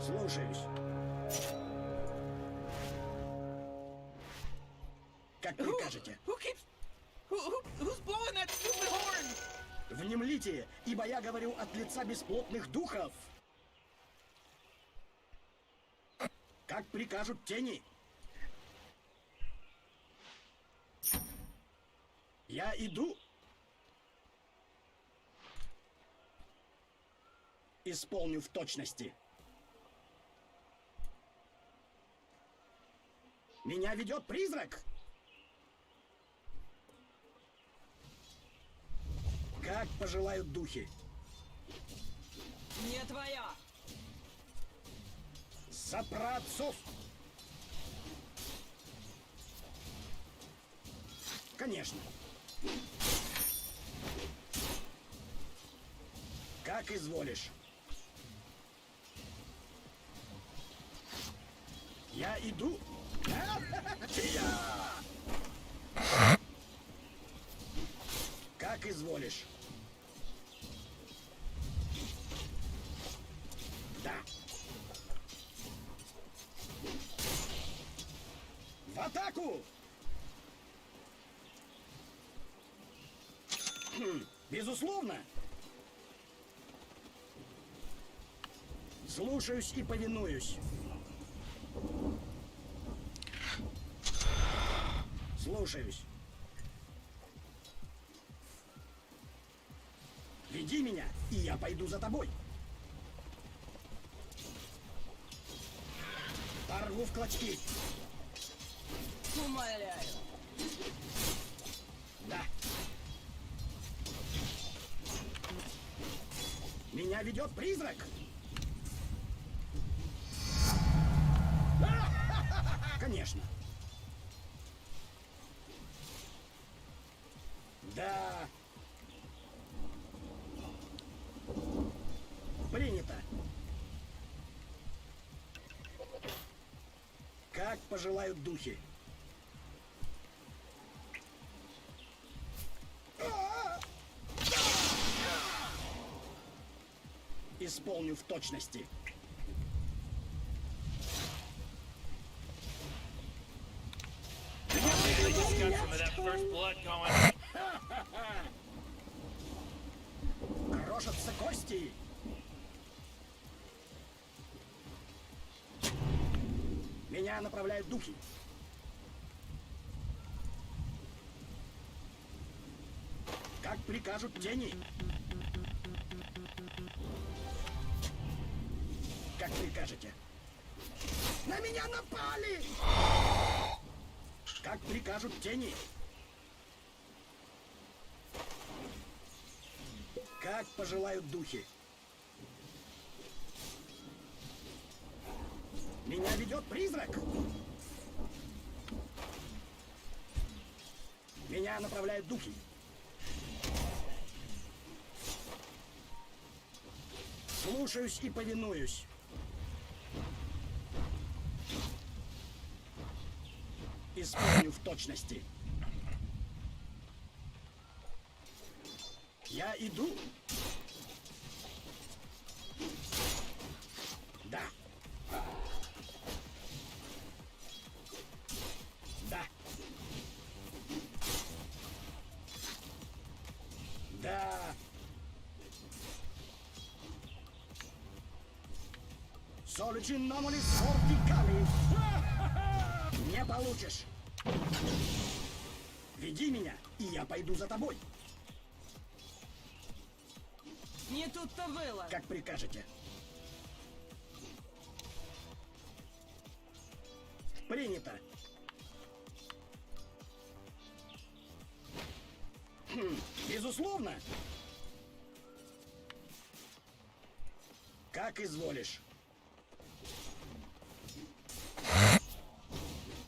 Слушаюсь. Как прикажете. Who's blowing that stupid horn? Внемлите, ибо я говорю от лица бесплотных духов. Как прикажут тени. Я иду. Исполню в точности. Меня ведет призрак. Как пожелают духи. Не твоя. За праотцов. Конечно. Как изволишь. Я иду. Как изволишь. Да. В атаку! Безусловно. Слушаюсь и повинуюсь. Слушаюсь. Веди меня, и я пойду за тобой. Порву в клочки. Умоляю. Да. Меня ведет призрак. Конечно. Да. Принято. Как пожелают духи. Исполню в точности. Just got some of that first blood going. Крошатся кости. Меня направляют духи. Как прикажут тени. Как прикажете. На меня напали! Как прикажут тени. Как пожелают духи. Меня ведет призрак. Меня направляют духи. Слушаюсь и повинуюсь. Исполню в точности. Я иду. Да. Да. Да. Соличинномолис вертикали. Не получишь. Веди меня, и я пойду за тобой. Не тут-то было. Как прикажете. Принято. Безусловно. Как изволишь.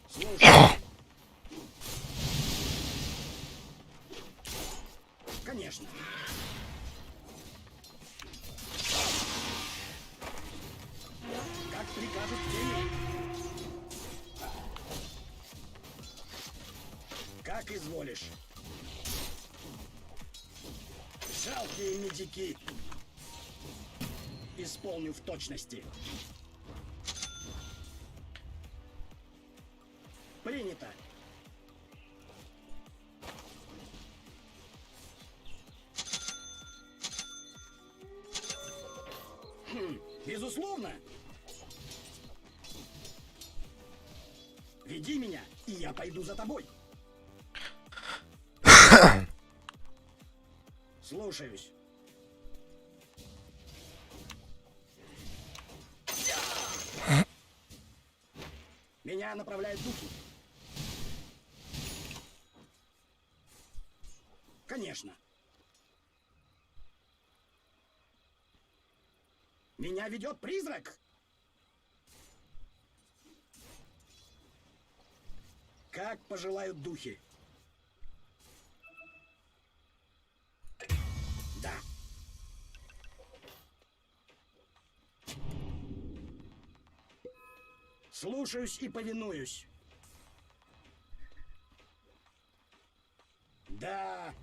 Слушай. Конечно. Как прикажут тени. Как изволишь. Жалкие медики. Исполню в точности. Принято. Безусловно. Веди меня, и я пойду за тобой. Слушаюсь. Меня направляют духи. Конечно. Меня ведет призрак. Как пожелают духи. Да. Слушаюсь и повинуюсь. Да.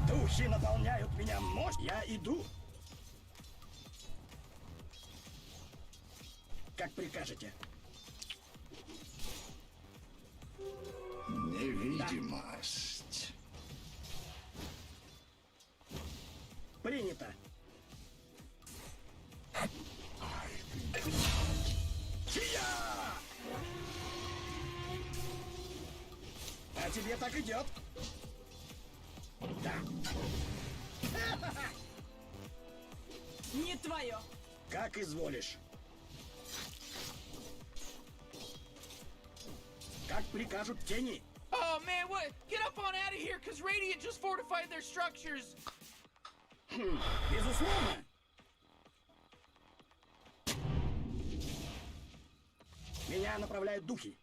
Духи наполняют меня мощью. Я иду. Как прикажете. Невидимость. Принято. Чия! А тебе так идет. Да. Не твое. Как изволишь. Как прикажут тени. Oh man, what? Get up on out of here, cause Radiant just fortified their structures. Безусловно. Меня направляют духи.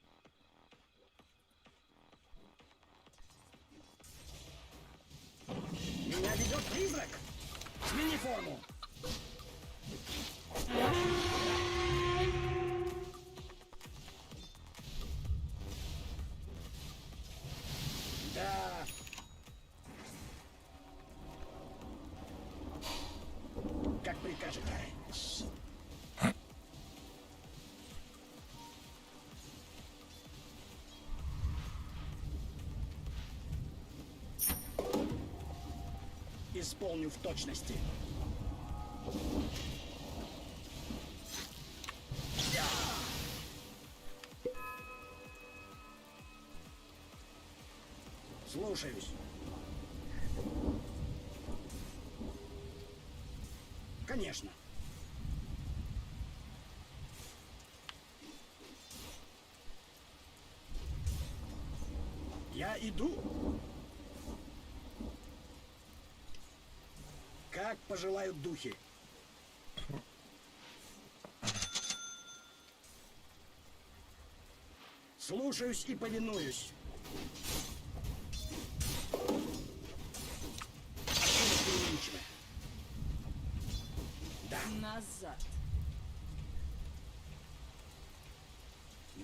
Меня ведет призрак. Смени форму. Да. Как прикажете. Исполню в точности. Слушаюсь. Конечно. Я иду. Как пожелают духи. Слушаюсь и повинуюсь. Да. Назад.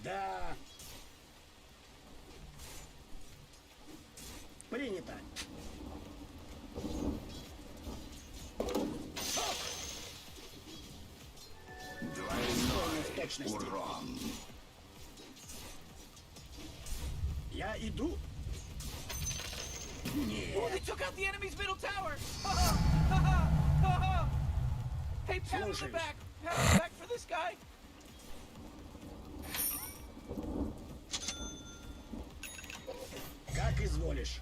Да. Принято. Двойной точности. урон. Я иду. Oh, they took out the enemy's middle tower. Hey, pat on the Слушаюсь. back. Pat on the back for this guy. Как изволишь.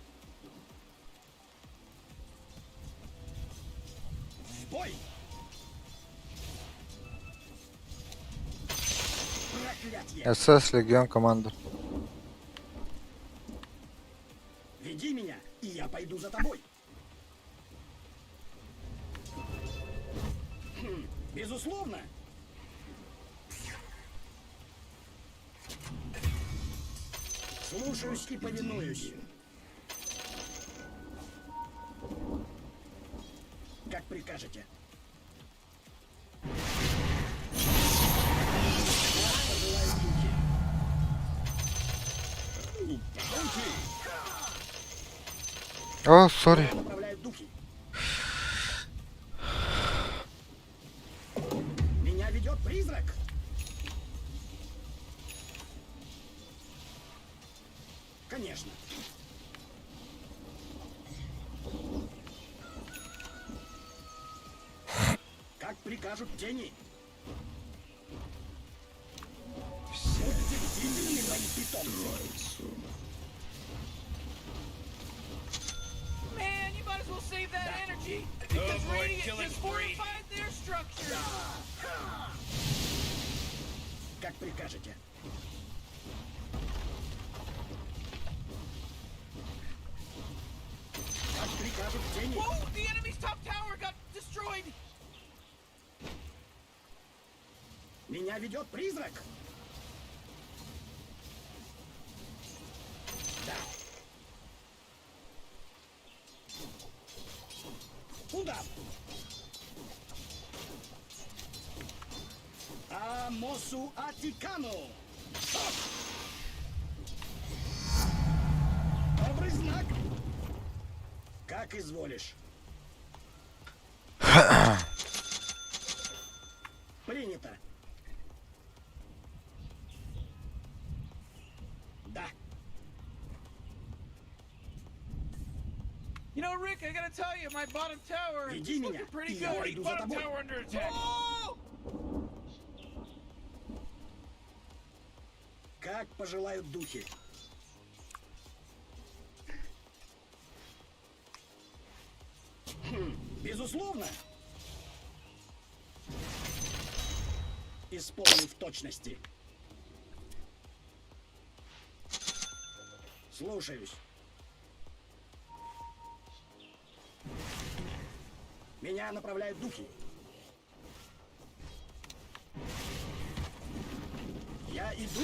В бой. Проклятье. СС, Легион, команда. Веди меня, и я пойду за тобой. Безусловно. Слушаюсь и повинуюсь. Как прикажете. Пожелаю духи. О, сори. Направляют духи. Меня ведет призрак. Конечно. Как прикажут тени. Будьте бдительны, мои питомцы. Man, you might as well save that energy because boy, Radiant killing just spree. fortified their structure. Как прикажете. Как прикажут тени. Whoa, the enemy's top tower got destroyed. Меня ведет призрак. Да. Удар. Амосу Атикану. Добрый знак. Как изволишь. Принято. Да. You know, Rick, I gotta tell you, my bottom tower is Веди меня, looking pretty и я good. пойду за Bottom тобой. tower under attack. Oh! Как пожелают духи. Безусловно. Исполню в точности. Слушаюсь. Меня направляют духи. Я иду.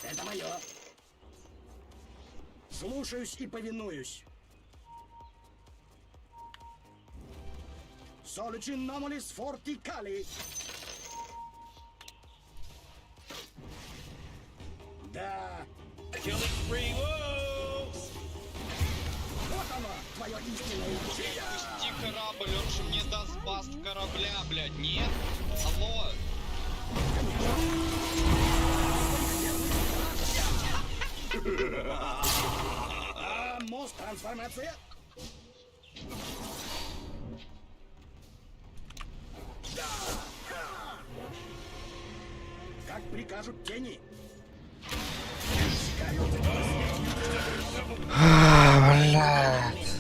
Это мое. Слушаюсь и повинуюсь. Соличи номалис фортикали. Да. Killing spree. Whoa! Вот оно, твое истинное учение. Пусти корабль, он же мне даст баст корабля, блядь, нет? Алло? Мост трансформация. Как прикажут тени. Блядь.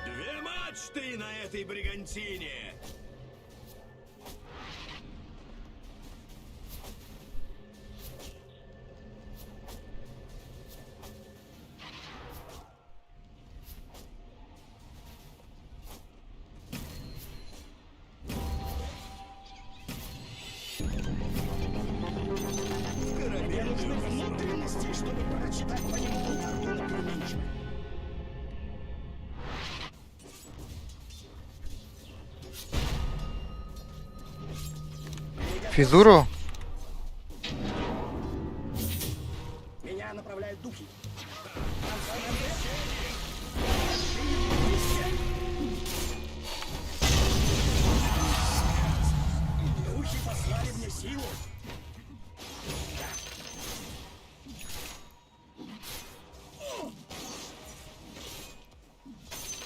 Две мачты на этой бригантине! Мне нужны внутренности, чтобы прочитать по нему карту на переменчивой. Физуру? Меня направляют духи. Духи послали мне силу.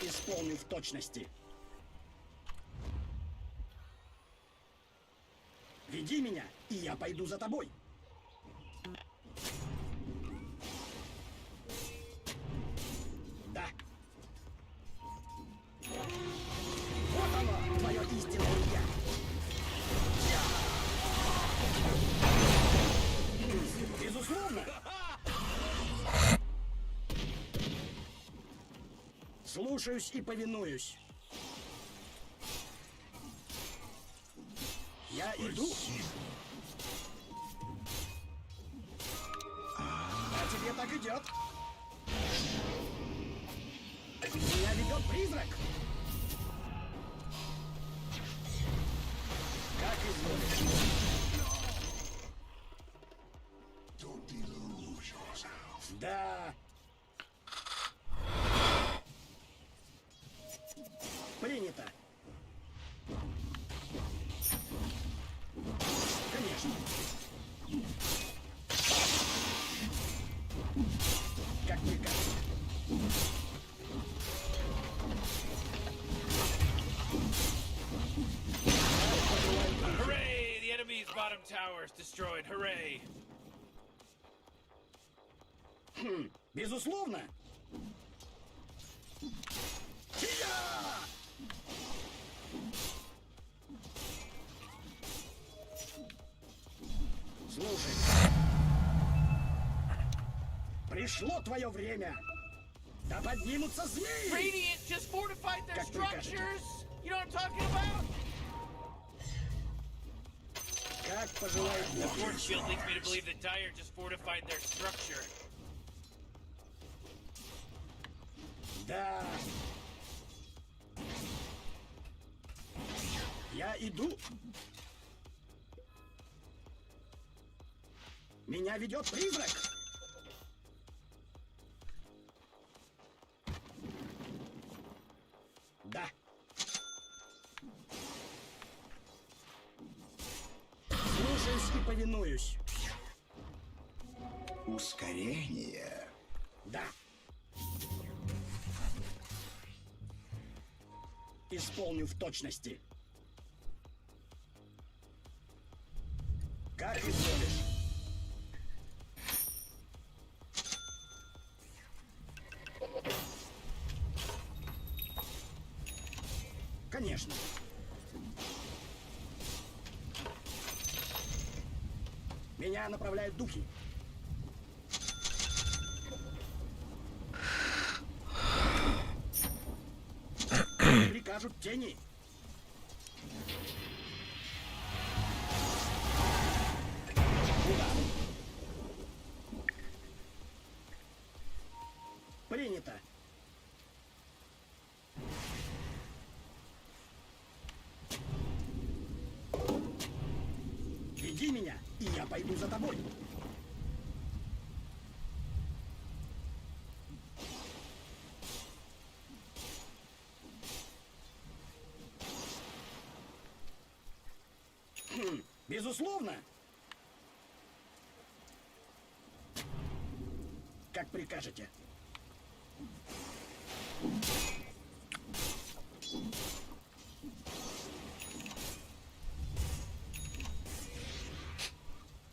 Исполню в точности. Веди меня, и я пойду за тобой. Да. Вот оно, твое истинное я. Безусловно. Слушаюсь и повинуюсь. Я иду. А тебе так идет. Меня ведет призрак. Как изволишь. Don't delude yourself. Да. Принято. Конечно. towers destroyed. Hooray! Безусловно. Тия! Слушай. Пришло твое время. Да поднимутся змеи. Radiant just fortified their Как прикажете. structures. You know what I'm talking about? Как пожелает The Бог. force field leads me to believe that Dire just fortified their structure. Да. Я иду. Меня ведет призрак. Да. Слушаюсь и повинуюсь. Ускорение. Да. Исполню в точности. Как изволишь. Конечно. Меня направляют духи. Прикажут тени. Куда? Принято. Веди меня, и я пойду за тобой. Безусловно. Как прикажете.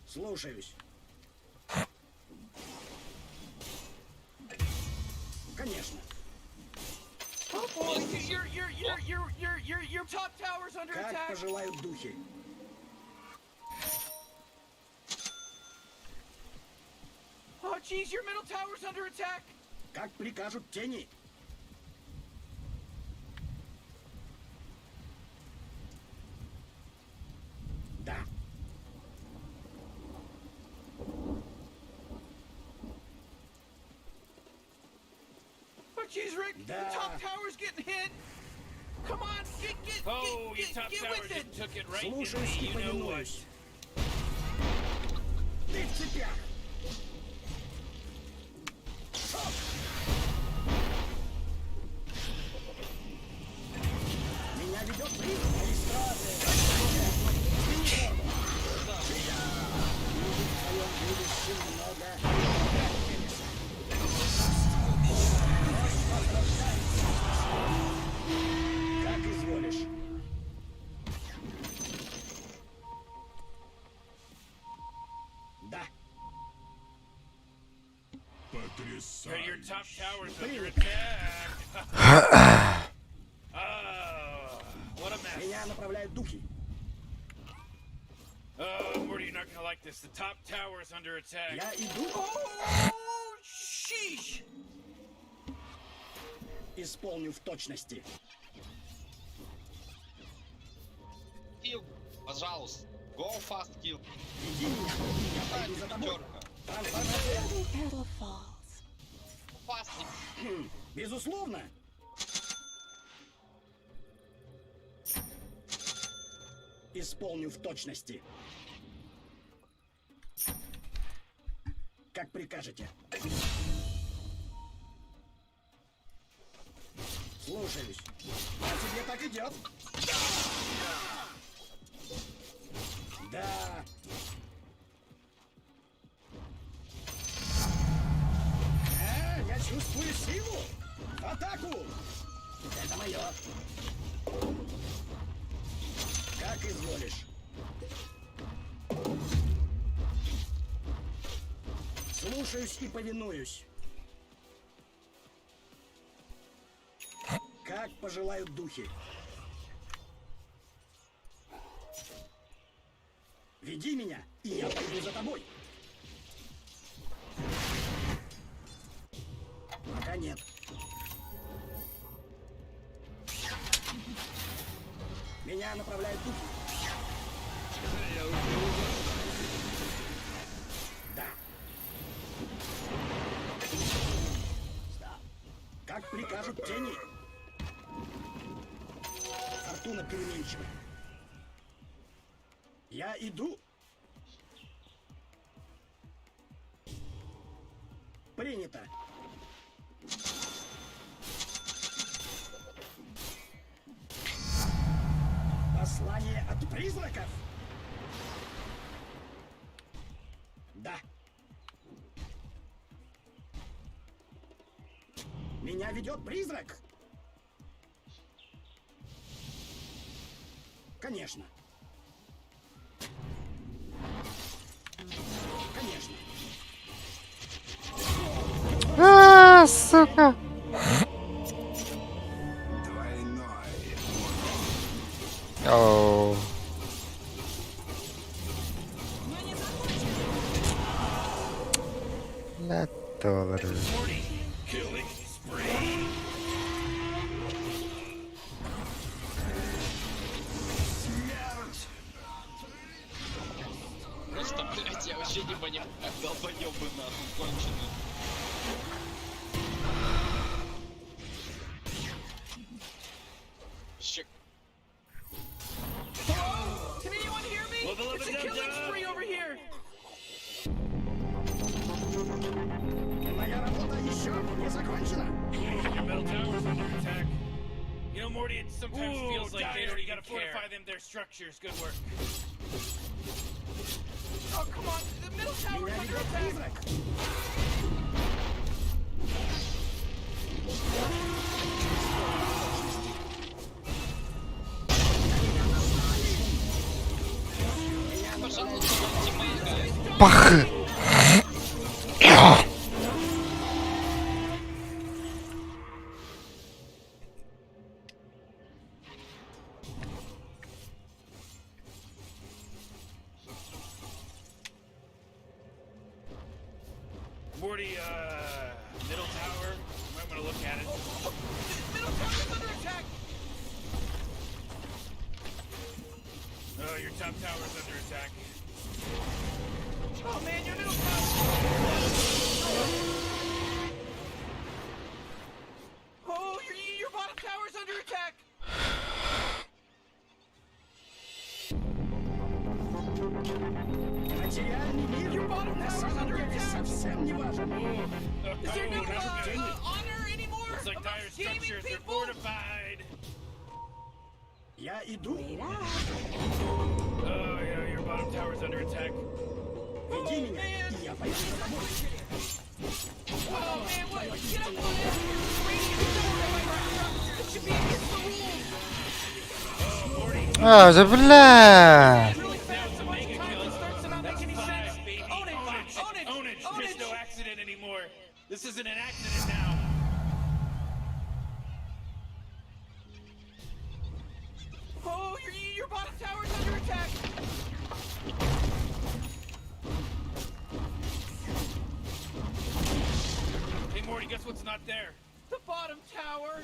Слушаюсь. Конечно. Oh boy, your top tower's under Как attack. пожелают духи. Oh jeez, your middle tower's under attack. Как прикажут тени. Да. Oh jeez, Rick, Da. the top tower's getting hit. Come on, Oh, your top get tower with it. just took it right in Слушаюсь me. и You know what? повинуюсь. Ты в цепях. Шок. Меня ведет призрак. Магистраты. Смени форму. Будет в твоем будущем много. Как изволишь. Да. Your top tower's under Принято. attack. Oh, what a mess. Меня направляют духи. Oh, Morty, you're not gonna like this. The top tower's under attack. Я иду. Oh, sheesh. Исполню в точности. Kill, пожалуйста. Go fast kill. Веди меня, и я пойду за тобой. Пятерка. Трансформация. Petal falls. Фастик. Безусловно. Исполню в точности. Как прикажете. Слушаюсь. А тебе так идет? Да. Я чувствую силу. В атаку. Это мое. Как изволишь. Слушаюсь и повинуюсь. Как пожелают духи. Веди меня, и я пойду за тобой. Пока нет. Меня направляют духи. Да. Как прикажут тени. Фортуна переменчива. Я иду. Принято. Послание от призраков? Да. Меня ведет призрак? Конечно. Конечно. Сука. Двойной. Оу. Латолер. Killing spree. Просто, блядь, я вообще не понимаю, долбоёбы нахуй конченые. Щек. Can anyone hear me? Level It's a up, killing dum-dum. spree over here. Моя работа еще не закончена. Your middle tower's under attack. You know, Morty, it sometimes Ooh, feels like they dire, already you gotta care. fortify them, their structures. Good work. Oh, come on. The middle tower's Меня under ведет attack. призрак. Пожалуйста, ультимейка. Пах. Morty, middle tower. You might want to look at it. Middle tower's under attack. Oh, your top tower's under attack. Oh, man, your middle tower. Oh, your bottom tower's under attack. Материальный мир на самом деле совсем не важен. Is there no Oh, honor anymore It's like dire amongst gaming structures, they're people? fortified. Я иду. Oh, yeah, your bottom tower's under attack. Веди меня, и я пойду за тобой. Oh, man, what? Get up on it. It should be against the rules. А, за бля. Really fast. A bunch of time starts to not make any sense. Own it. Own it. Own it. Own There's it. no accident anymore. This isn't an accident now. Oh, your bottom tower's under attack. Hey, Morty, guess what's not there? The bottom tower.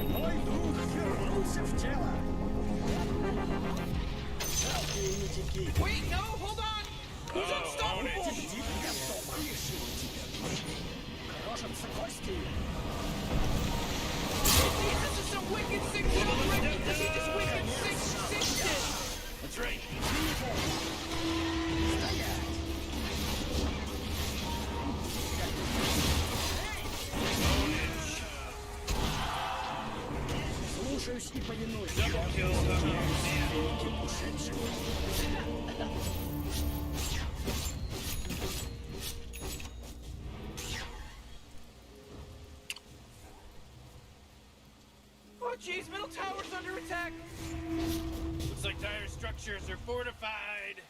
Мой дух вернулся в тело. Жалкие нитяки. Wait, no, hold on. Who's unstoppable? Иди, готово. Крошатся кости. This is some wicked sick shit already. This is just wicked sick shit. That's right. Слушаюсь и повинуйся. Double kill. Великий ушедший. Oh, jeez, middle tower's under attack. Looks like dire structures are fortified.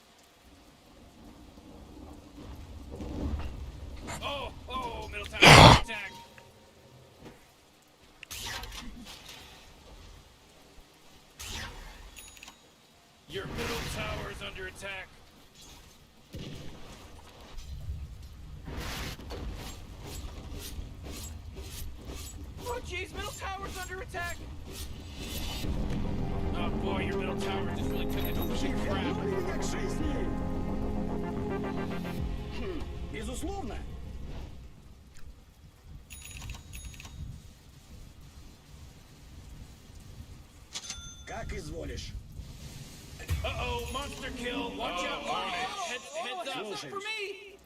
Oh, middle tower under attack. Your middle tower is under attack. Oh, jeez, middle tower's under attack. Oh boy, your middle tower just really took it to shit crap. Вернули меня к жизни. Безусловно. Как изволишь. Uh-oh, monster kill. Watch out, Barney. Heads Oh, up. that's for me.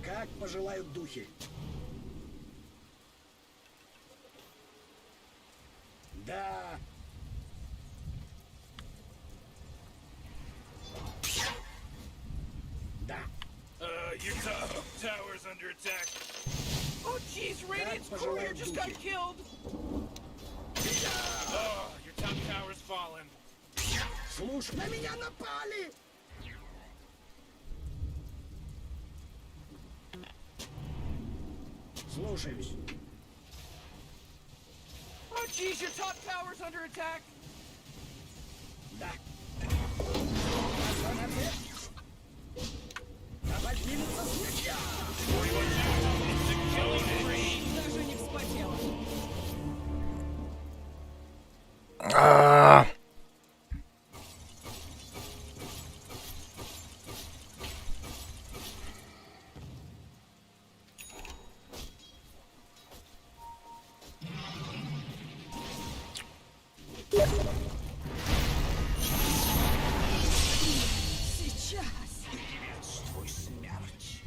Как пожелают духи. Да. Да. Your tower's under attack. Oh, jeez, Radiant's Как courier пожелают just got духи. killed. Oh, your top tower's fallen. Слушай, на меня напали! Слушаюсь. Oh, jeez, your top tower's under attack. Да. Пошла на ответ. Да поднимется свеча! It's a killing spree. Даже не вспотела. А, Твой смерть.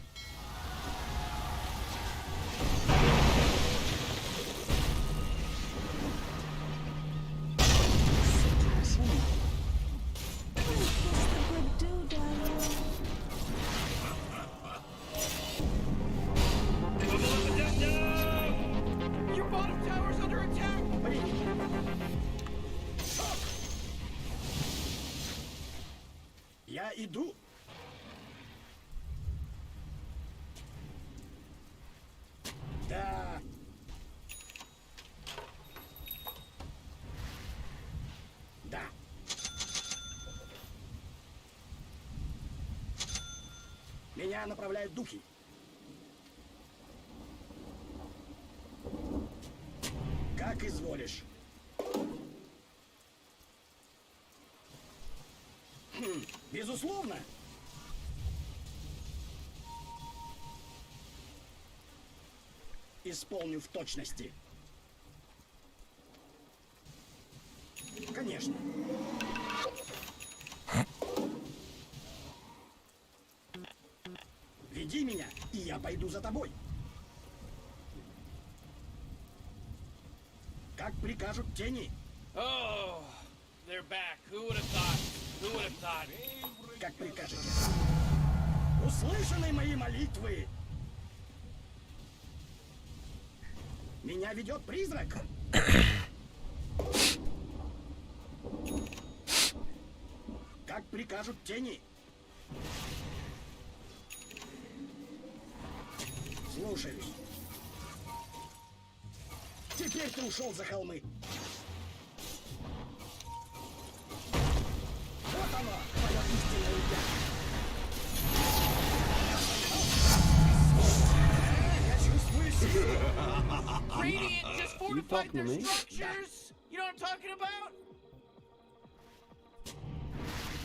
Your bottom tower's under attack. Я иду. Да. Да. Меня направляют духи. Как изволишь. Безусловно. Исполню в точности. Конечно. Веди меня, и я пойду за тобой. Как прикажут тени. Oh, they're back. Who would have thought? Who would have thought? Как прикажете. Услышаны мои молитвы. Меня ведет призрак. Как прикажут тени. Слушаюсь. Теперь ты ушел за холмы. Вот оно, твое истинное я. Я чувствую силу. Radiant just fortified their structures. You know what I'm talking about?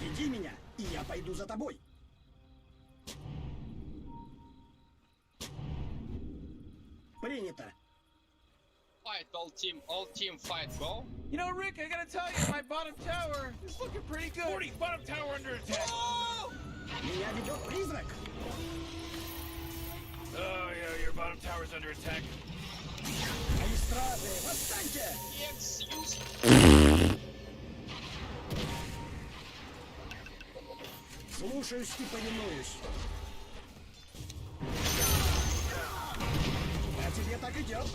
Веди меня, и я пойду за тобой. Принято. Fight, all team fight, go. You know, Rick, I gotta tell you, my bottom tower is looking pretty good. 40, bottom tower under attack. Oh! Меня ведет призрак. Oh, yeah, your bottom tower's under attack. Мои стражи, восстаньте! Эксьюз. Слушаюсь и повинуюсь. А тебе так идет.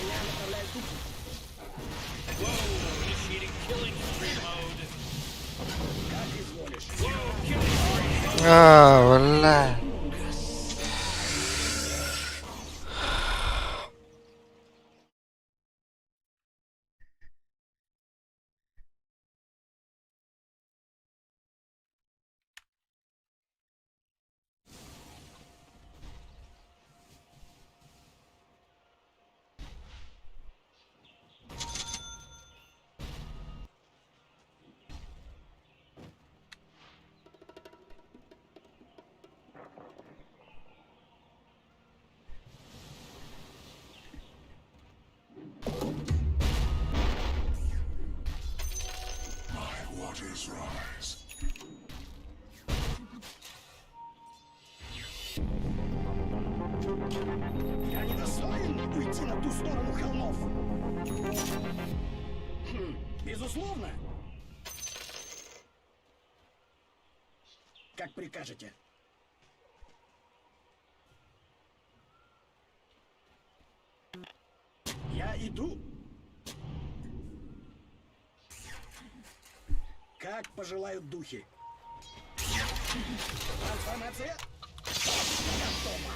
Меня направляют тут. Whoa, initiating killing spree mode. Как изволишь. Whoa, killing spree. А, бля. Waters rise. Я не достоин уйти на ту сторону холмов. Безусловно. Как прикажете. Я иду. Как пожелают духи. Трансформация. Готово.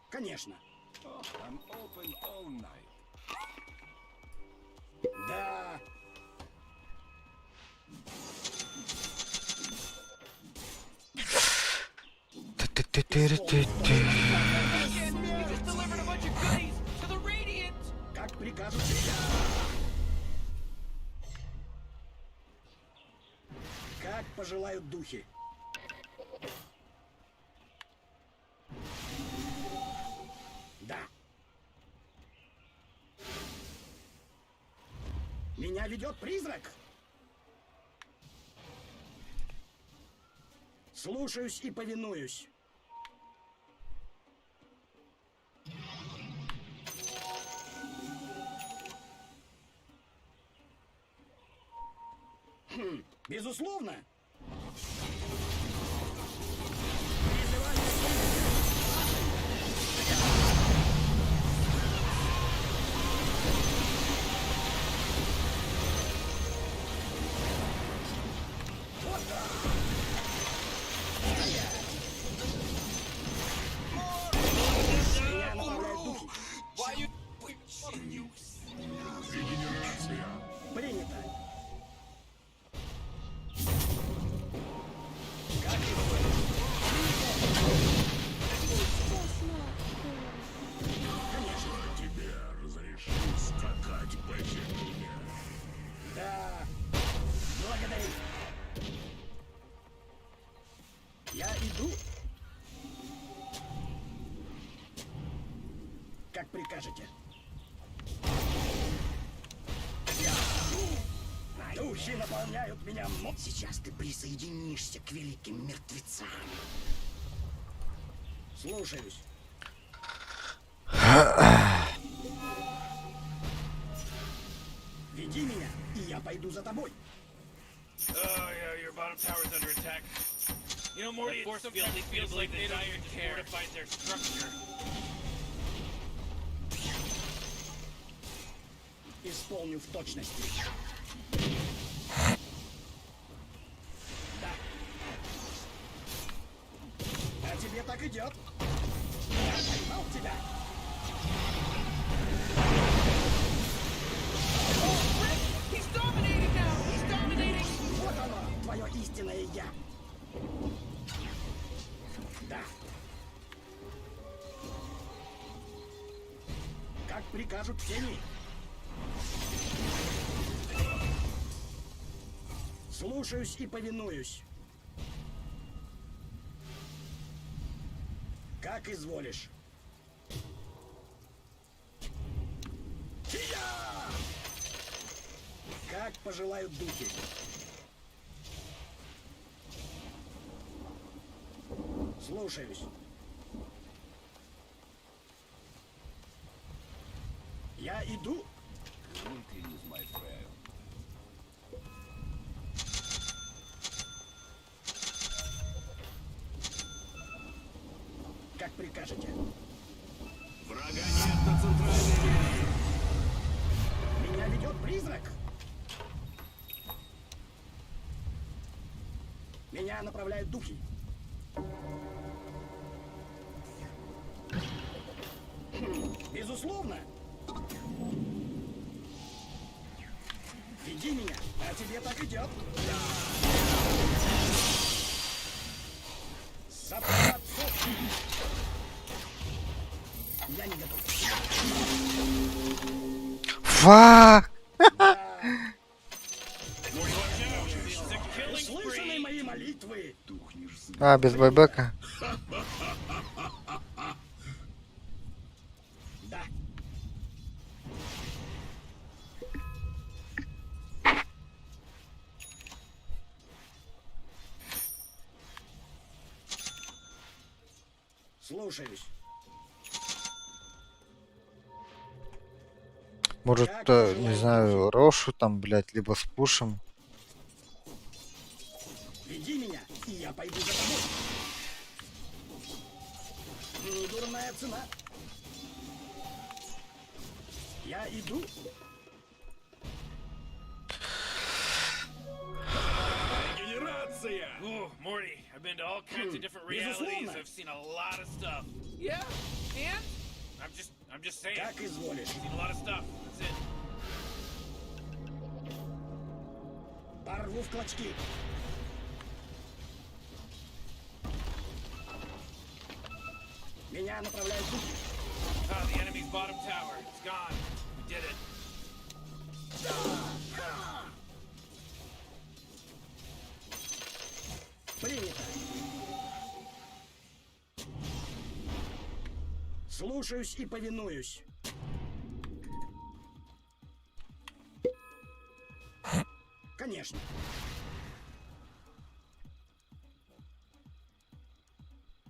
Конечно. I'm open all night. Да. Ты-ты-ты-ты-ты. Again, you just delivered a bunch of goodies to the Radiant! Как прикажете. Как пожелают духи. Да. Меня ведет призрак. Слушаюсь и повинуюсь. Безусловно. Меня направляют духи. Why you... Принято. Тебе разрешу скакать по земле. Да. Благодарю. Я иду. Как прикажете. Духи наполняют меня. Сейчас ты присоединишься к великим мертвецам. Слушаюсь. Веди меня, и я пойду за тобой. Oh, yeah, your bottom tower's under attack. You know, Morty, force field feels like the dire fortifies their structure. Исполню в точности. Да. А тебе так идет. Я поймал тебя. He's dominating now! He's dominating! Вот оно, твое истинное я. Да. прикажут тени. Слушаюсь и повинуюсь. Как изволишь. Кия! Как пожелают духи. Слушаюсь. Я иду. Greetings, my friend. Как прикажете. Врага нет на центральной линии. Меня ведет призрак. Меня направляют духи. Безусловно. Веди меня, а тебе так идет. Сопроводцов. Я не готов. Фак! Слышали мои молитвы? Тухнешь с А, без байбека. Да. Слушаюсь. Может, не знаю, Рошу там, блядь, либо спушим. Веди меня, и я пойду за тобой. Не дурная цена. Я иду. Генерация! Ooh, Morty, I've been to all kinds of different realities. Безусловно. I've seen a lot of stuff. Yeah? And? I'm just saying. Как изволишь. Seen a lot of stuff. That's it. Порву в клочки. Меня направляют духи. Oh, the enemy's bottom tower. It's gone. We did it. Принято. Слушаюсь и повинуюсь. Конечно.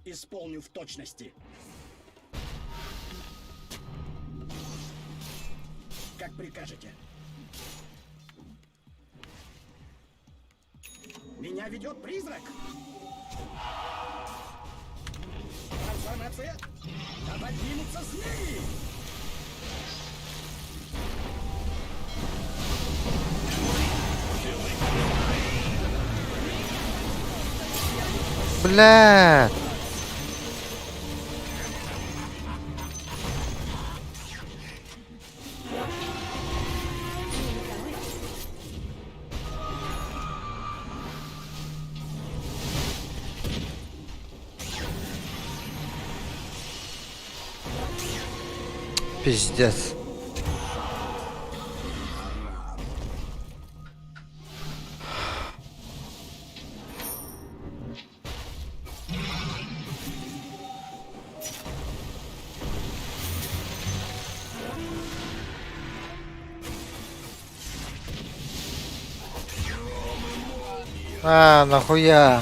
Исполню в точности. Как прикажете. Меня ведет призрак. Трансформация. Отодвинутся змеи. Бля! Пиздец. А, нахуя?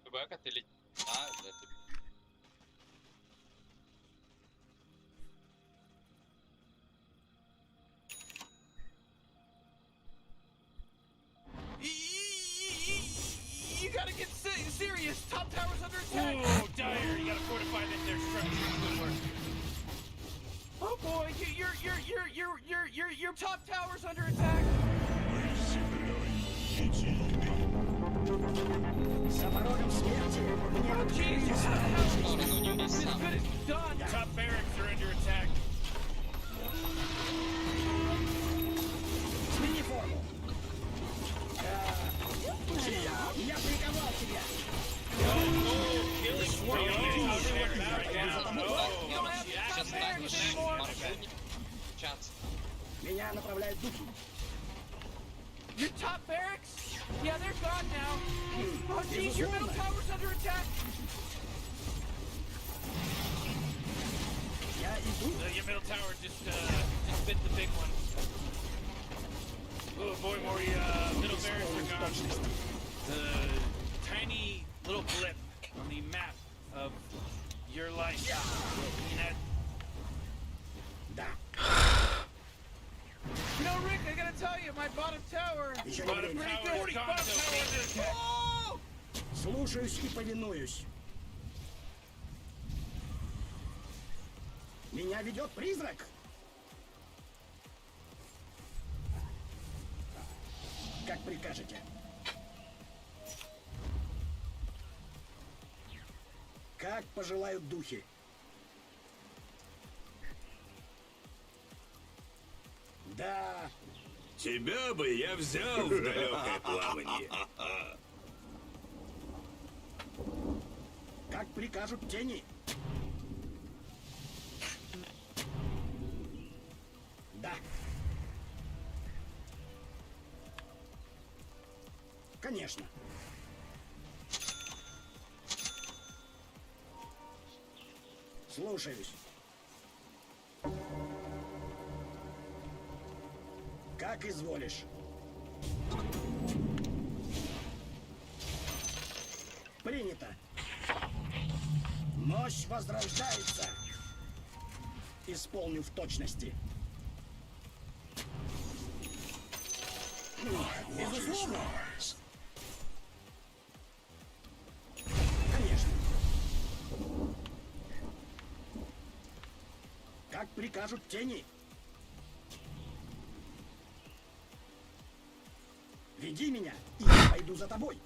Бэка ты ли... А, да, ты... You gotta get serious. Top tower's under attack. Ooh, dire. You gotta fortify their structure. Good work. Oh boy, your top tower's under attack. За порогом смерти. Мне Oh jeez, your top tower's as good as done. Top barracks are under attack. Смени форму. Меня направляют духи. Your top barracks? Yeah, they're gone now. Oh, geez, your middle tower's under attack. Я иду. Your middle tower just bit the big one. Oh boy, Morty, middle barracks are gone. The tiny little blip on the map of your life. You know, Да. You know, Rick, I gotta tell you, my bottom tower... Еще не bottom время. tower is gone, so Oh! Слушаюсь и повинуюсь. Меня ведет призрак. Как прикажете. Как пожелают духи. Да, Тебя бы я взял в далекое плавание. как прикажут тени. Да. Конечно. Слушаюсь. Как изволишь. Принято. Мощь возрождается. Исполню в точности. Безусловно. Конечно. Как прикажут тени. Веди меня, и я пойду за тобой.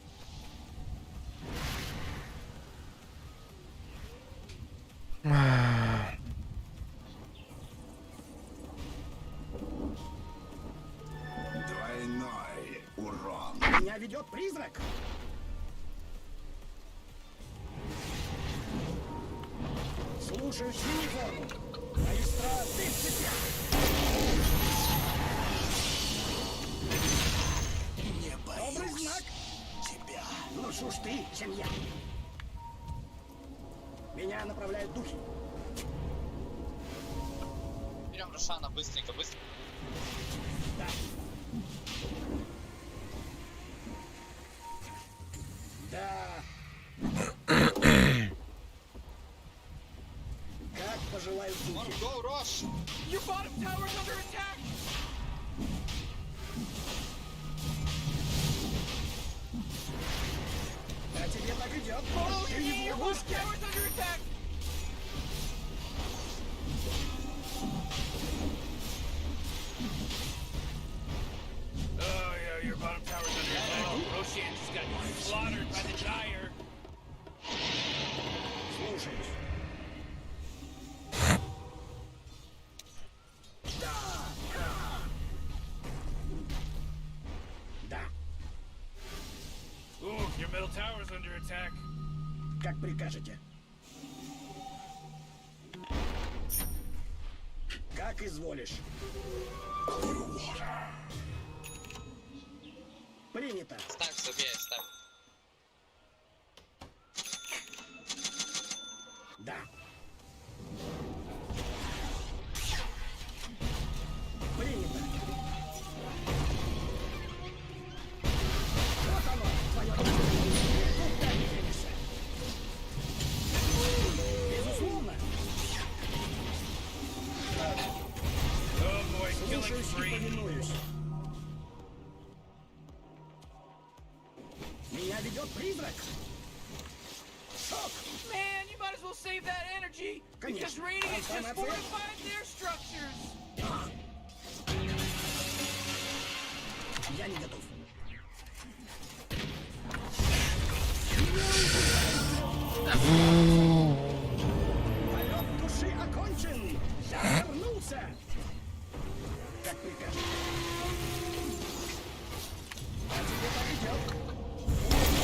Двойной урон. Меня ведет призрак. Слушаю униформу. Маэстро, ты в цепях. Не Добрый знак. тебя. Лучше уж ты, чем я. Меня направляют духи. Берем Рошана быстренько, быстренько. Да. Да. Как пожелают духи. Go, Рош! Your bottom tower's under attack! А тебе так идет. Oh, Ты gee, your его bottom tower's under attack! oh yeah, your bottom tower's under attack. Roshan just got slaughtered by the Dire. Слушаюсь. Да. Ooh, your middle tower's under attack. Как прикажете. Как изволишь. Принято. Ставь себе, ставь. Да. Принято. Вот оно, твое решение. Куда не денешься? Безусловно. Oh boy, killing Слушаюсь и spree. повинуюсь. Меня ведет призрак. Шок. Man, you might as well save that energy! Because Конечно. Radiant just Трансформация. fortified their structures! Я не готов. Полет души окончен. Я вернулся. Как прикажешь. А тебе так идет.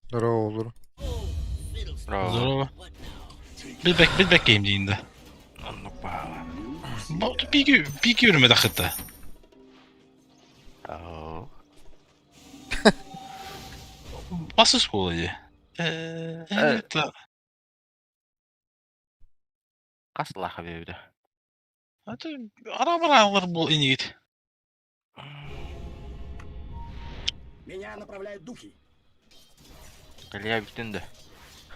Здорово olur. Здорово. Билбек game дейінде. Болды пиги өріме дақыты. Басы школа де. Это... Қасылақы беуді. Это ара-баралар бұл енегет. Меня направляют духи. Кілия бүтінді.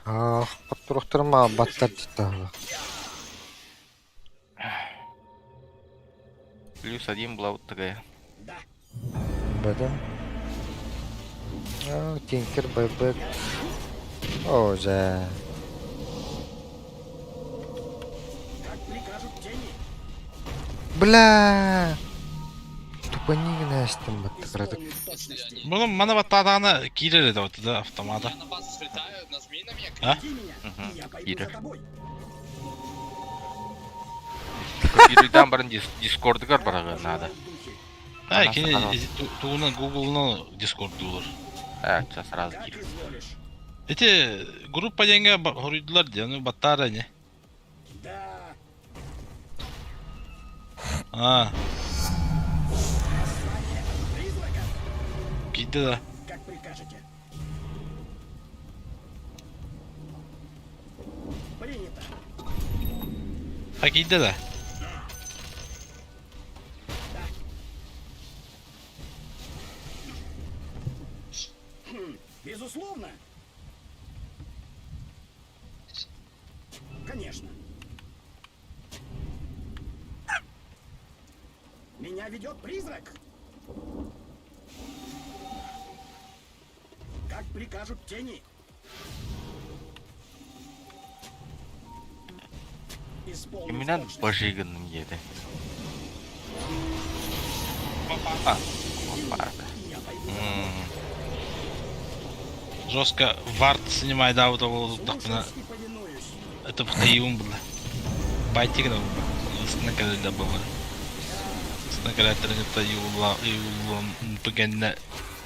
Құттырықтырма баттар дейді. +1 была вот такая. Да. Бәді. Тинкер байбек. О, жа. Как прикажут тени. Бля. Тупо не істім баттар. Исполнить в точности. Бұны мана баттадағына кейлер еді өтті да автомата. Я на базу слетаю, нажми на меня. А? Жди меня, и я пойду Ире. за тобой. Бірден бірін дискордығар бараға надо. Кене туғынан Google'ны Discord дұлыр. Сейчас сразу Как кир. изволишь. Эти группа деньги хоридулар дияны баттара не? Да. Призрака. Кейді да. Как прикажете. Принято. Кейді да. Безусловно. Конечно. Меня ведет призрак. Как прикажут тени. Исполнить Именно в точности. божиганным еді. Опарда. Я пойду за тобой. Жестко вард снимай да вот его так на Слушаюсь и повинуюсь. это втаим было. Байтик да снакали да было. Снакали это юла погенне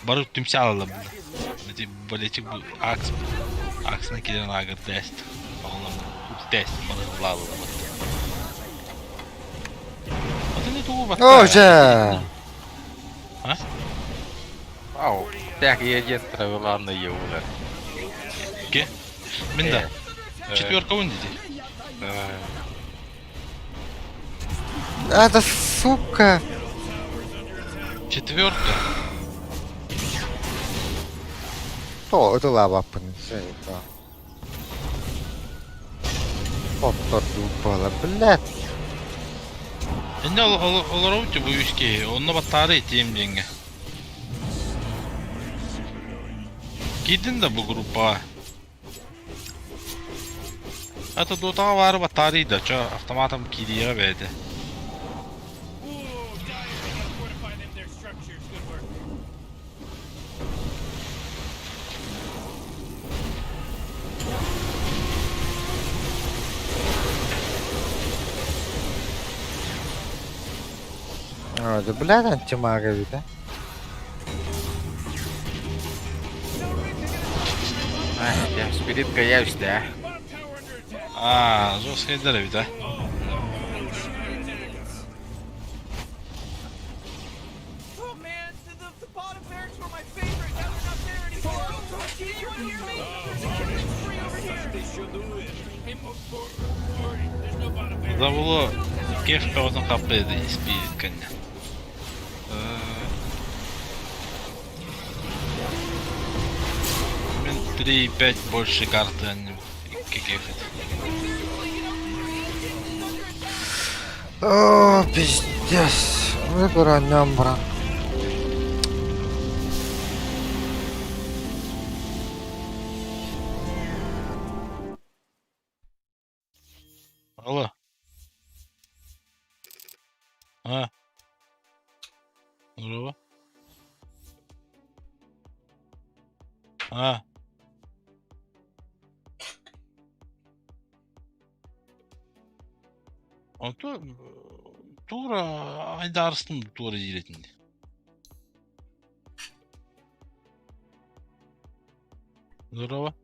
бару тимсала было. Эти болетик акс накиден агар тест. Тест было. Вот не ту вот. О, жа. Ау, так едет травеланны еулар. Ке? Минда. Четверка он дети. Это сука. Четверка. О, это лава принесе. Оттор дупала, блядь. Энне олороути бу үшке, онна баттары етейм денге. Кидин да бу группа. Это дотага бары баттары да, чо автоматом кидия бейді. Fortify them, their structures. Good work. Да, блядь, антимага вида. Я спирит гаяюсь, да? Жестко еддер бит, а? Oh man, the bottom barracks were my favorite. Now they're not there anymore. Can you hear me? There's a killing spree over here. Hey, Morty, there's no bottom barrel. Забыло кефка отын капы еді, спирит кәнне. Мен 3-5 больше карты, а не кефет. О, пиздец. Выбираем, брат. Алло. Здорово. Тура айдарыстың тура жиретінде. Здорово.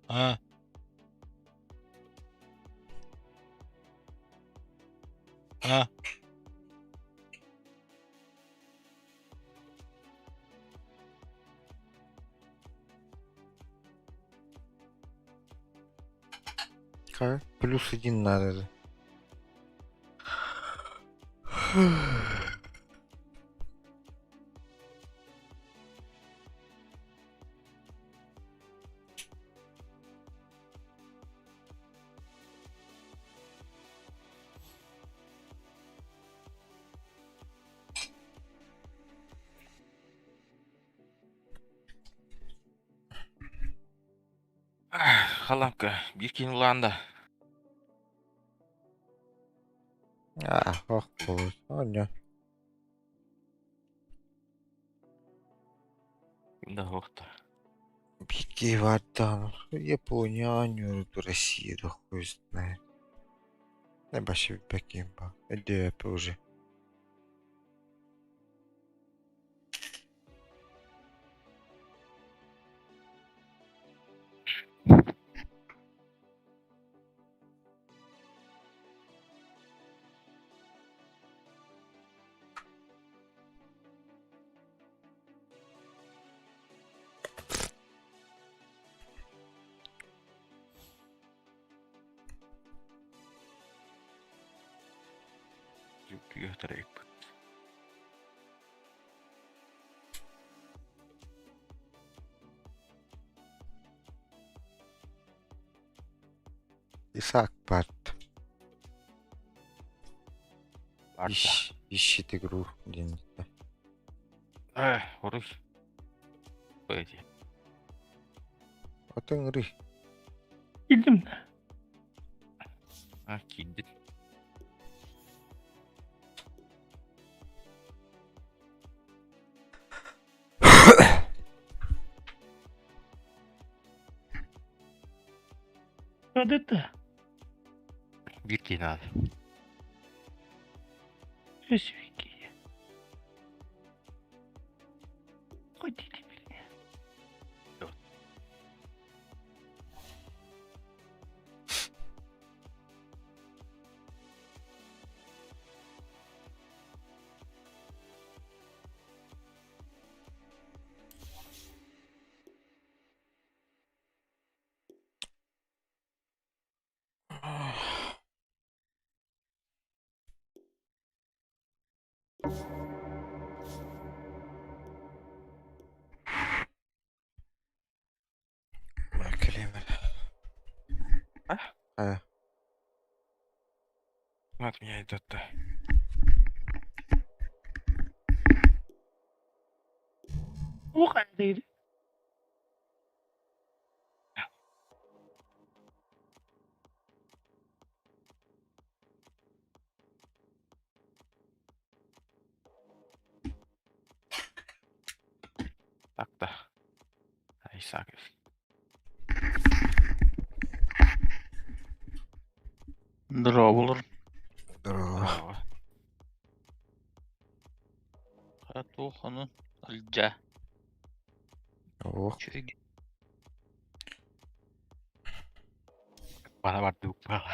А. А. Как? +1 надо. Халамка, биркин уланда. Ох, вот. О, не. Да охта. Беги, Вардан. Япония, Аню, Россия, да хуй знает. Не баши Бекимба. Иди уже. Трек. Исаак Барт. Барта. Ищет игру где-нибудь. Урус. Пойди. Вот игры. Иdim. А, кидит. Вот это. Бирки надо. Свики. Хотите меня? Клемер. А? От меня идет-то. Уходи. Так-то. Исаков. Здорово булыр. Здорово. Здорово. Хатуханы алжа. Ох. Чөйге. Бана барды упала.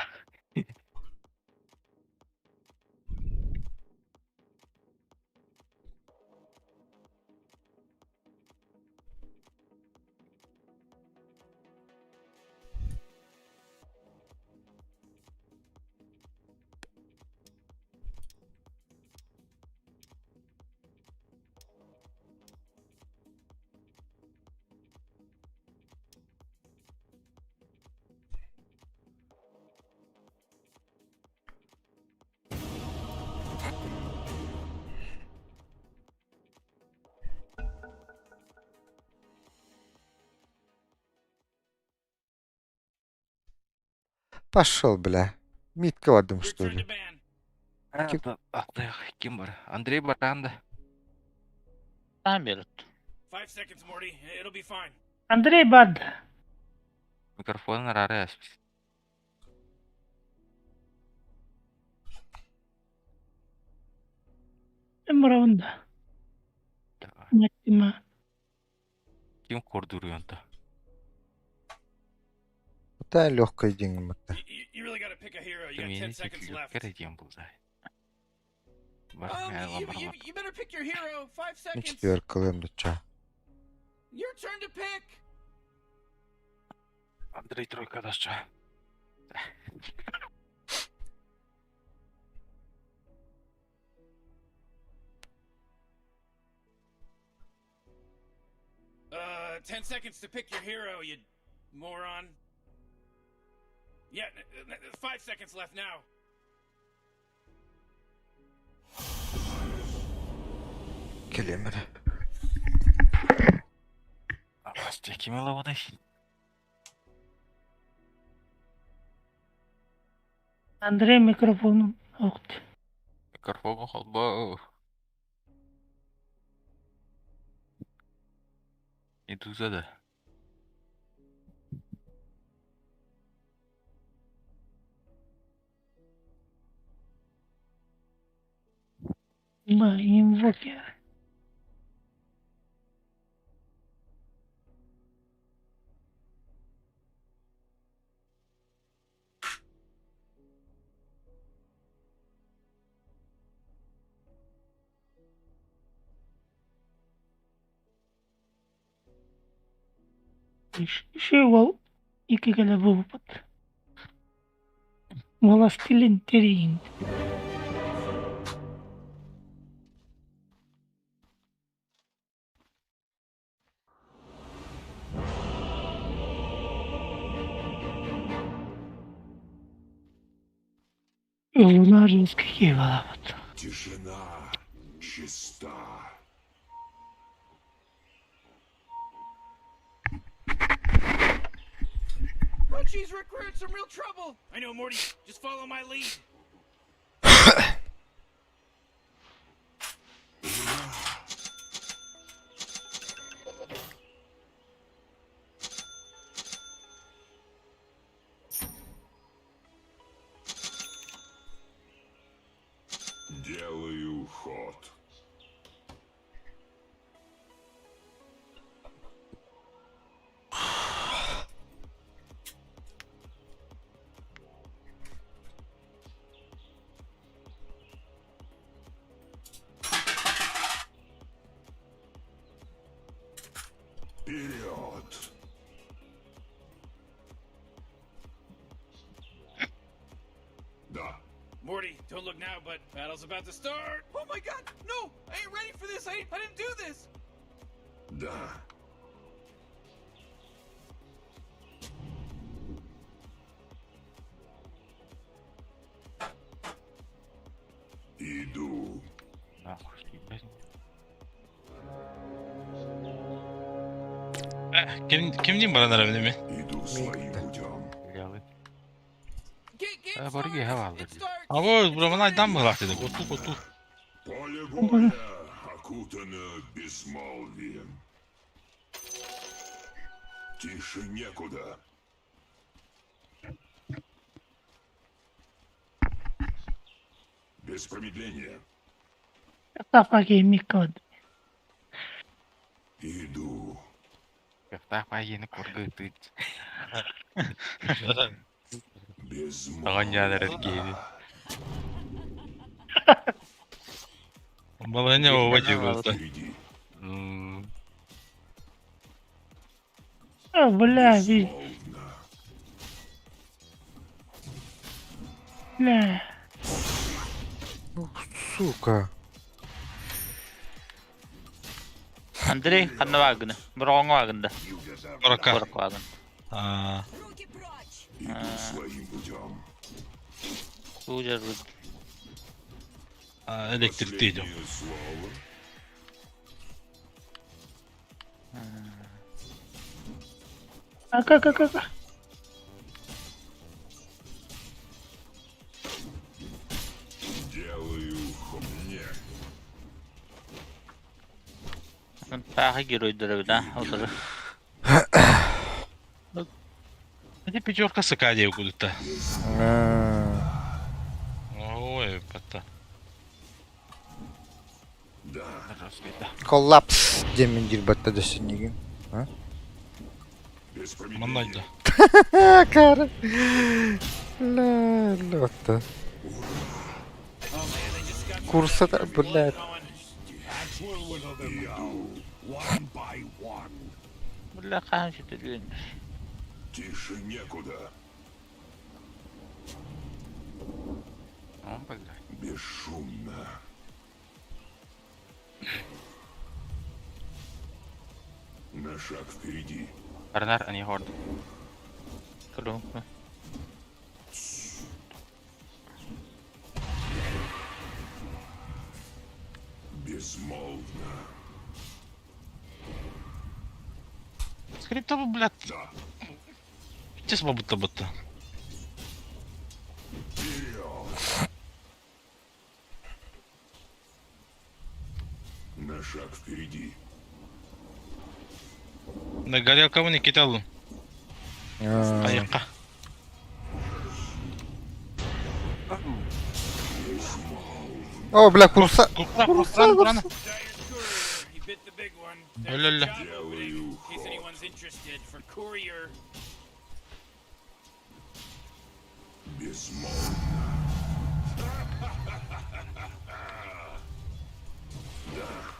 Пошел, бля. Митка в одном, Your что turn to ли? ban. Ким бар? Андрей Баранда. Там берет. 5 seconds, Morty. It'll be fine. Андрей Бад. Микрофон рары аспис. Эмраунда. Матима. Ким кордуруyor-то? Это легкое деньги. You really gotta pick a hero. You got Мені 10 seconds тільки left. кередем був зай. You better pick your hero. 5 Не seconds. четверкалым да ча. Your turn to pick. Андрей тройка що? Uh, 10 seconds to pick your hero, you moron. Yeah, 5 seconds left now. Келемер. Астя, ким алавадай? Андрей микрофону оқты. Микрофон халба. Иду зада. Инвокер. Şey ol, iki kere bu pat. Властелин Терин. Лунаринский воловод. Тишина чиста. Oh, jeez, Rick, we're in some real trouble. I know, Morty. Just follow my lead. Делаю ход. Вперед! Да. Morty, don't look now, but battle's about to start. Oh my god, no! I ain't ready for this. I didn't do this. Да. Иду. Нахуй ебать. Kimdin bana nerede mi? Иду своим путем. Лявый. Game Борги starts. хавал. It starts. Abo buramın aydan mı var dedi. Otur. Поле боя окутано безмолвием. Тише некуда. Без промедления. Капаки микод. Иду. Кафта пayını korkutu. Без Ағанялар әргейді. Балanya ova çıkıldı. Впереди. А, бля, ви, Словно. бля. Сука. Андрей, қанды вагыны? Бір оңы вагында. Oraka. Қорық вагын. Aa, Иду своим путем. Сужар бұд. elektrikli идем. Последнее слово. Ака. Делаю мне. Тағы геройдары бұда. Отыры. Hadi пятерка сакадия куда-то. А, Ой, пота. Да. Коллапс демин дирбатта да сенеги. А? Без Мындай промедления. да. Кары. Ля, лётта. Курсы да, блядь. One by one. Бля, қанша төлейміз. Тише некуда. О, бля. Бесшумно. На шаг впереди. Арнар, они хорд. Круг. Безмолвно. Скрипта, блядь. Да. Тес бабыта-быта. Вперед. На шаг впереди. На горелкавы не кетал. Аяққа. О, бля, курса. Құран. He bit the big one. Ля-ля-ля. Job opening, in case anyone's interested, for courier. Безмолвно.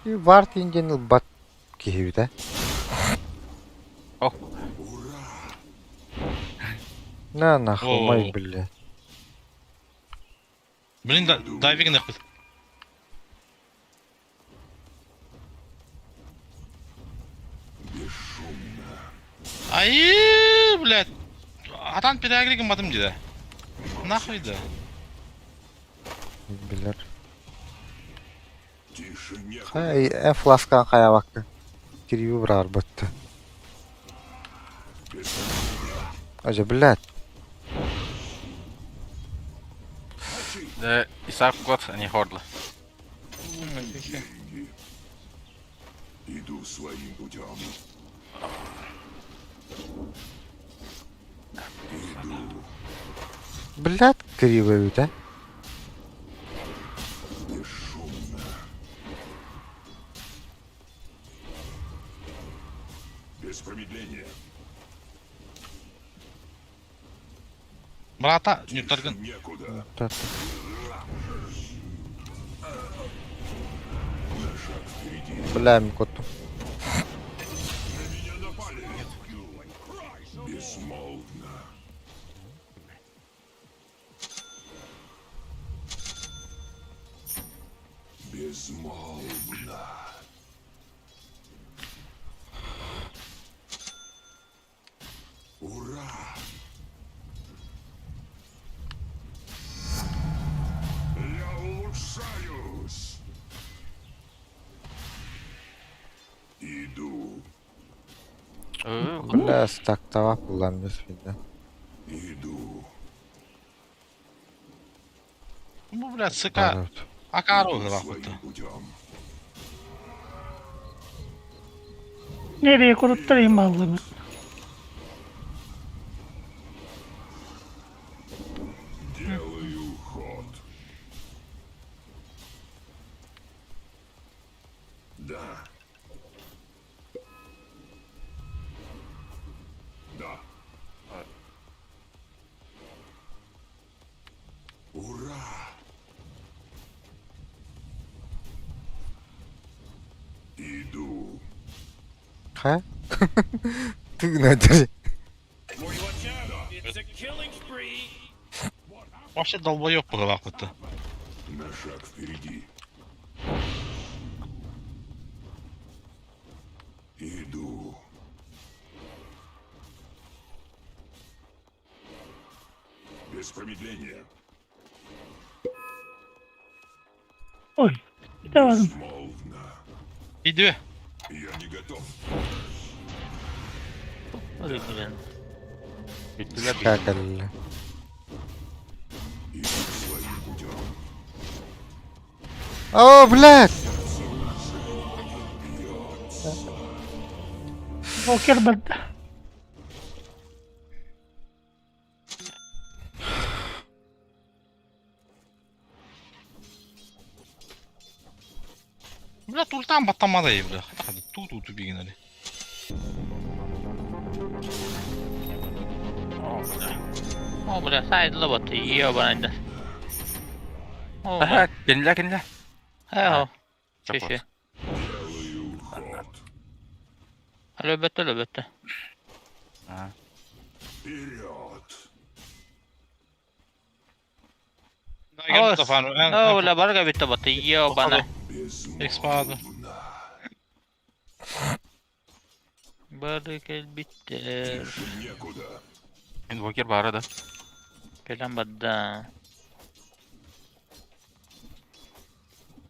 И варт инденил бат киевде. О, На нахуй, О. май, блядь. Блин, дайвинг нахуй. Бесшумно. Ай, блядь. Атан переагрегім батым дейді. Нахуй да. Билер. Тише некуда. Хай, фласкан кая бакты. Кириби брар бытты. Аже, блядь. де Исаак год, они хордлы. Деньги. Иду своим путем. Иду. Блядь, кривый, да? Бесшумно. Без промедления. Брата, Тише нютарган. некуда. Так. На шаг впереди. Бля, микоту. На меня напали. Безмолвно. Безмолвно. Ура! Я улучшаюсь. Иду. Бля, стактава kullanmıyoruz bir de. Иду. Bu блядь, sıka. Evet. Акару Своим нахуй. путем. Nereye kurutturayım balığımı? Делаю ход. Да. Да. Ура! Иду. Ha? Ты надо. Watch out! It's a killing spree! Вообще долбоёб bu вакытта. На шаг впереди. Иду. Без промедления. Oy. Devam. Безмолвно. Gidiyor. Я не готов. Hadi gidelim. Bittiler. Kakal. Иду своим путем. О, блядь! Joker bende. Блядь, ультам батамады, блядь. Хadi tut tut bir günleri. О, бля, сайдла вот, ёбаный. О, Ага, кенле. о. Çok Şey. Делаю ход. Löbette. Вперед. Daha gel bu defa. О, бля, барга bitti batı, ёбаный. Expadı. Barga bitti. Тише некуда. Invoker var da. Gelen badda.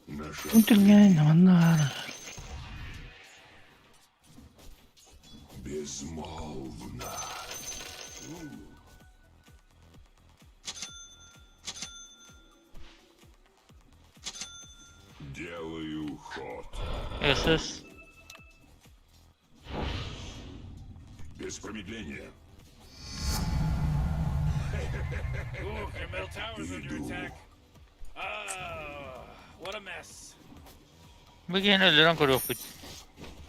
Наша Untilgen namanlar. безмолвна. Делаю ход. Исыс. Без промедления. Ooh, your middle tower's under attack. Ah, what a mess. Bugün öldüren koruyup.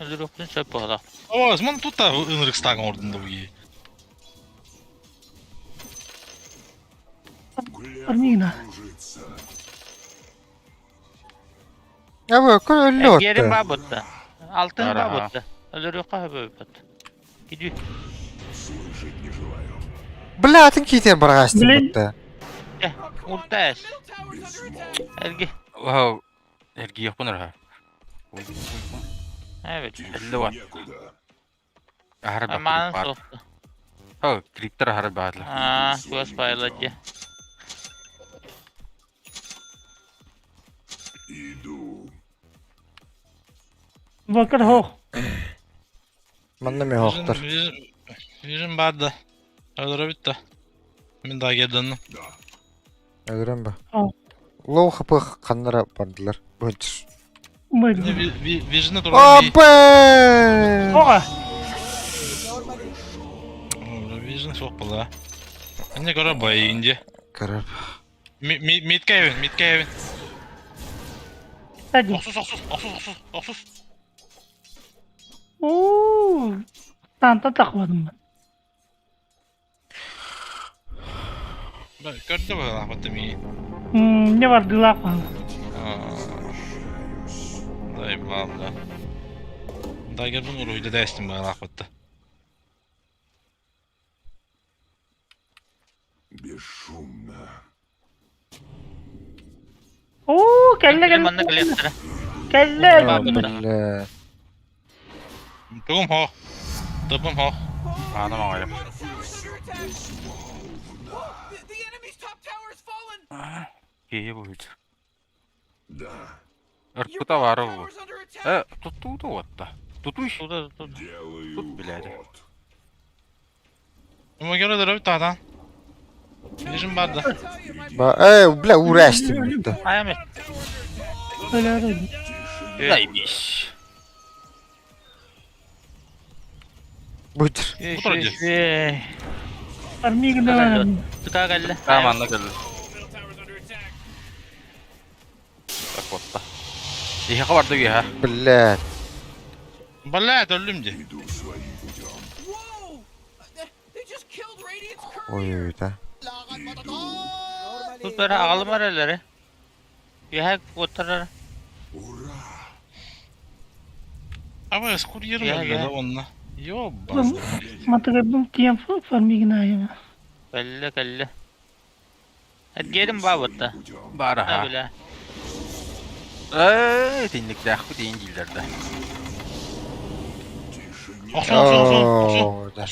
Öldürüp çöp bağla. О, смотри, тут та Инрикстаган ордында буги. Farmigina. Кружится. Ya bu öyle Yerin oldu. babutta. Altın Ara. babutta. Öldürüyor kahve Gidiyor. Слышать не желаю. Bilatin kiten bir açtım Bilin- burada. Gel. Urtaş. Middle tower's under attack. Ergi. Wow. Ergi yok bunlar ha. Evet. Тише Давай. некуда. Ahar Aman bak. soktu. Ha, kripter ahar badla. Aa, göz payladı. Иду. Bakır hoch. Bende mi yoktur? Vision badda. Öldürü bitti. Ben daha geri döndüm. Да. Öldürüm bu. Al. Low hapı kanlara bandılar. Böldür. Buyurun. Vision'da duran bir... Abi! Oha. Vision çok bula. Ne göre bayınca. Karab. Mid Kevin. Hadi. Osus. Oo. Tanta takladım ben. Gördü mü Ahmet'im iyi? Ne var dilak falan. Dayı valla. Daha gel bunu ruhuyla değiştim ben Ahmet'te. Бесшумно. Oo kelle Limanla kelle. kleptere. Kelle. Billah. Tugum ho. Tıpım ho. Anam ağayım. Bottom tower's under attack. The enemy's top tower has fallen. İyi bu hiç. Да. Your Irkı da var bottom bu. tower's under attack. Tuttu vatta. Tutmuş. Делаю Тут, блядь. ход. Ama göre de bir tane. Vision badda. I tell you, my Ba bile uğraştım burada. Ayamet. Öyle öyle. Neymiş? Buyur. Farmigina var. Tıka geldi. Tamam anladım. Middle tower's under attack. Bak vatta. İyi kabardı ya. Billah. Vallahi öldüm diye. Иду своим путем. Whoa! They just killed Radiant's courier. Oy da. Tutları ağalım araları. Yahak kurtarır. Ура! Ama eskur yerim Ya, öldü ya. da onunla. Yo bastı. Matagabım tiyan farmigina ya. Kelle. Hadi gelin babutta. Путем. Bari Ne ha. böyle? Dinlikler bu değillerde. Тише Oo da.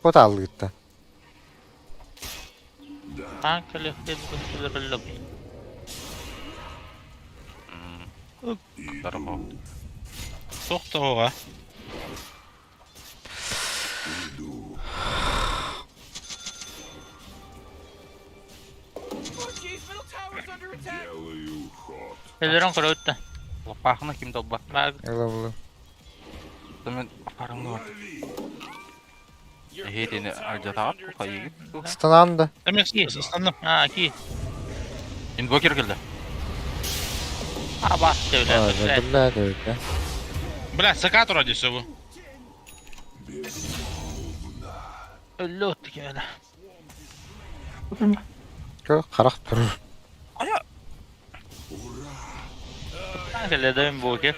Bu da aldı gitti. Kanka lefte bir kırılır. Tarım o. Çok da o ha. Oh, jeez, middle tower's under attack. делаю ход. Öldüren kuruyutta. Lopakına kim dolba? Bak. Yala bunu. Demin aparımda var. Your Hedini middle tower's harcata at under bu kayı attack. git. Stanandı. Demek ıslandım. Ha ki. Invoker geldi. Ha bastı öyle. Ay öyle. billah da öyle. Bля, сакатор одесса bu. Öldü ottu ki öyle. Oturma. Karak durur. Kanka de Invoker.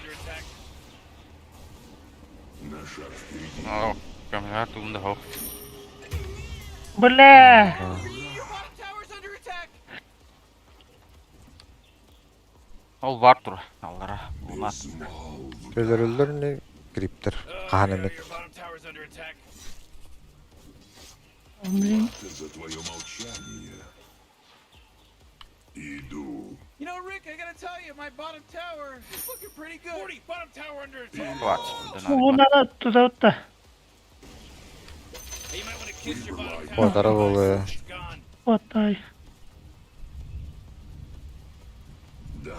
На шаг впереди. Oh, gömler tuğunda hop. Bula. Your bottom tower's under attack. Ol var dur. Allara. Bunlar. Öldürülür ne? Griptir. Kahanemet. Your bottom tower's under attack. Блин. Это за твое молчание. Иду. You know, Rick, I gotta tell you, my bottom tower is looking pretty good. 40, bottom tower under attack. Var. Bunlara tutup da. Hey, you might want to kiss your bottom O tower. taraf oluyor. It's gone. Otay. Да.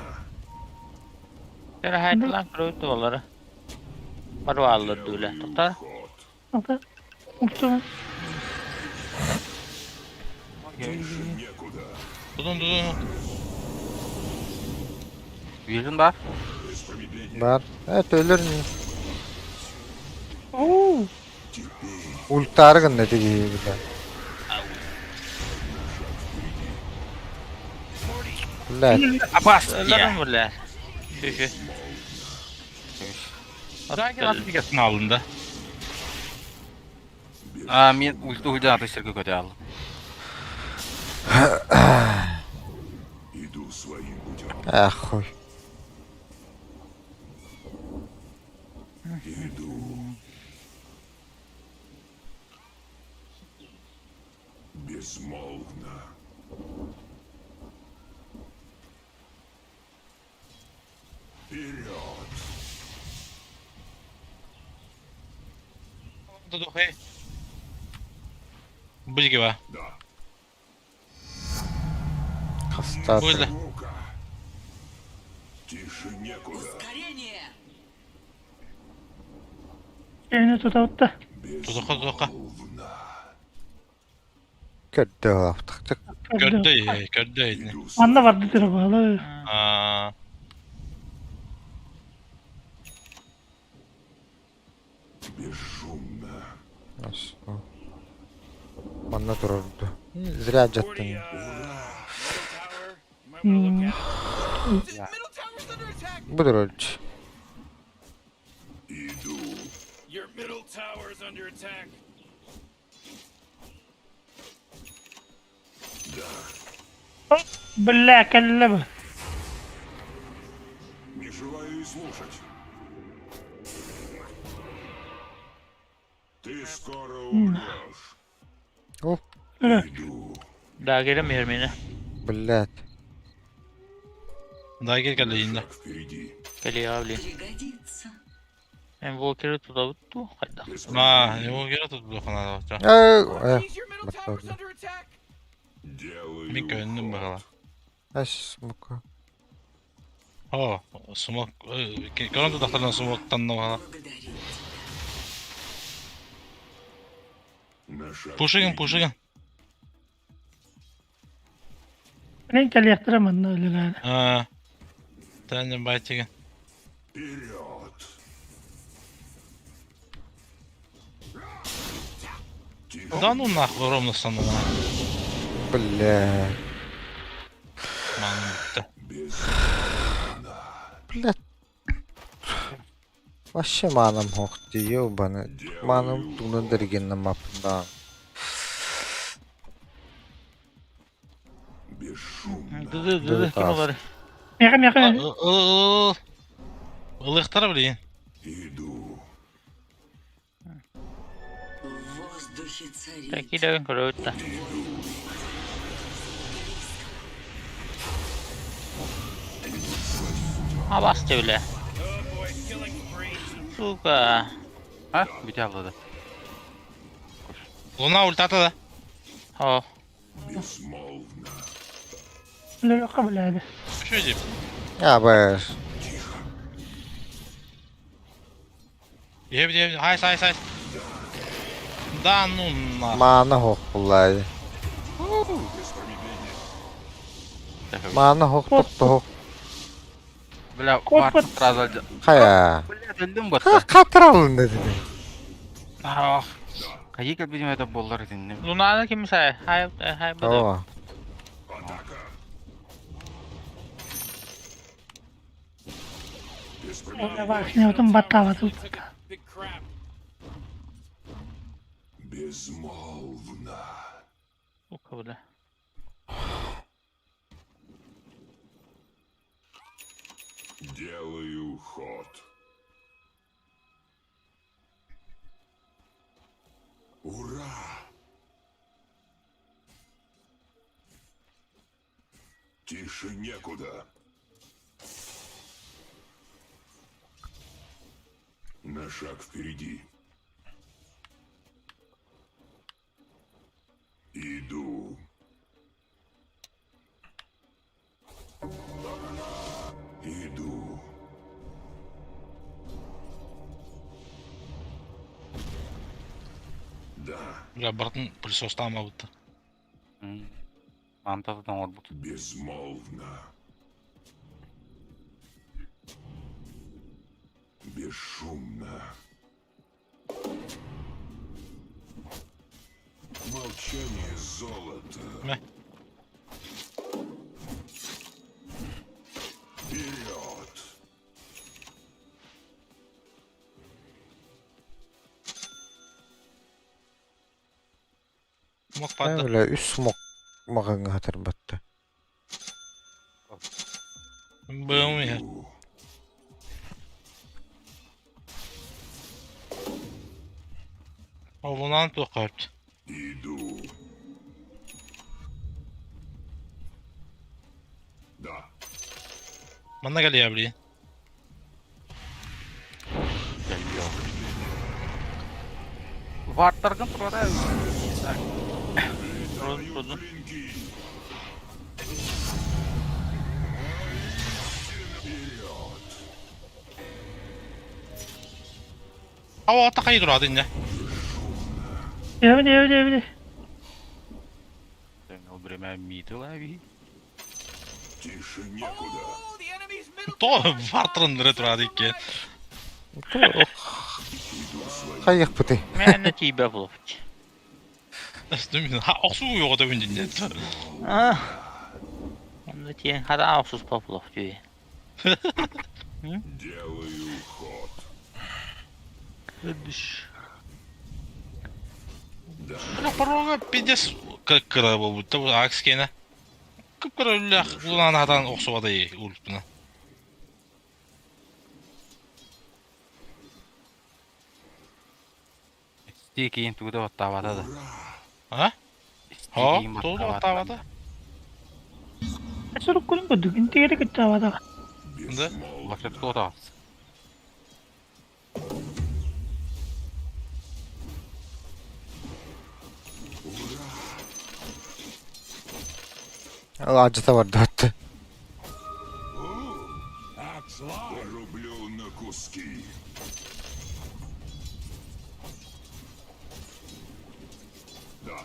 Şöyle hayatlan kırıyordu onları. Parvallı düyle. Tutar. Ход. Ata. Uçtum. Тише некуда. Tutun. Vision var. Без промедления. Var. Evet ölür mü? Oo. Ultargın dedi gibi bile. Ulan Apas. Ölürüm böyle. Şu. Sanki notifikasyon alındı. Aa, men ulti atıştırgı kötü aldım. Иду своим путем. ah koy. Иду. Безмолвно. Вперед. Tutun hey. Bu gibi var. Да. Hasta. Böyle. Рука. Тише некуда. Elini tutup da. Tutuka. Kötü yaptık. Tık. Kördeydi. Иду с Anda vardı tarafalı. Aa, бесшумно. Nasıl? Bana dururdu. Zira 40, cattın. middle tower. You might want to look at it. Middle tower's under attack. Budur ölçü. Иду. Your middle tower's under attack. Bula kelle bu. Не желаю и слушать. Ты скоро умрешь. Oh. Иду. Daha gelemiyorum yine. Billet. daha geldi yine. Шаг впереди. Geliyor abi. Invoker'ı tuttu. Hayda. Ma, o göre tuttu kanada bakacağım. Jeez, your middle tower's under attack. Делаю Bir gönlüm ход. bakalım. Aş muka. Oh, smoke. Kalan tutaklarından smoke'tan da bakalım. На шаг Pushing. Ben kelle yaktıramam da öyle galiba. Ha. Tane baytıgın. вперед. Тише. Да ну нахуй, ровно sandım ha. Billet. Manım bitti. Без Billet. Vaşı manam hoq diyor bana. Manam bunu dirgenle mapından. бесшумно. Dı. Kim var? Yakın. Ilıqtara bileyim. Иду. Taki de kırıyordu. Ha bastı öyle. Oh boy, killing spree. Suka. Ha? Bir avladı. Ona ulti atadı. Oh. Безмолвно. Öyle yok kabul hadi. Şöyle diyeyim. Ya be. Yep. Hayır. Da ну нахуй. Mana hoq bulaydı. Mana hoq tuttu hoq. Bля, Kod var kod. razı. Haya. Bля, öldüm Ha battı. katır alın dedi. Ah. Кайы келбедім әді болар едін. Лунаны ким сай? Хай бада. Ова. Атака. Ona bak ne oldum batavadı. Big crap. Безмолвно. Bu kabul. Делаю ход. Ура! Тише некуда. На шаг впереди. Иду. Иду. Да, Бля, бартын пылесостан мабыты. Антадан орбут. безмолвно. Бесшумно. Молчание золота. Мeh. Вперед! Mok Ben padda. öyle üst smok mağını hatırbattı. Bığım ya. Иду. Oğlunan tokardı. Иду. Да. Bana geliyor abi. Варттарган тұрады. Клинки. Hava atakayı duradı indi. Evde. Ол біреме миді лави. Тише некуда. Oh, the enemy's middle To vartırın dire duradı ki. Kayık pıtı. Men ne tibe bulup. Üstüm ha aksu yok da öncün net. Ah. Onda tiyen hada afsus populup diyor. Делаю ход. Bana paroga pides kıra bu bu aks kene. Kıpkıra lak ulan hadan oksuva iyi ultuna. Стей кейін туды оттавады. Ha? Стей Ha? кейін Todo atavada. Çocuk kulun kodu. Inte gerek etti havada. Да. Лошадь кода. Acıta vardı hatta. Порублю на куски. Да.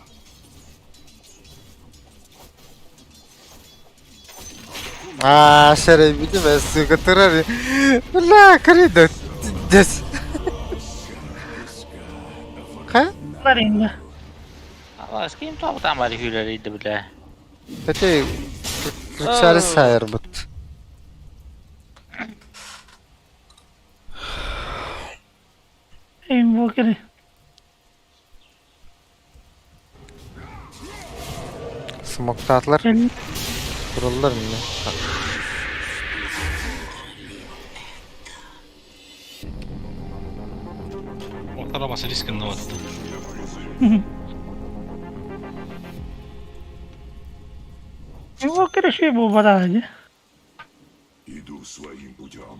Şeref bir de ben su götürür. Valla kırıydı. Des. Ha? Bunlar indi. Allah kim tabutan var hüleriydi bile. Peki. Kırçarı sayar but. Invoker'i. Smokta atlar. Gel. Kurullar mı? Ortalaması riskinde var. Invoker'i şey bu bana hadi. Иду своим путем.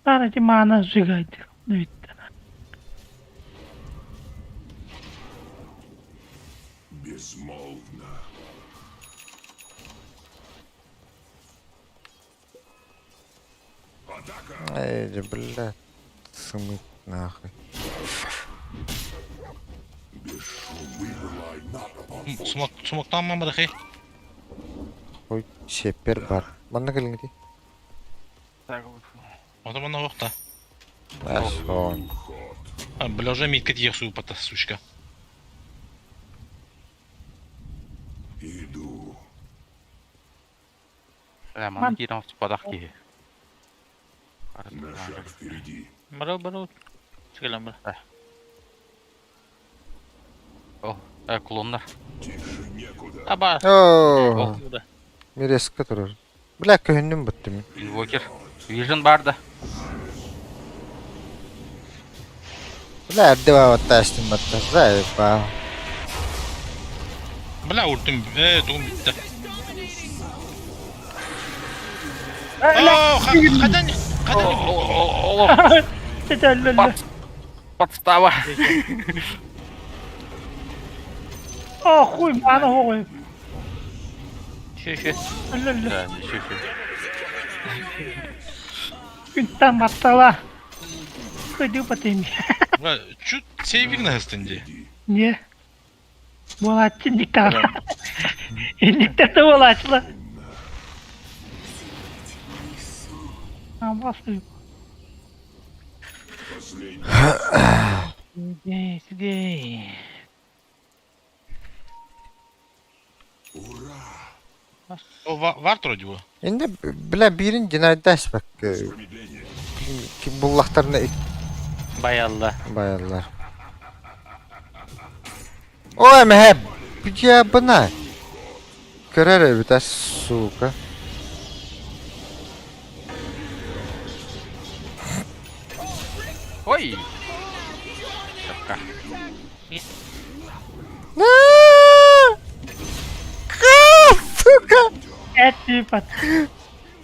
Sadece mana zigaydı. Evet. Безмолвно. Атака! Ey billah. Sımık nahı. Sumoktan mı bırakı? Oy şeper var. Bana gelin gidi. O zaman da yok da. Ver son. Ход. Бля, уже митка тиек супата, сучка. Иду. Mana kirang sepadak ki. На шаг впереди. Бару. Çıkalım bura. Oh, klonlar. Тише некуда. Aba. Oo. Burada. Mireska durur. Bile köhündüm bittim. Invoker. Vision barda. Bile erdi var taştım batta. Zayıf ba. Bля, ультим. Тугum bitti. Kadan. Öldü. Подстава. Oh huy mana huy. Şu. Öldü. Да, ничего себе. Günden battala. Kıydı batayım. Bля, чё сейвик на стенде? Niye? Bolatçı diktatör. Diktatör bolatçılar. Ha basıyor. Последний. Сидей. O var вроде bu. Şimdi bile birin cinayet bak. Промедление. Ki bullaklarına Bayallah. bayarlar. O eme hep. Ya bana. Görer bir de suka. Ой. Шапка. Suka. Et pat.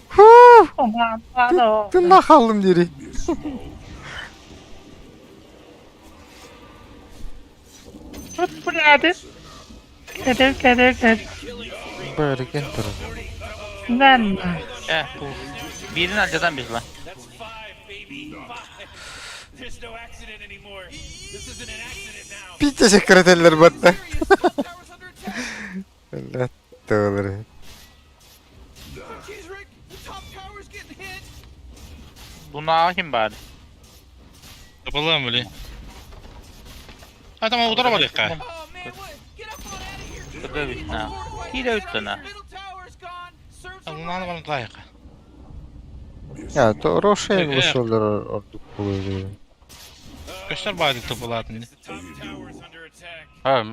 Huh. Aman pardon. Tında kaldım diri. Tut bu nerede? Kader. Böyle gentirdim. Lan. Bu. Birini alacaksın biz lan. That's 5, baby. 5. There's no accident anymore. This isn't an accident now. Bir teşekkür ederler batta. Tower's under attack. Allah doğru. Jeez, Rick, the top tower's getting hit. Buna hakim bari. Yapalım böyle. Ha tamam o tarafa dikkat. Oh man, what? Get up on out of here. Burada bir ha. Hile üstten ha. Middle tower's gone. Serve some Bunu bana dayak. Ya doğru o şey bu soldur ordu buluyor. Göster bari tıpılatını. The top tower's under attack. Ha,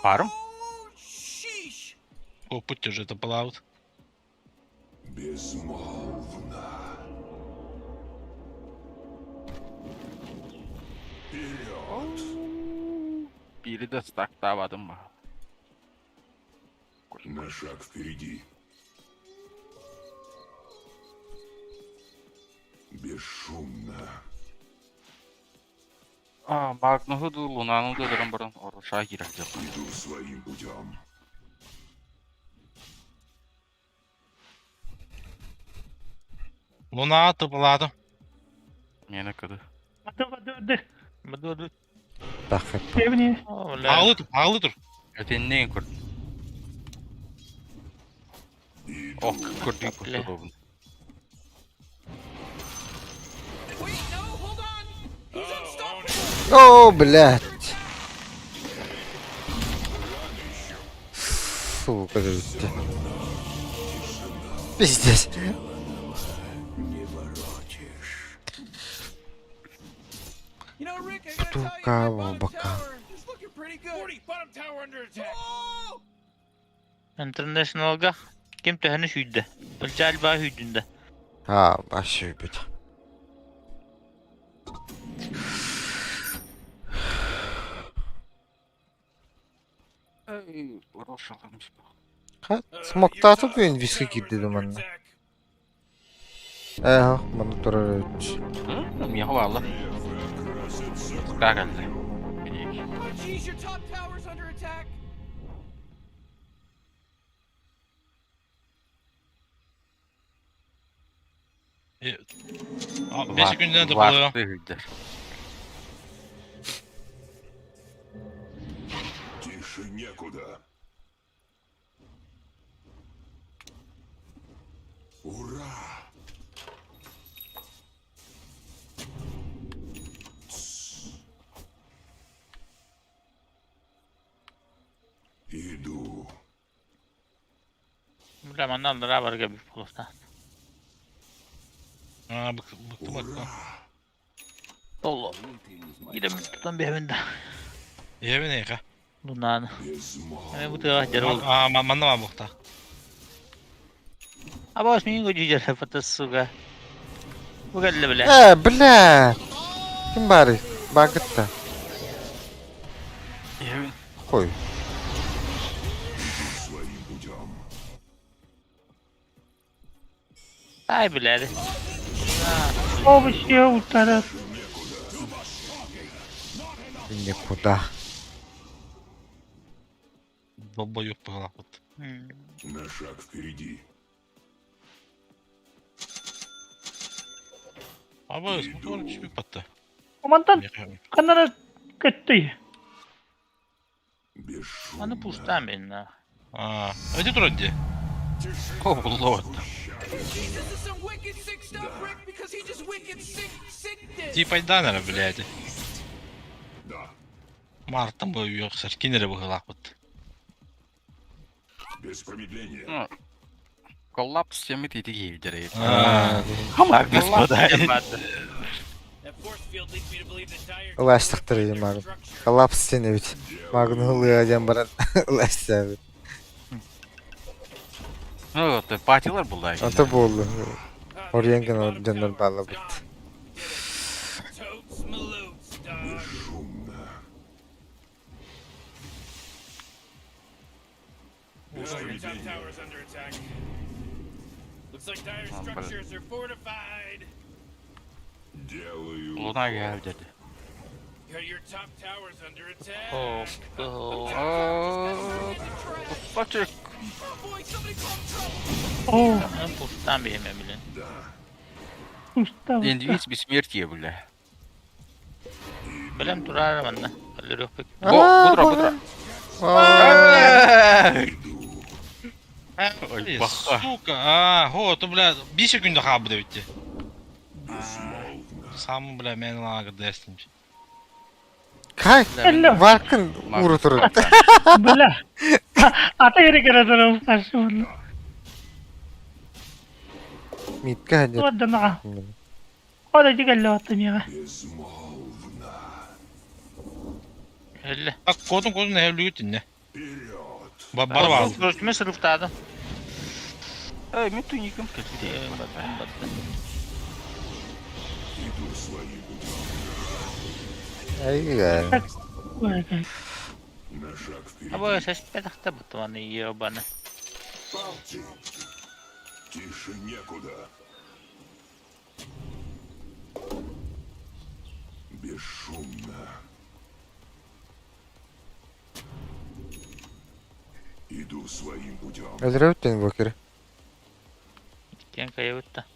паром? Sheesh. O путь уже tıpılavut. Безмолвно. Biri de staktavadım mı? На шаг впереди. Бесшумно. Магнугу да Лунану да дырым орыша керек деп. Иду своим путем. Luna tıpıladım. Менікі да. Dur. Bakın. Evini. Ağlı dur. Өтеннен көрдім. Ох, көрдім Бля. көрдім. Wait, no, hold on. He's unstoppable. О, блядь. Сука, жуть. Пиздец. You know, Rick, I gotta tell you, my Кого, bottom бока? tower is looking pretty good. 40, bottom tower under attack. Oh! Internationalga kim tehini hüydü. Galiba hüydünde. Ha, başı bir de. Ей, орышаларымыз ба. Ha, smokta atıp oyun viski girdi dedim anne. Ha, bana durar ötüş. Мияғы балы. Ска келді. Менеки. Jeez, your top tower's under attack. Beş günden tıpılıyor. Вақты үйдер. Тише некуда. Ура! Иду. Bilmem anlamda var gibi bulursa. Aa bıktım bak. Dolu. Yine mi tutan bir evinde. Yemin ne ka? Bundan. Безмолвно. Hemen bu tarafa geri oldu. Aa manna var bukta. Ama osmin gücü gel fatas suga. Bu geldi bile. Bля. Kim bari? Bagıtta. Koy. Своим путем. Ay bile. O bir şey bu taraf. Никуда. Baba yok bu halakut. На шаг впереди. Abi bu kadar küçük battı. Komandan kanara gitti. Бесшумно. Onu puştan benim ha. Aa, öde dur hadi. Oh lord. This is some wicked sick stuff, Rick, because he just wicked sick this. Типа данера, блядь. Да. Мартам bu yok ser. Kinere bu halakut. Без промедления. Ну, коллапс теми тити гейдери. Aa. Ama господа. That force field leads me to believe the tire. Ulaştıktırayım abi. Kalaps seni bit. Magnılığa jambaran ulaştı abi. Ну, ты патилар булдай. Ata boldu. Oraya gene döner bağla bit. Totes malutes, dog. Бесшумно. Your top tower is under attack. Looks like dire structures are fortified. Делаю. Luna gel dedi. Your top tower's under attack. Oh, oh. Oh, Patrick. Oh boy, somebody call trouble. O Onu puştan benim bile. usta Endi usta. hiç bir смерть bile. Bilem durar bende. Kalori yok pek. Budra budra. Ой, баха. сука. А, вот, бля, 1 секунда хабы да ведь. Сам, бля, мен лага дестинч. Kay. Hello. Varkın unutur. Bela. Ata yere kere karşı bunu. Mitka hadi. Wadda ma'a. O da digal lo atın ya. Безмолвно. Elle. Bak kodun ne evli gittin ne? Вперед. Bara var. Gözüme sırıftadım. Ey, mi tu yıkım kötü. Иду своим путем. Ay güzel. Vay be. На шаг впереди. Ama ses pedakta bu tavanı yiyor bana. Палки. Тише некуда. Бесшумно. Иду своим путем. Öldürebilir bu kere. Gitken kaybıttı.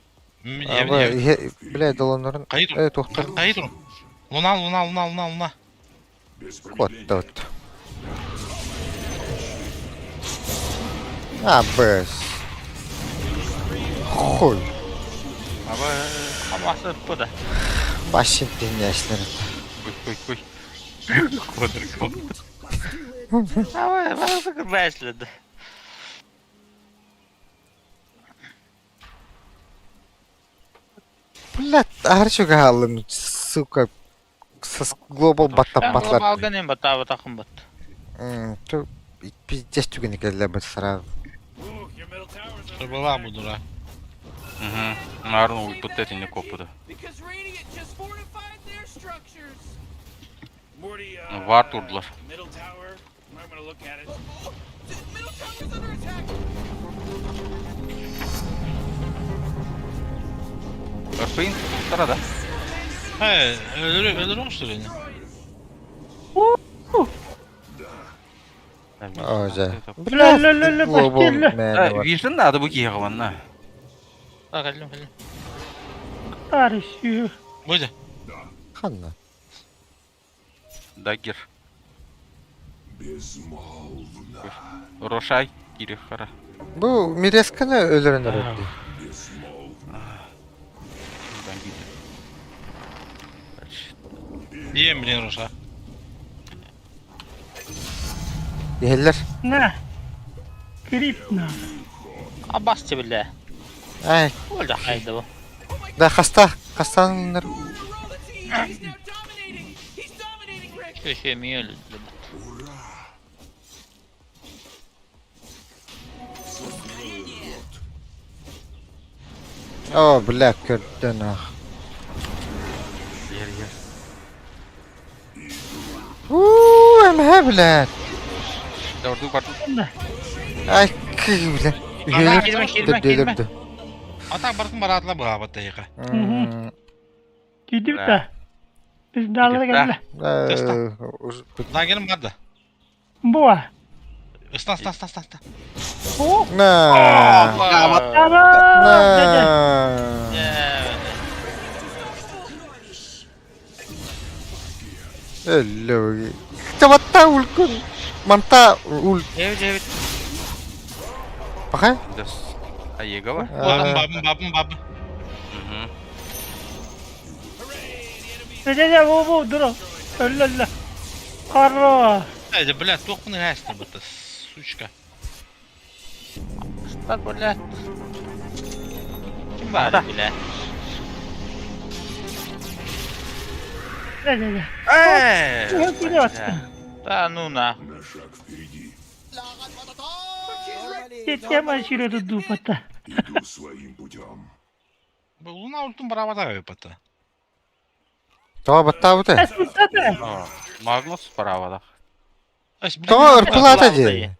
Ama bile dolanların. Kayıt ol. Evet doktor. Kayıt ol. Luna. Без Kod промедления. dört. Abi. Koy. Ama sırf bu da. Washington yaşları. Koy. Quadrico. Ama bana sıkır başladı. Блядь, арчуга алын. Сука. Global batta Ben patlar. global ganayım battı abi takım battı. Çok pizdes tügeni geldi bir sıra. Ooh, your middle tower's under Треба ла буду ра. Угу. Наверное, ult эти не копуда. Because Radiant just fortified their structures. Morty, Var durdular. middle tower. I'm gonna look at it. Middle tower's under attack. Örpeğin sırada. He, öldürmüştür beni. Oca. La la la la Global başlayla. man var. Vision da adı bu giye kavanna. Bak elim. Karışıyor. Böyle. Kanla. Dagger. Безмолвно. Рошай. Giri kara. Bu Mireska'nı öldürenler öldü. Безмолвно. Ben gidiyorum. Diyeyim bilin Roşa. Yeğiller. Ne? Grip na. Abbasçı bile. Ay, Olacak haydi bu. da hastanlar. Roll the team. He's now dominating. He's dominating, Rick. Köşemi öldü. Oh, black curtain ah. Yer yer. I'm heblet. Gördük gördük. Ay, kıyıble. Girme. Delirdi. Ata barkın baratla bu abi teyga. Gidip de. Biz dağlara geldiler. Lan gelin vardı. Bu var. Istan. Oh. Na. Tamam. Dede. Hello. Cepat tahu kun. Mantap ul. Evet. Pakai? Des. Ayega var. Babım. Dede bu dur. Ölle. Karro. Hadi blad dokunu hästin bu tas. Suçka. Bak böyle. Kim var bile? Dede. Eee. Gidiyor. Daha nuna. На шаг впереди. Gitken başlıyordu dupata. Иду своим путем. Bu uluna ultun brava da yapatı. Tahu betul betul. Esmutata. Magnus paravada. Tahu erpelat aja.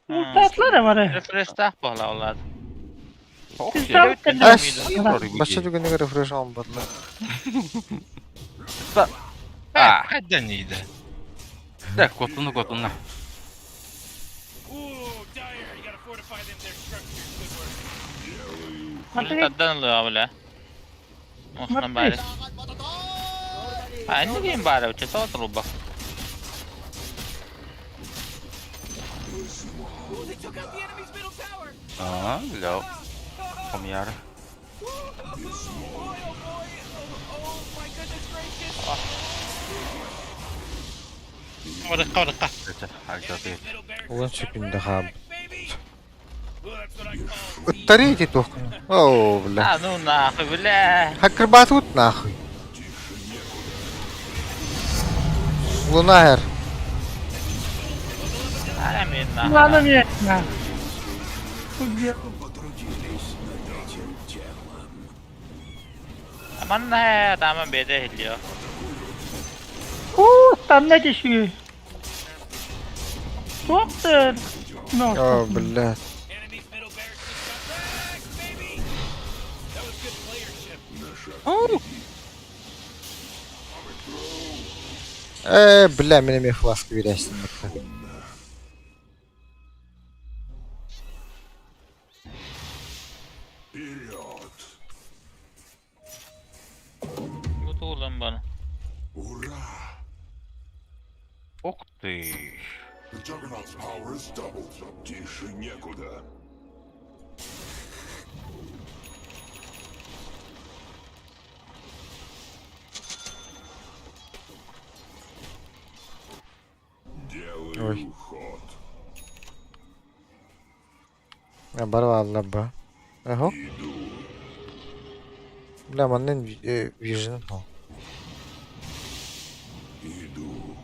Mutatlar da var. Refresh tak bahla olar. Çok Biz ya. de Başka juga nih refresh ombat lah. Hadden iyiydi. De kotunu. Ooh, Dyer, you gotta fortify them, their structures. Good work. Bunu taddan alıyor bile. Osman bari. Ha ne diyeyim bari uçta otur bak. Ooh, they took out the enemy's middle tower. Aa, lo. Kom yar. Boy, oh my goodness gracious. Kavada. Halde Middle barracks Ulan is çekimde back, ha. baby. Well, that's what I call Uttari itu tuh. Oh, belah. Ha nuna bile. Hacker batut nah. Luna her. Ha minna. kullanım yetmez. Aman ne adamın bede hiliyor. Tam ne geçiyor? Doktor. No. Oh, belah. enemy's middle barracks just got wrecked, baby. That was good playership. Belah benim ikhlas gibi dersin bakalım. Вперед! Bu da ulan bana. Ура! Ух ты. The Juggernaut's power is doubled. Тише некуда. Делаю Ой. ход. Baru Allah ba. Aho. Иду. Belah mana vision ho. Иду.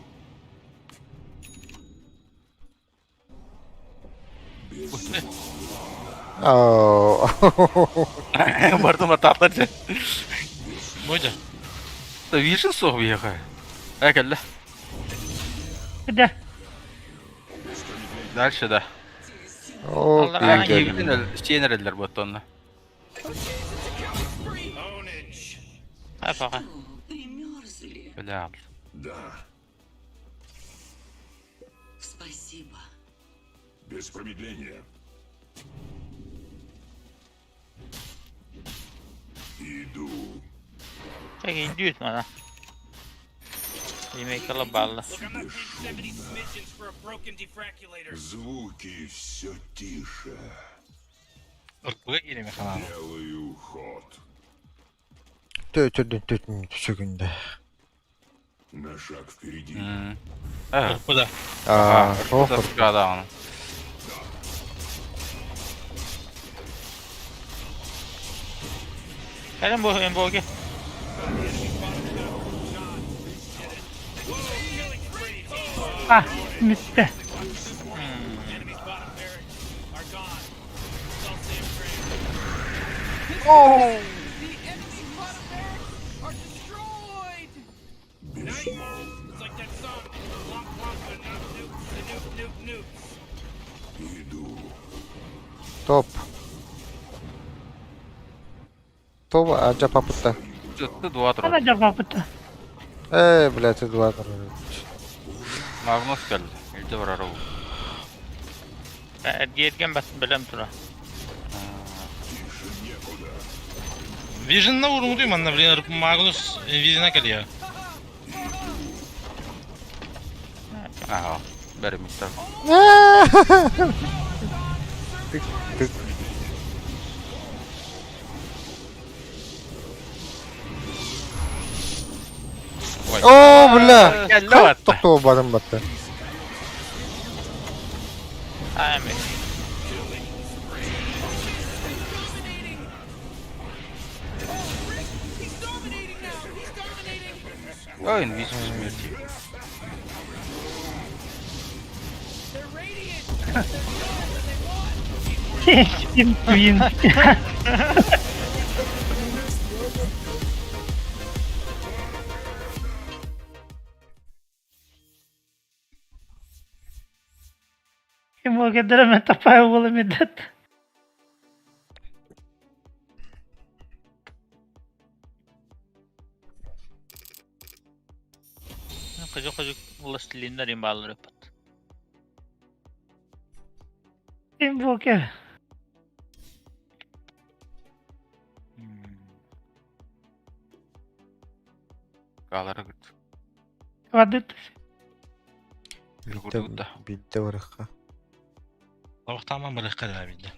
Oh. Бартыма тартады. Buydu. Да вишен соқ бияқа. Әкелді. Bir Дальше да. Oh, Allah iyi Allah, geldi. Стенерелер bu tonla. Ownage. Ha bak. Бля. Да. Спасибо. Без промедления. Иду. Çekil düz bana. Yemek kalabalı. Look, I'm not paying 70 smidgens for a broken defraculator. Звуки все тише. Irkbuga gireyim kanal. Делаю ход. Tütün sökündü. На шаг впереди. Evet. Bu da. Aa, Bu da oh. sıkada onu. Gelin bu emboge. Ah, bitti. Enemy's bottom barracks are gone. It's all safe trade. The enemy's bottom barracks are destroyed! Nice. It's like that song. Wonk wonk, but not nukes. The nuke nukes. Топ. Топ, аджа попытта. Ты 2 Ana cevap bitti. Блядь, ты 2 Magnus geldi. Elde var araba. Ben diyetken basın bilem tura. Vision'na vurun diyorum anna bilen Magnus Vision'a geliyor. Aha. Benim miktar. Tık tık. О, бля! Geldi battı. Тоқтоо бадым батты. Aynen. He's dominating now! He's dominating! Oyun bizim смерти. They're radiant! They're Team win. Emboge direme tapaya oğlu middet. Kocuk ulaştırılığında rimbalları yapat. Emboge. Калара гыт. Vadit. Yugurdu. Битте варыққа. Sabahtan bırak kadar bildi.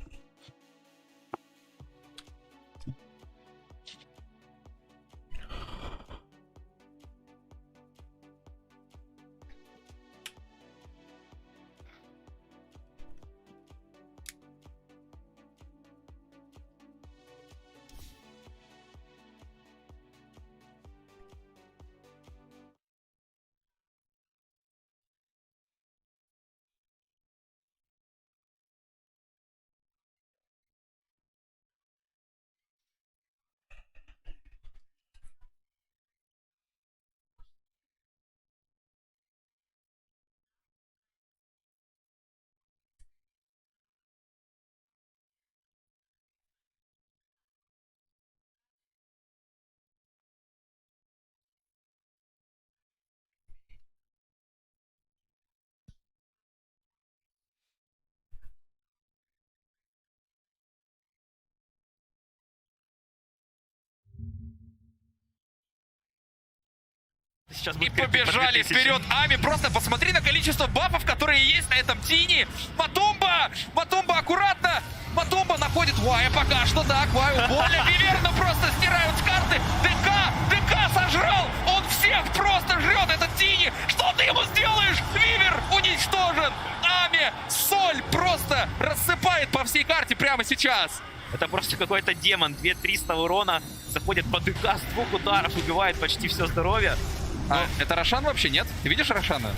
И побежали вперед Ами. Просто посмотри на количество бафов, которые есть на этом тине. Матумба! Матумба, аккуратно! Матумба находит Вая пока что. Так, Ваю больно. Виверну просто стирают с карты. ДК сожрал! Он всех просто жрет, этот тини! Что ты ему сделаешь? Вивер уничтожен! Ами, соль просто рассыпает по всей карте прямо сейчас. Это просто какой-то демон. 2300 урона. Заходит по ДК с 2 ударов, убивает почти все здоровье. Это Рошан вообще, нет? Ты видишь Рошана?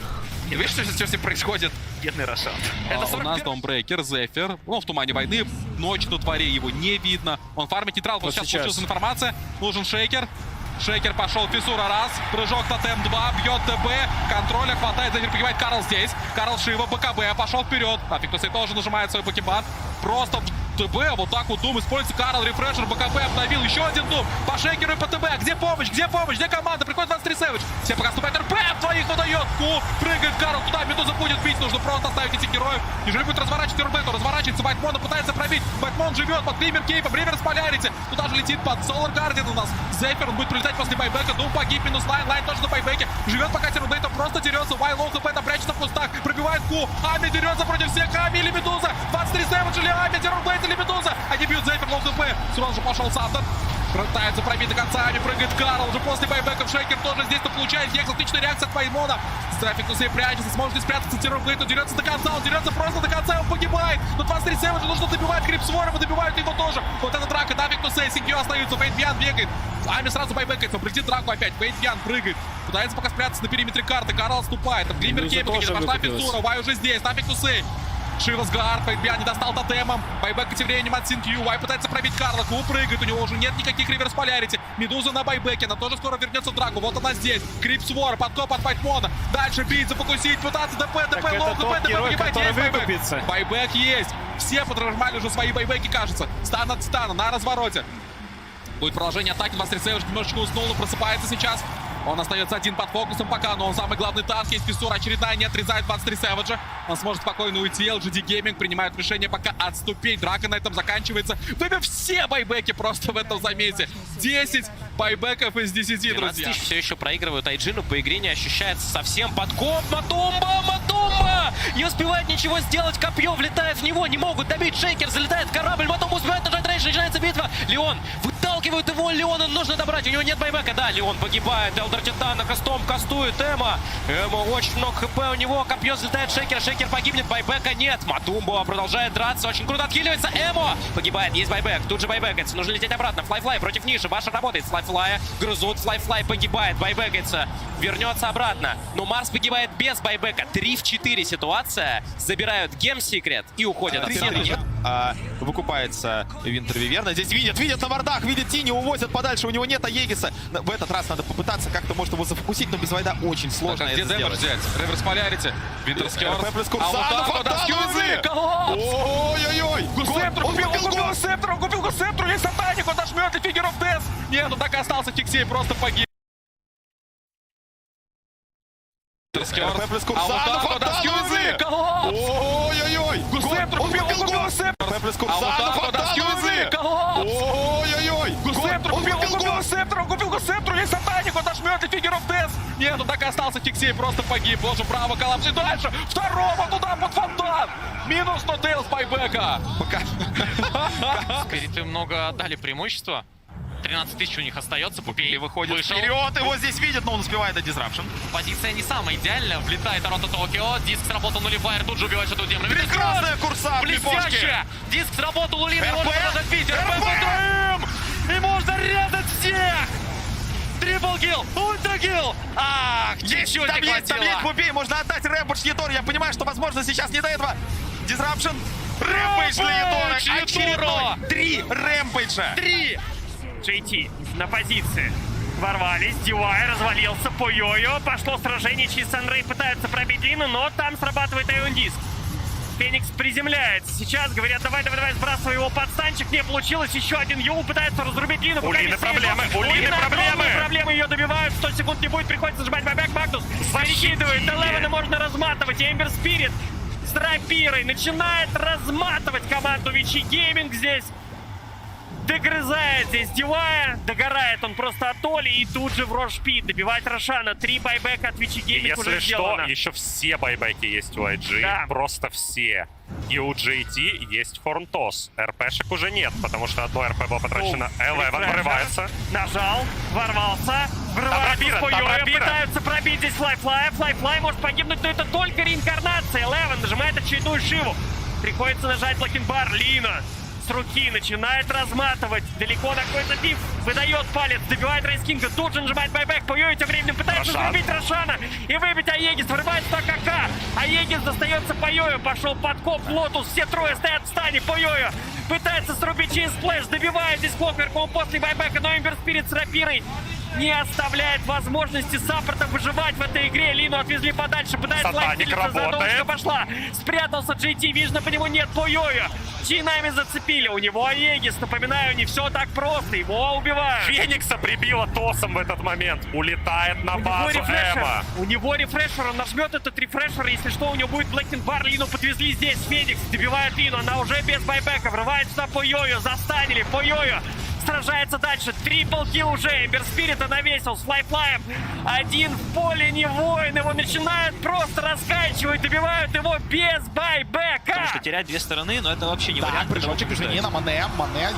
Ты видишь, что с ним происходит? Бедный Рошан. Это У нас Домбрейкер, Зефир, в тумане войны, ночь на дворе, его не видно. Он фармит нейтрал, вот сейчас получилась информация, нужен Шейкер. Шейкер пошел, фиссура раз, прыжок тотем 2, бьет ТБ, контроля хватает, Зефир погибает, Карл здесь, Карл Шива, БКБ, пошел вперед, Аффиктусей тоже нажимает свой покебан, просто в ТБ, вот так вот Дум используется, Карл, рефрешер, БКБ обновил, еще один Дум, по Шейкеру и по ТБ, где помощь, где команда, приходит 23 Сэвидж, все пока вступает РП, двоих выдает, прыгает Карл, туда Медуза будет бить, нужно просто оставить этих героев, неужели будет разворачивать РБ, то разворачивается, Байтмона пытается пробить, Байтмон живет под Климер Кейпом, Риверс полярите, туда же летит под Солар Гардиан у нас, Зефир, он будет прилетать после байбека, Дум погиб, минус Лайн тоже на байбеке, живет пока Терудейтом, просто дерется, Вай лоу хп, там прячется в кустах, пробивает Ами дерется против всех, Ами или Медуза, 23 Сэвидж или Ами, Терудейт или Медуза, они бьют Зефир, лоу хп, сразу же пошел Сандер, пытается пробить до конца, Ами прыгает Карл, уже после байбеков Шейкер тоже здесь, то получает Хекс, отличная реакция от Ваймона, Аффиктусей прячется, сможет ли спрятаться, Терудейт, дерется до конца, он дерется просто до конца, он погибает, но 23 23 Savage нужно добивать Крипсвором, и добивают его тоже. Вот эта драка, Давик Нусей, Синкью остаются, Фейтбиан бегает. Ами сразу байбекается, прилетит драку опять, Фейтбиан прыгает. Пытается пока спрятаться на периметре карты, Карл отступает. Там Глиммер Кепик, пошла Фицура, Вай уже здесь, Давик Нусей. Шивас Гар, Фейтбиан не достал тотемом. Байбек тем временем от Синкью. Вай пытается пробить Карла. Ку прыгает, у него уже нет никаких реверс полярити. Медуза на байбеке, она тоже скоро вернется в драку. Вот она здесь. Крипсвор, подкоп от Файтмона. Дальше бить, запокусить, пытаться ДП, лоу, ДП, погибать. Есть байбек. Байбек есть. Все подрожмали уже свои байбеки, кажется. Стан от стана на развороте. Будет продолжение атаки. 23 Savage немножечко уснул, но просыпается сейчас. Он остается один под фокусом пока, но он самый главный танк. Есть Фиссура очередная, не отрезает 23 Savage. Он сможет спокойно уйти. LGD Gaming принимает решение пока отступить. Драка на этом заканчивается. Выбив все байбеки просто в этом замесе. 10 байбеков из 10, друзья. Все еще проигрывают Айджину. По игре не ощущается совсем подкоп. Матумба! Не успевает ничего сделать. Копье влетает в него. Не могут добить. Шейкер залетает в корабль. Матумба успевает нажать рейдж. Начинается битва. Леон выталкивают его. Леона нужно добрать. У него нет байбека. Да, Леон погибает. Элдер Титан на кастом кастует Эма. Очень много хп у него. Копье взлетает Шейкер. Шейкер погибнет. Байбека нет. Матумба продолжает драться. Очень круто отхиливается. Эмо погибает. Есть байбек. Тут же байбекается. Нужно лететь обратно. Флайфлай против ниши. Ваша работает. Флайфлая грызут. Флайфлай погибает. Байбекается. Вернется обратно. Но Марс погибает без байбека. 3 в 4 ситуация. Забирают Гем Секрет и уходят отсюда. Выкупается Винтер Виверна. Здесь видят на вардах, видят Тини, увозят подальше. У него нет Аегиса. В этот раз надо попытаться как-то, может, его зафокусить, но без вайда очень сложно это сделать. Взять? Реверс полярити. Винтер Скерс. РП плюс Курсанов. Ой-ой-ой. Гусептру купил Гусептру. Есть сатаник, он дожмет и Фигер оф Дэс. Нет, он так и остался Фиксей, просто погиб. РП плюс Курсанов. Ой-ой-ой. Гусептру купил Гусептру. РП плюс Курсанов. Ой-ой-ой. Гусептру купил Гусептру. Есть сатаник, он дожмет и Фигер оф Дэс. Нет, он так и остался Фиксей, просто погиб. Боже, право, коллапс. И дальше. Второго туда под фонтан. Минус нотейл с байбека. Спириты много отдали преимущества. 13 тысяч у них остается. Пупей выходит Вышел. вперед. Его здесь видят, но он успевает до дизрапшн. Позиция не самая идеальная. Влетает Торонто Токио. Диск сработал нулифайр. Тут же убивает что-то демона. Прекрасная курса. Блестяще! Диск сработал у Лины. РП! Можно подождать. РП по 2! И можно резать всех! Трипл-килл! Ультра-килл! Ах, чуть-чуть Там не есть хватило. Пупей. Можно отдать Рэмпэдж Едор. Я понимаю, что, возможно, сейчас не до этого. Дизрапшн. Рэмпэдж для Едора. Очередной. 3 Рэмпэджа. 3! JT на позиции. Ворвались, Дивай развалился по йо-йо. Пошло сражение, через Санрей пытаются пробить Лину, но там срабатывает Айон Диск. Феникс приземляется. Сейчас говорят, давай, сбрасывай его под станчик. Не получилось. Еще один Юл пытается разрубить Лину. У Лины проблемы. У Лины проблемы. Ее добивают. 100 секунд не будет. Приходится сжимать бэбэк. Магнус перекидывает. Элевена можно разматывать. Эмбер Спирит с рапирой начинает разматывать команду Вичи Гейминг здесь. Догрызает здесь Дивая. Догорает он просто от Оли. И тут же в Рошпит добивает Рошана. 3 байбека от Вичи Гейминг уже сделано. Еще все байбеки есть у IG. Да. Просто все. И у JT есть Форнтос. РПшек уже нет, потому что одно РП было потрачено. Элевен врывается. Нажал, ворвался, врывается с Пойоем, пытаются пробить здесь Флайфлая. Флайфлай может погибнуть, но это только реинкарнация. Элевен нажимает очередную Шиву. Приходится нажать Локинбар. Лина с руки начинает разматывать. Далеко на какой-то див. Выдает палец, добивает Рейскинга. Тут же нажимает байбек. Пойой тем временем пытается зарубить Рошана и выбить Аегис. Врывается на КК. Аегис достается Пойою. Пошел подкоп. Лотус. Все трое стоят в стане. Пойою пытается срубить через сплэш. Добивает здесь Клокверк. После байбека. Но Эмбер Спирит с рапирой не оставляет возможности саппорта выживать в этой игре. Лину отвезли подальше. Пытается лайфилиться. Задолжка пошла. Спрятался JT. Вижно по нему нет. Пойою. Чинами зацепили. У него Аегис. Напоминаю, не все так просто. Его убивают. Феникса прибило тосом в этот момент. Улетает на базу Эма. У него рефрешер. Он нажмет этот рефрешер. Если что, у него будет Блэкин Бар. Лину подвезли здесь. Феникс добивает Лину. Она уже без байбека. Врывается по Йо-Йо. Застанили. По Йо-Йо сражается дальше. Трипл-килл уже. Эмбер Спирита навесил с Флайфлаем. Один в поле не воин. Его начинают просто раскачивать. Добивают его без байбека. Потому что терять две стороны, но это вообще не вариант. Прыжочек Женина, Мане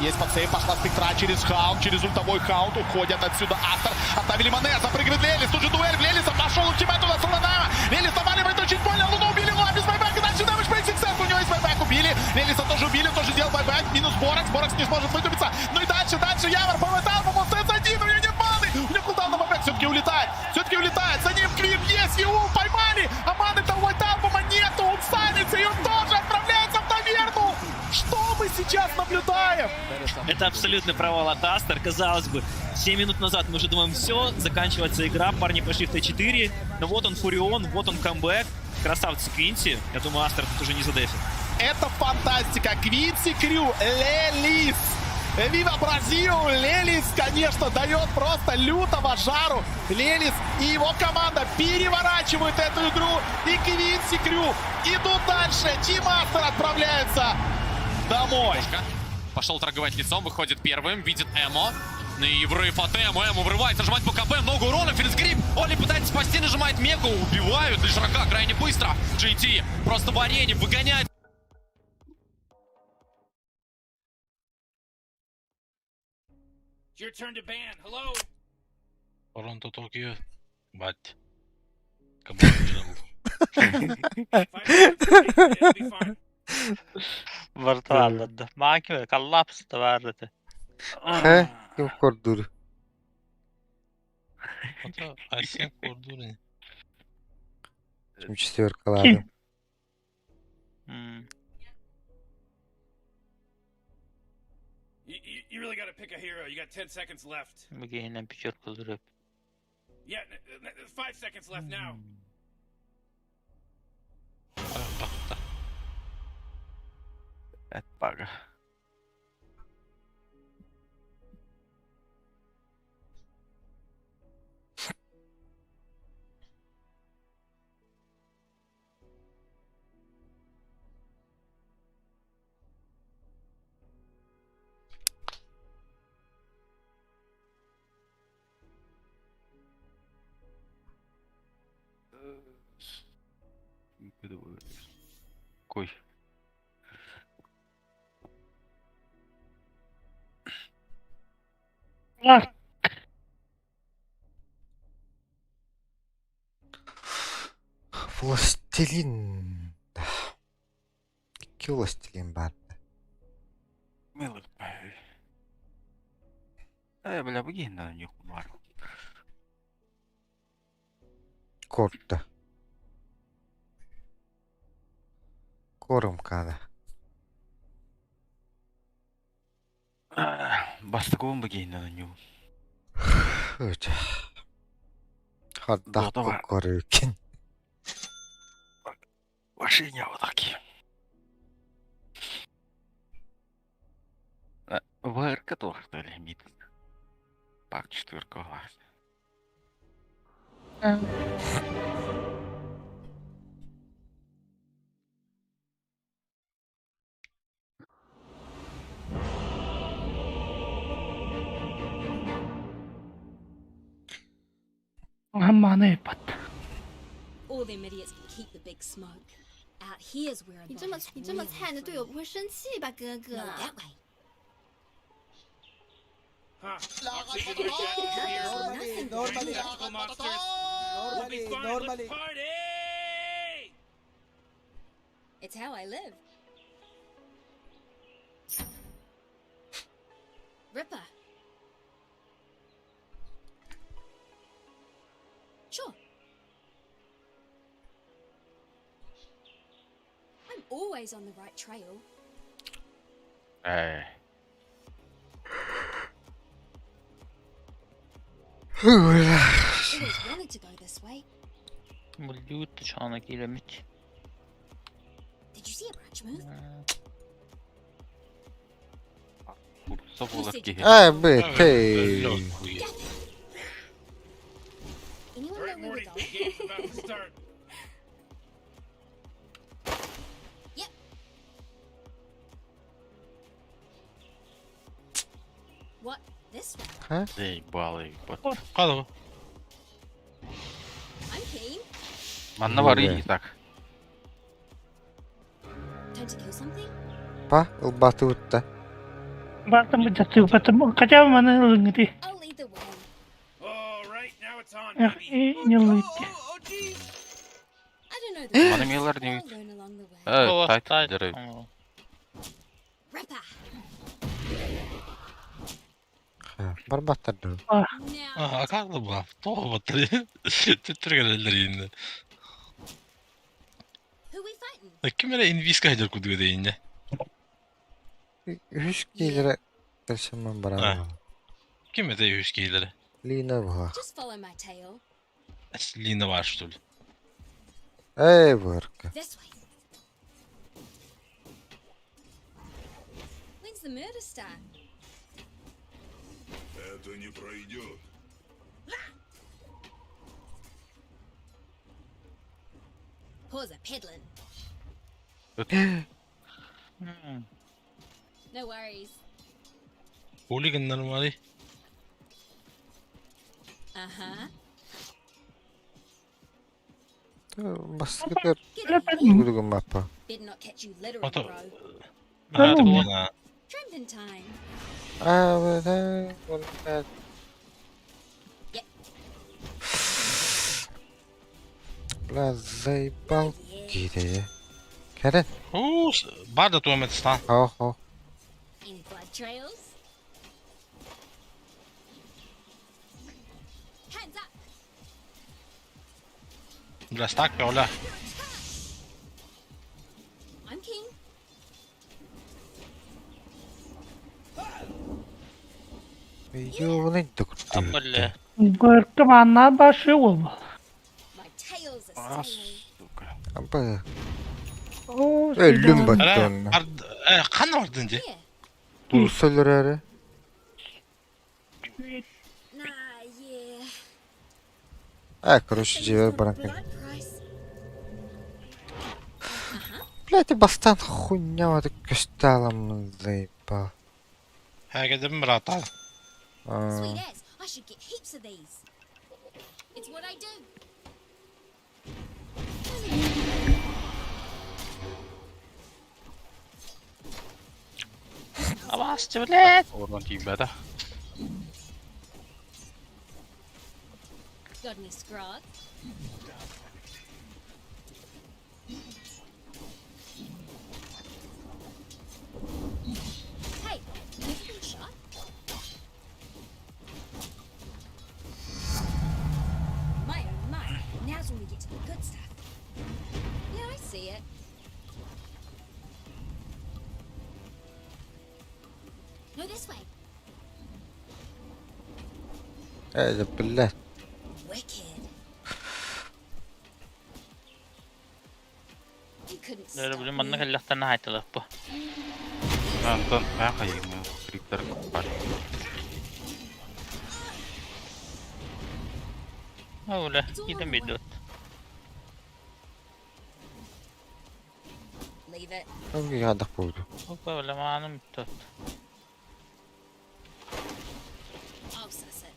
есть подсейв, пошла спектра через хаунт, через ультовой хаунт, уходят отсюда Астер, оставили Мане, запрыгивает Лелис, тут же дуэль в Лелиса, пошел ультимат туда Солонама, Лелис наваливает очень больно, Луну убили, Луна без байбека, дальше дэмэдж, бейсик сет, у него есть байбек убили. Лелиса тоже убили, тоже делал байбек. Минус Боракс. Боракс не сможет выкупиться. Ну и дальше Явор полетал по мосту С1. У него нет маны. У него кулдаун на байбек. Все-таки улетает. За ним Квин есть. Его поймали. А маны-то у Вайталбума нету. Он санится. И он тоже отправляется в таверну. Что мы сейчас наблюдаем? Это абсолютный провал от Астер. Казалось бы, 7 минут назад мы уже думаем, все, заканчивается игра, парни пошли в Т4. Но вот он Фурион, вот он камбэк. Красавцы Квинси. Я думаю, Астер тут уже не задефит. Это фантастика. Квинси Крю, Лелис. Вива Бразил, Лелис, конечно, дает просто лютого жару. Лелис и его команда переворачивают эту игру. И Квинси Крю идут дальше. Тим Астер отправляется домой. Пошел торговать лицом, выходит первым, видит Эмо. И врыв от Эмо, Эмо врывается, нажимает по КП, много урона, Ферзгрип. Оли пытается спасти, нажимает Меку, убивают Лежрака крайне быстро. GT просто в арене выгоняет. It's your turn to ban. Hello. Toronto, Tokyo. But. Come on, 5 seconds. It'll be fine. Vartalladda. Maankin kallapsista väärätä. He, kim kordur. Это Асен Кордурин. Şimdi четверкалады. You really got to pick a hero. You got 10 seconds left. Mikä picture durup. Yeah, 5 seconds left now. Et paga. Кой. Властелин. İki властелин vardı. Милый. Бля, богинь на них умару. Korktu. Korumkada. Бастаком богинь на него. Öyle. Hatta koruyorken. Вообще не вот такие. ВРК тоже, что ли, мид. Пак 4 класс. All them idiots can keep the big smoke. Out here's where I'm 你这么菜，你的队友不会生气吧，哥哥？ No, that way. Huh. Thinking like that is here. Tactical monsters. We'll be fine. Let's party! It's how I live. Ripper. Sure. I'm always on the right trail. Always wanted to go this way. Mulliut çağına giremek. Did you see a branch move? Hey. Anyone know where we're going? Game's about to start. Yep. What? This way? Заебалый. Кадо. I'm keen. Манна вари не так. Time to kill something? Pa, ылбатуутта. Бартам жаттуу батам. Кача мана лынгти. I'll lead the way. All right, now it's on, Эх, baby. не лынгти. Oh, geez. I don't know Манемелар не I'll learn along the way. Кого тайт ставить? дыры. Ripper. Бар баттарды. Now. А как это было? Плохо батарея. Ты триггерлер. Who we fighting? Кем era invis kaydır kudu deyince. Үш кейлері кіршіммен барады. Kim это yüz keyleri? Лина бұға. Just follow my tail. Lina var что ли? Эй, бұрқы. This way. When's the murder start? Это не пройдет. Pause a peddling. No worries. Hooliganlar var ya. Uh-huh. Басқытыр. Get in here. Күдігім бапа. Better not catch you littering, Ото. bro. Trimmed in time. Бля, заебал гиде. Кәрін? Бар да туаметстан. Хо. Any blood trails? Hands up. Бля, стак оля. I'm king. Ёбаный доктор. Бля. Командна башы ол. My tail's a sailor. Абы. О, Өлім баттон. Қан вардын же? Here. Бұл сөлір әрі. Nah, yeah. Короче, жевер баранкин. Right price. Бля, ты бастан хуйня вады көсталам заебал. Herkesin bir hata. Sweet as. I should get heaps of these. It's what I do. Avast, блядь. Ордан тибеді. Got any scrog? Hey, you ever been shot? My oh my, now's when we get to the good stuff. Yeah, I see it. No, this way. Ey بالله. Wicked. You couldn't Böyle stop bileyim me. bana kellahtan haytalar bu. Ben қайын криптер бар. Öyle gidin bir dört. Leave it. Ömrü yadak buldu. Bu böyle manım dört. I'll suss it.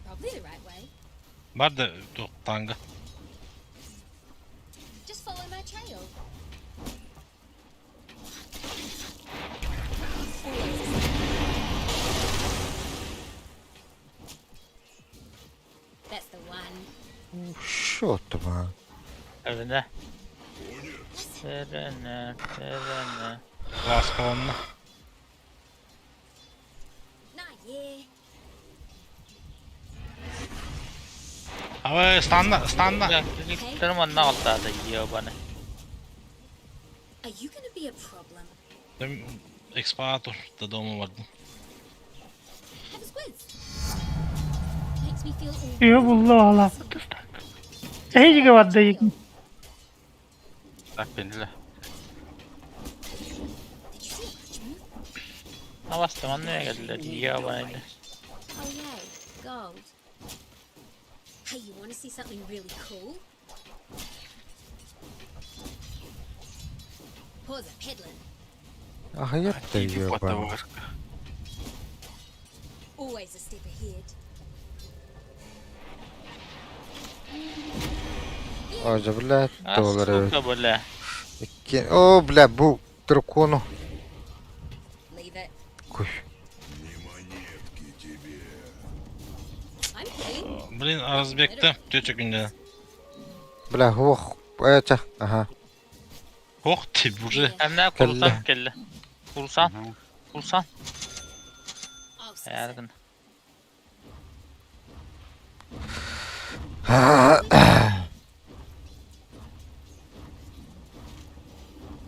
Probably the right way. Var da tanga. Just follow my trail. That's the one. Що то ма? Öyle. Serene. Vaskalanına. Nah, yeah. Ama standa. Ya gitlerim onun altında yiyor bana. Are you gonna be a problem? Benim Explorator da doğumu vardı. Have a squiz. Makes me feel all Yo buldu valla. Hiç gibi değil. Так, пенделе. Did you see a large move? Avast nereye geldiler yiyor bana. Oh yay, gold. Hey, you wanna see something really cool? Pause a peddling. Hayat da yiyor bana. Always a step ahead. Hoca bля, доллары. Сука, бля. О, бля, bu дракону. Leave it. Kuş. I'm king. Блин, Arazbek'te töçe günden. Bля, ох, это, ага. Oh tip уже. Hem ne kursan kelle. Kursan. Kursan. Ergin.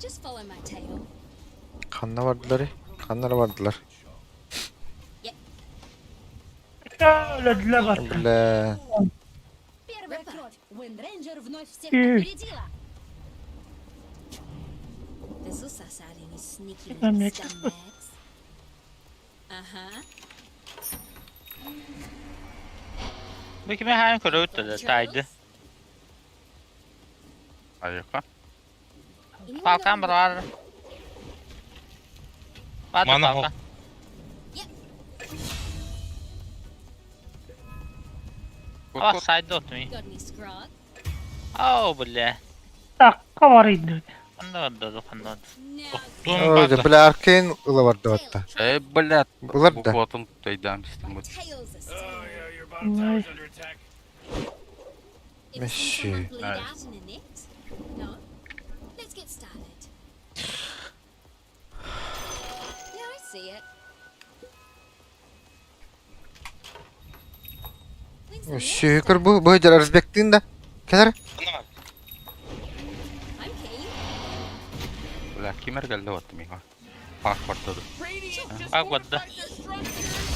Just follow my tail. Kanna vardılar ya. Kanlara vardılar. Öldüler bak. Bля. Первая кровь. Виндрейнджер вновь всех Ih. победила. This will suss out any sneaky Ben little de- scumbags. Uh-huh. Bu kimi hain körüktü de taydı. Ayıka. Falkan var. Var Mana Falkan. Oh, saydı otumu. Got any scrog? Oh, bile. Dakika var indi. Kandı. Now Öyle, bля, Arcane ıla vardı hatta. Блядь. Bular da. Бутон тайдам систему. tails are still. Oh, yeah, your bottom tower's under attack. If Messi. someone bleed Nice. out in a net? No. Let's get started. Yeah, I see it. When's the next Şükür bu hıcar Arazbek'tin de. Kenara. I'm keen. Бля, кимер geldi o atımı. Pasportladı. Radiant just Bak battı. fortified their structures.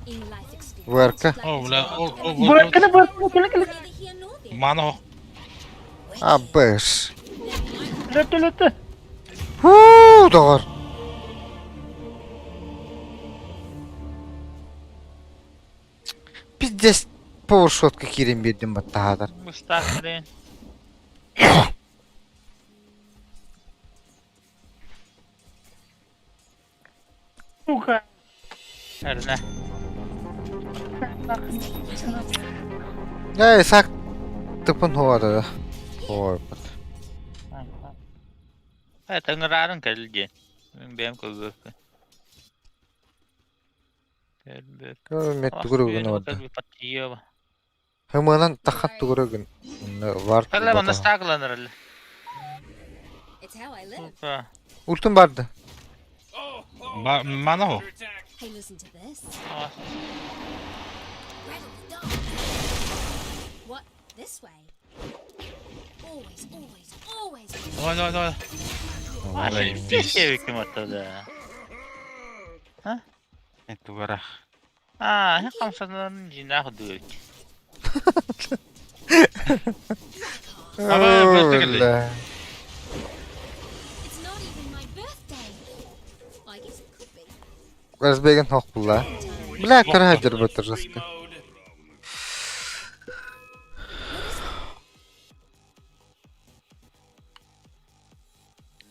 In life experience. Bu arka. Oh bля, Bırak kele bırak kele. Neither here nor there. Mana oh. Abes. Lötü. Huu, doğru. Пиздец. Powershot'ka kirim birdim batta hadar. Müstakilin. Suka. Erine. Ya sak tıpın havada da. Oy. Evet, ngırarın kelge. Benim kızıkı. Görmet durugun orada. Bir patiyo ba. Hemen takat durugun. Var. Kelle bana staklanır. It's how I live. Suka. Ultum vardı. Mana oh. Hey, listen to this. Ah, Rattle the dog. What? This way? Always. Ой. ah, şey sevkim atada. Это вора. Ah, ne kamsadan cinah duyuk. Ama böyle geldi. Öyle. It's not even my birthday. I guess it could be. Arazbek'in hoq bulla. Bля, kara hajar batır rastı. Mode.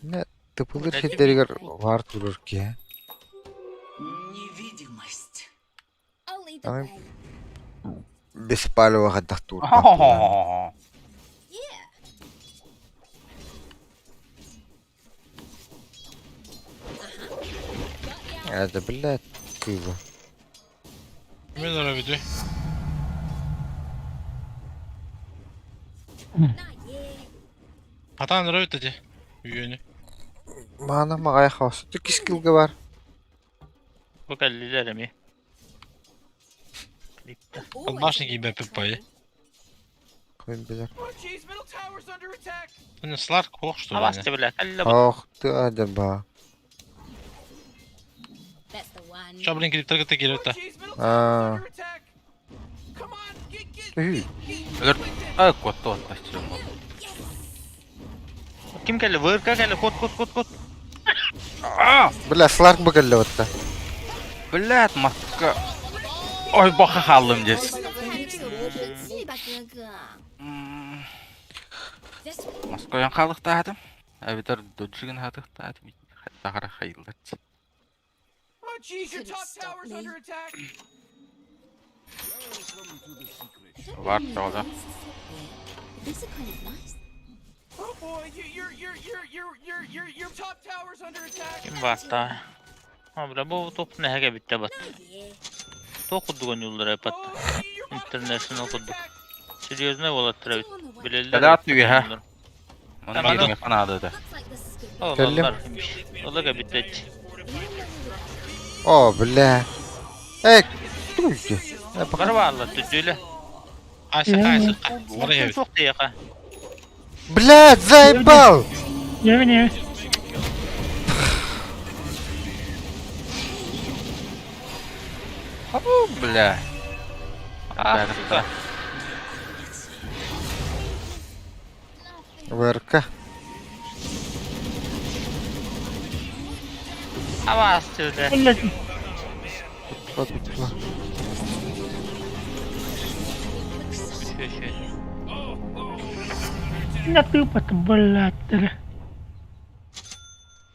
Ne tıpılır hederigar var durur ki. Невидимость. I'll lead the Tamam. way. Беспалево гадах тур. Yeah. Hadi bля, kızı. Ben ara video. Not yet. Hatan ara ötedi. Üyeni. Mana mağaya xavsı. Tük iskilge var. Bu kelliler mi? Klipte. Odnośnie gibi pipayı. Koyun bilir. Oh, jeez, middle tower's under attack. Sen Slark hoş что ли? Avastı bile kelle bu. Hoq tu acaba. That's the one. Şablin gidip targete giriyor Oh, da. jeez, middle Aa. tower's under attack. Come on, get. Üy. Ölür. Ay kottu atlaştırıyor. Kim kelle? Vırka kelle. Kut. Bля, Slark bu geldi vatta. Блядь, маска. Ой, баха халым здесь. 我生气吧，哥哥。 This way. Маска yang халых тадым. Авитар доджигин хадых тадым. Тахара хайылдат. Oh, jeez, your Couldn't top stop tower's me. under attack. Var çalda. These are kind of nice. Oh boy, your top tower's under attack. Kim bastı? Ha bile bu top ne hege bitti bat. Yeah. okuduk onu yıllar hep hatta. International okuduk. Серьезно болаттыр бит. Билелдер. Када атмıyor ha. Onu Tamam. girme falan dedi. Oğlanlar. Ola da bitti. O bля. Ey. Tuğcu. Bakar varlar tücüyle. Qaysi oraya git. Çok diye ka. Блядь, заебал! Yemin yemin. Bля. Ah, Бәрі. ВРК. hava astırdı. Illetin. Вот, вот. Şöyle. Natupatın balattırı.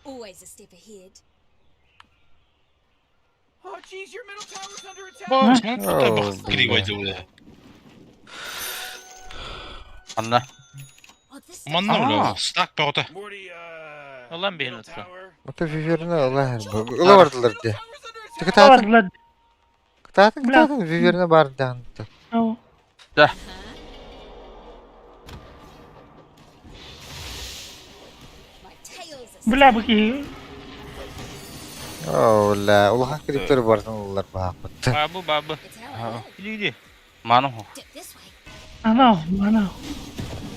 Always a step ahead. Oh, jeez, your middle tower's under attack. Bak, kривой делаю. Anla. Oh, this Манна бля, стак паута. Olan bir nutsu. Это виверна, ла vardılar diye. Tıkıtatın, Vardılar. tıkıtatın, виверна vardı anlattı. O. Da. my tails are Bula baki. O la, ulakan kriptori vardı onlar bakmadı. Babu babu. it's how I live. Gidi. Manım o. Dip this way. Ana.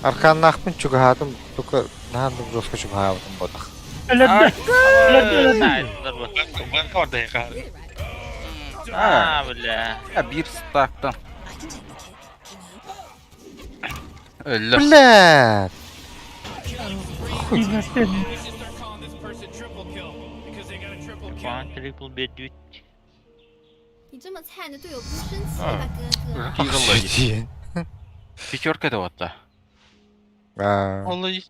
Arkanın akpın çünkü hatım, tuka, nahandım roska çünkü hatım bodak. Öyle. Saydılar bu. Ben orada ya. Really right. Aa böyle. Ya bir staktan. I can take the kick. Can you? Öyle. Блядь! Yine sen. We should start calling this person triple kill because they got a triple kill. One triple bir düt. 你这么菜，你的队友不生气吧，哥哥？ Охуеть. Пятерка да вот да. Vallahi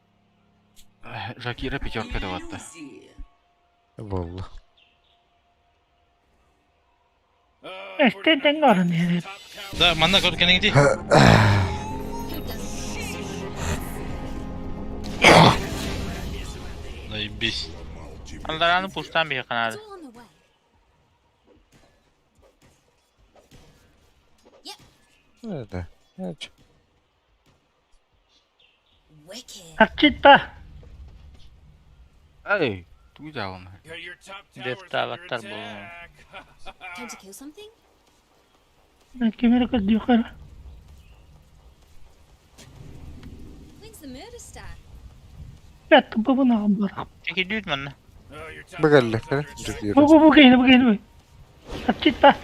Жакира пятерка да вот да. Vallahi. Este tengo ahora ni. da manna görkene gidi. Who doesn't Dayı biz. Aldaranı pustan bir kanadı. It's all on the way. Nerede? Evet. Wicked. Akçita. Ey, tu jauh nah. Your top Def tower's davatlar under bu. attack. Time to kill something? Kimere kadar yukarı. When's the murder start? Yattı babana ambarak. Çeki düt manna. Oh, your top Bakalım. tower's under attack. Bu kayını. Akçita.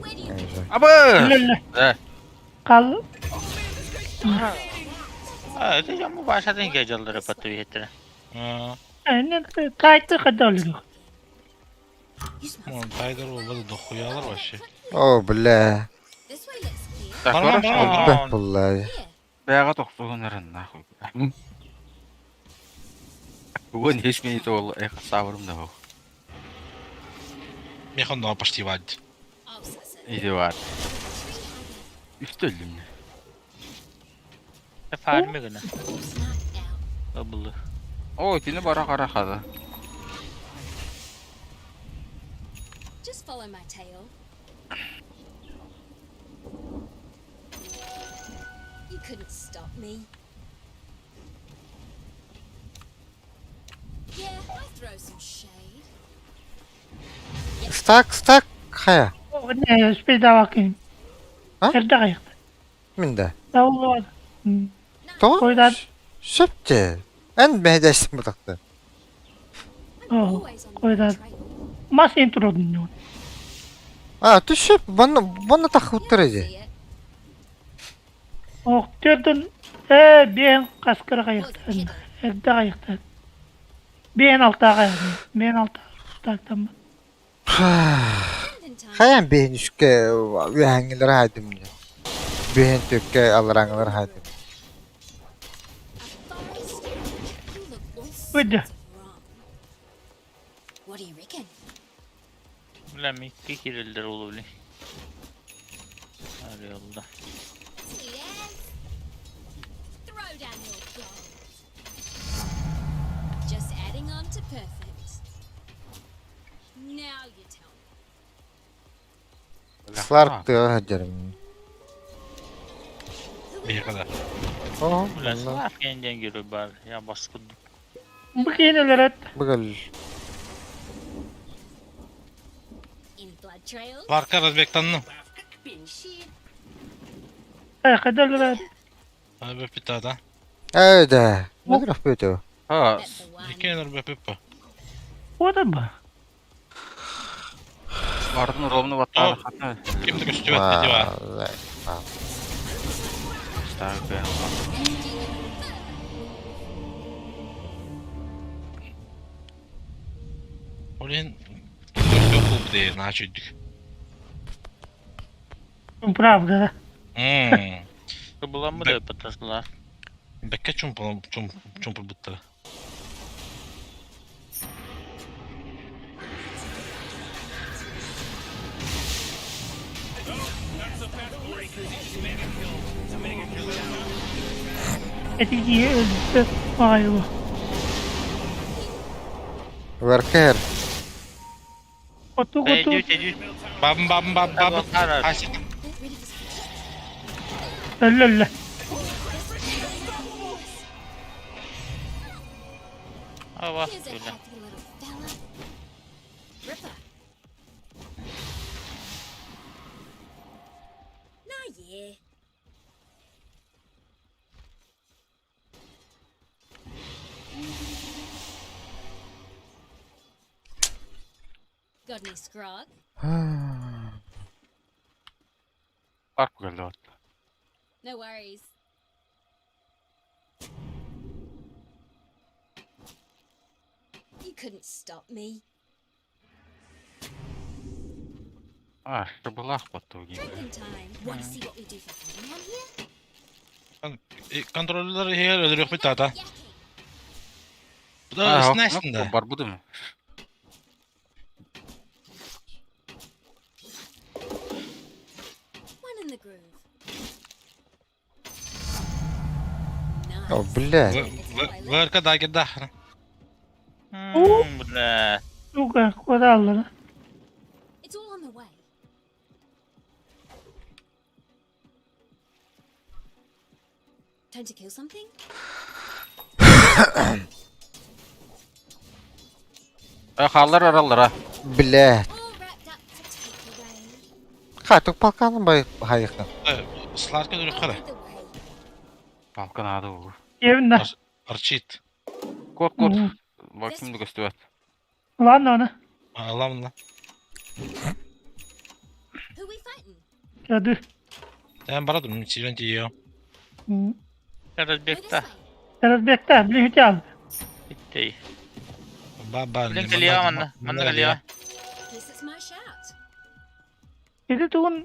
Where do you Apa? Öyle. Eh, Kal. Aa, diyeceğim bu başladın geceleri patı bir yetere. Ha. Aynen. Kayıtlı kadar oluyor. you smell? Oğlum Tiger olmadı da huyalar var şey. O bля. This way looks clear. tak Parmağım orang bana. Beh vallahi. Here. Бяга тоқтығын нахуй. Бүгін ешмейді ол сабырым да бұл. Механ да почти вадь. I'll suss it. Иди var. Üstüldüm ne? Efendim mi gına? Snap out. Abılı. O itini bara qara qadı. Just follow my tail. You couldn't stop me. Yeah, I throw some shade. Stak, kaya. Ne, speda bakayım. Ha? Nerede kayıktı? Minde. Davul var. Tamam. Koydan. Şöpçe. En behdeştim bu taktı. I'm Oh, always on the koydan. trail. Mas intro dinliyor. Ha, düşüp bana takıp duruyor. See it? Oh, gördün. Ben kaskara kayıktı. Nerede kayıktı? Ben altta kayıktı. Ben altta kayıktım. And in time. Kayan behin üske ühengiler haydim ya. Behin tökke alıranglar haydim. A forest. You look all sorts Bıdı. of wrong. What do you reckon? Bilmem iki kirildir olabilir. Hadi yolda. Yes. Throw down your gold. Just adding on to perfect. Now you tell me. Сларк ты гадерим. Bir kadar. О, Бля, слав кенден герой бар. Я баскуд. Быкенелер et. быгыл. In blood trails. Larka Özbekistan'ın. Been sheep. Ayakadalar et. Abi bir tane daha. Öyle. Ne taraf böyle? Ha, That's the one. İki yanır be pipa. O da mı? бардын ровно в О. атака. Kimdi göstü var dedi var. Vallahi. Так, Olin yok oldu diye начать. Правда. Что была мудрая потасла. Bekle çum bitti. Эти öldü. Ay bu. Веркер. Otu Эй, otu. дють. Bab. Karar. Asit. Ölle ölle. Ава, Here's a öyle. happy little fella. Ripper. Nah, yeah. Got any scrog? Парк geldi. No worries. You couldn't stop me. А, что была в потоге. Drinking time. Want to see what we do for fun around here? Kontrolleri her öldürüyor bir tane daha. Yakking. Bu da Ha, üstüne. бар буду mu? One in the groove. О, Nice. блядь. Verka da gitti. Бля. Сука, куда алdı? It's all on the way. Time to kill something? Халлар аралара. Блядь. All wrapped up to take away. Хатук полканы бай хайыкын. Slarka duruyor kara. Either way. Балкан ады bu. Evinde. Archit. Кот. Bakayım da göstüvet. Lan onu. Allah'ım lan. Who we fighting? Hadi. Ben bana durun. Çiğren diyor. Разбег-то. Teraz bekle. Blink al. Bitti. Baba. Blink geliyor manna. Manna geliyor. Guess it's my shout. Itu tuh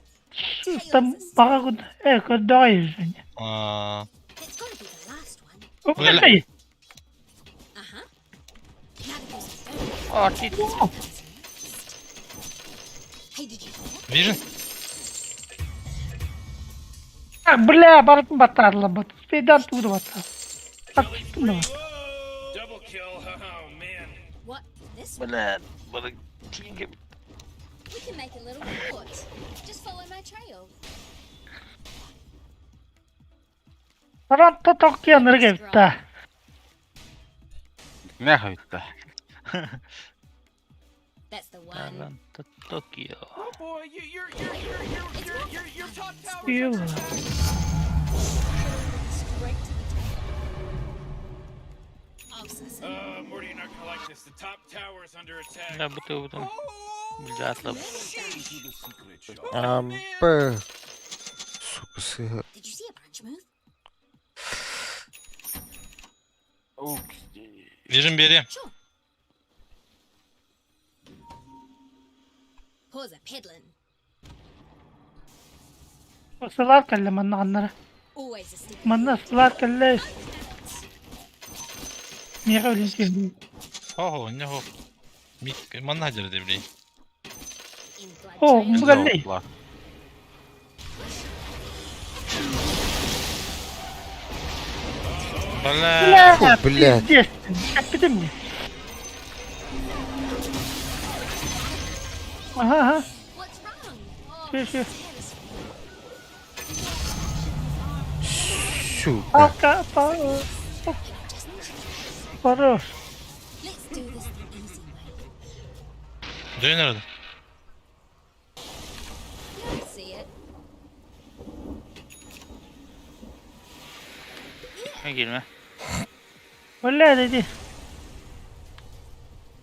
tam baka ko kadayız. Aa. It's gotta be the last one. O kadar. Uh-huh. Now to do some О, чит. Hey, did you hear? Vision. Бля, барытын батарла бат. Спейдан туды батар. Так tuttum da var. Double kill. Oh man. What? This one? Бля, bana kinga. We can make a little fort. Just follow my trail. Tarantto tokkiyanları geldi. Ne hayıtta? That's the one. Tokyo. Oh boy, your top tower. Ew. Straight to the top. Awesome. Morty, you're not gonna like this. The top tower is under attack. Да, бутылка. Бля, слабо. Ампы. Сука, сыгы. Did you see a punch move? Vision beri. Sure. Pause a peddling. Sılar kelle manna anlara. Always a stick. Manna sılar kelle. Niye öyle şey? Oho, ne ho. Mik, manna hacer de bileyim. In blood O, trails. bu kadar değil. Bala. Бля, блядь. пиздец. Капитан мне. Ага, ага. What's wrong? Oh, Şu. Сука. Alka. Хорош. Let's do this the easy way. Dön nerede? You'll see it. Girme. Öyle dedi.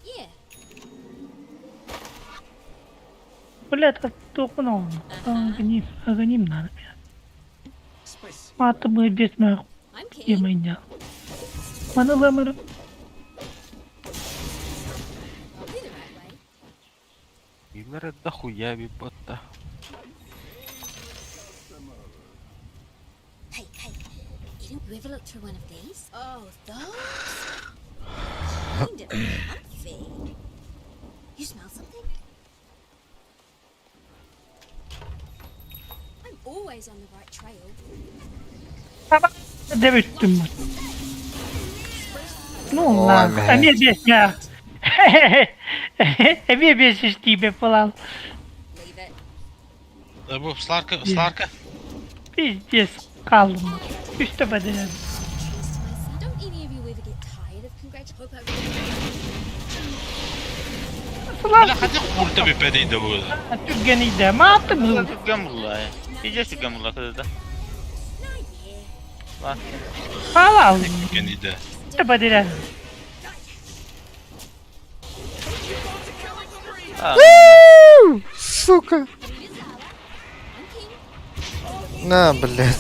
Yeah. Öyle dokun oldu. Agnim надо. Mata mı besme I'm keen. yemeyin ya. Bana lamırım. I'll do the right way. Вилера дохуя бипота. Hey, you ever look through one of these? Oh, those? Kind of comfy. You smell something? I'm always on the right trail. Devirttim ben. Ne oldu Oy lan? be. Emir bes ya. Emir bes isteyeyim falan. Leave it. Bu Slarka. Biz bes kaldım. Üste bedelen. Don't any of you ever get tired of congratulating? Bля, хотя хуй bir pedeydi bu. Türkçeni de mi attı bu? Türkgen bulla ya. İyice Türkgen bulla kızı da. Bak. Halal. Kendiydi. Üste bedelen. Сука. На, блядь.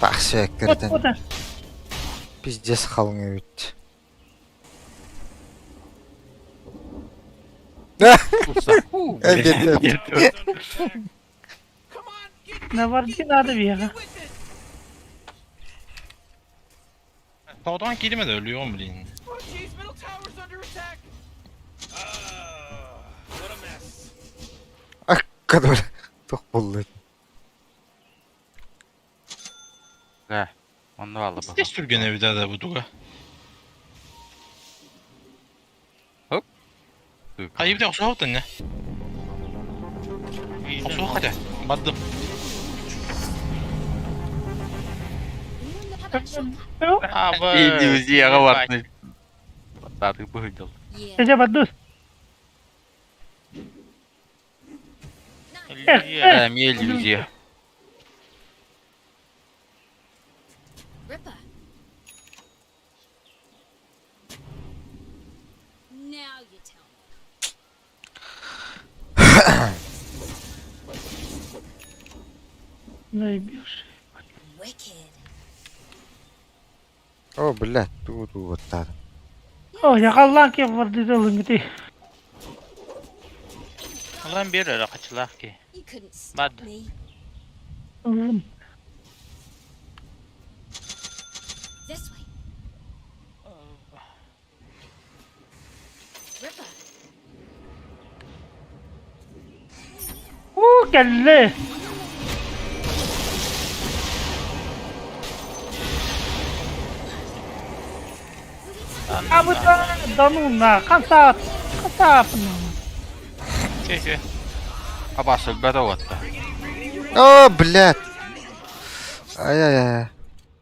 Пахшекерден. O da. Пиздец халыңа өтті. Ne var ki adı bir yere. Tağdan kelime de ölüyor mu bilin? Oh jeez, middle tower's under attack. What a mess. Kadar. Çok buldu. Да. Он вала был. Здесь Türkgen evi de bu duga. Hayır bir de osuğa ne? Osuğa hadi. Badım. Abi. Иллюзия ватный. Да, ты выглядел. Yeah. Gece badus. Да, мне иллюзия. Ripper. Now you tell me. Ne bir şey. Wicked. О, блядь, тут вот так. O yakallan ki vardı da olun gitti. Ulan bir ara kaçılak ki. You couldn't stop Bad. me. Oğlum. This way. Ripper. Geldi. Abi da donunla kasap. Kasap. Şey. Абас готово-то. О, блядь. Ай-яй-яй.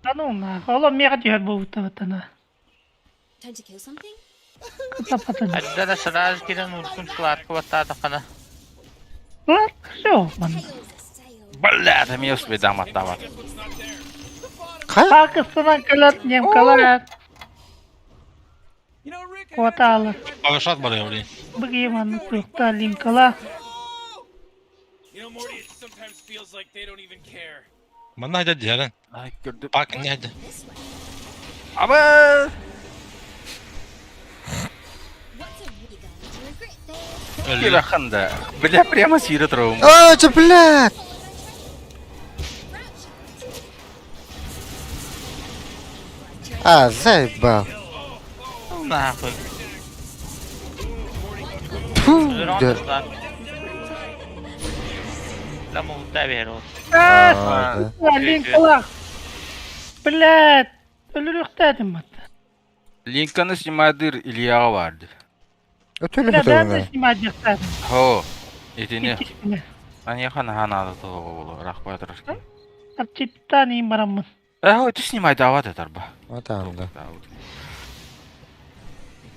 Donunla. Oğlum mega diyor bu vatana. Time to kill something? Kasap atın. Hadi da sırası giren urkun Slarka vatada kana. Lan şu bana. Tails a sail. Бля, там я успею дам отдавать. Arkasından kalat yem kalat. You know, Rick, I Kuatalı. Ağaçat var ya orayı. Bagaimana tukta linkala. You know, Morty, it sometimes feels like they don't even care. Bana hadi diyelim. Ay gördüm. Bak ne hadi. Аба! What's a you're going to regret this? Öldü. Кираханда. Бля, прямо с Иротровым. О, че, блядь. А, заебал. Nahıy. Фу, Ölür да. onu lan. Lan bu da bir olsun. А, да. Linkala. Блядь. Ölürük dedim hatta. Линканы снимает дыр Илья vardı. Ötülü Ben de fotoğrafına. simacık dedim. Ho. Etini. İkisini. Они хана то рахватрышки. Atçıptan iyiyim baramın. Ой, ты снимай, давай это ба. Вот там, да.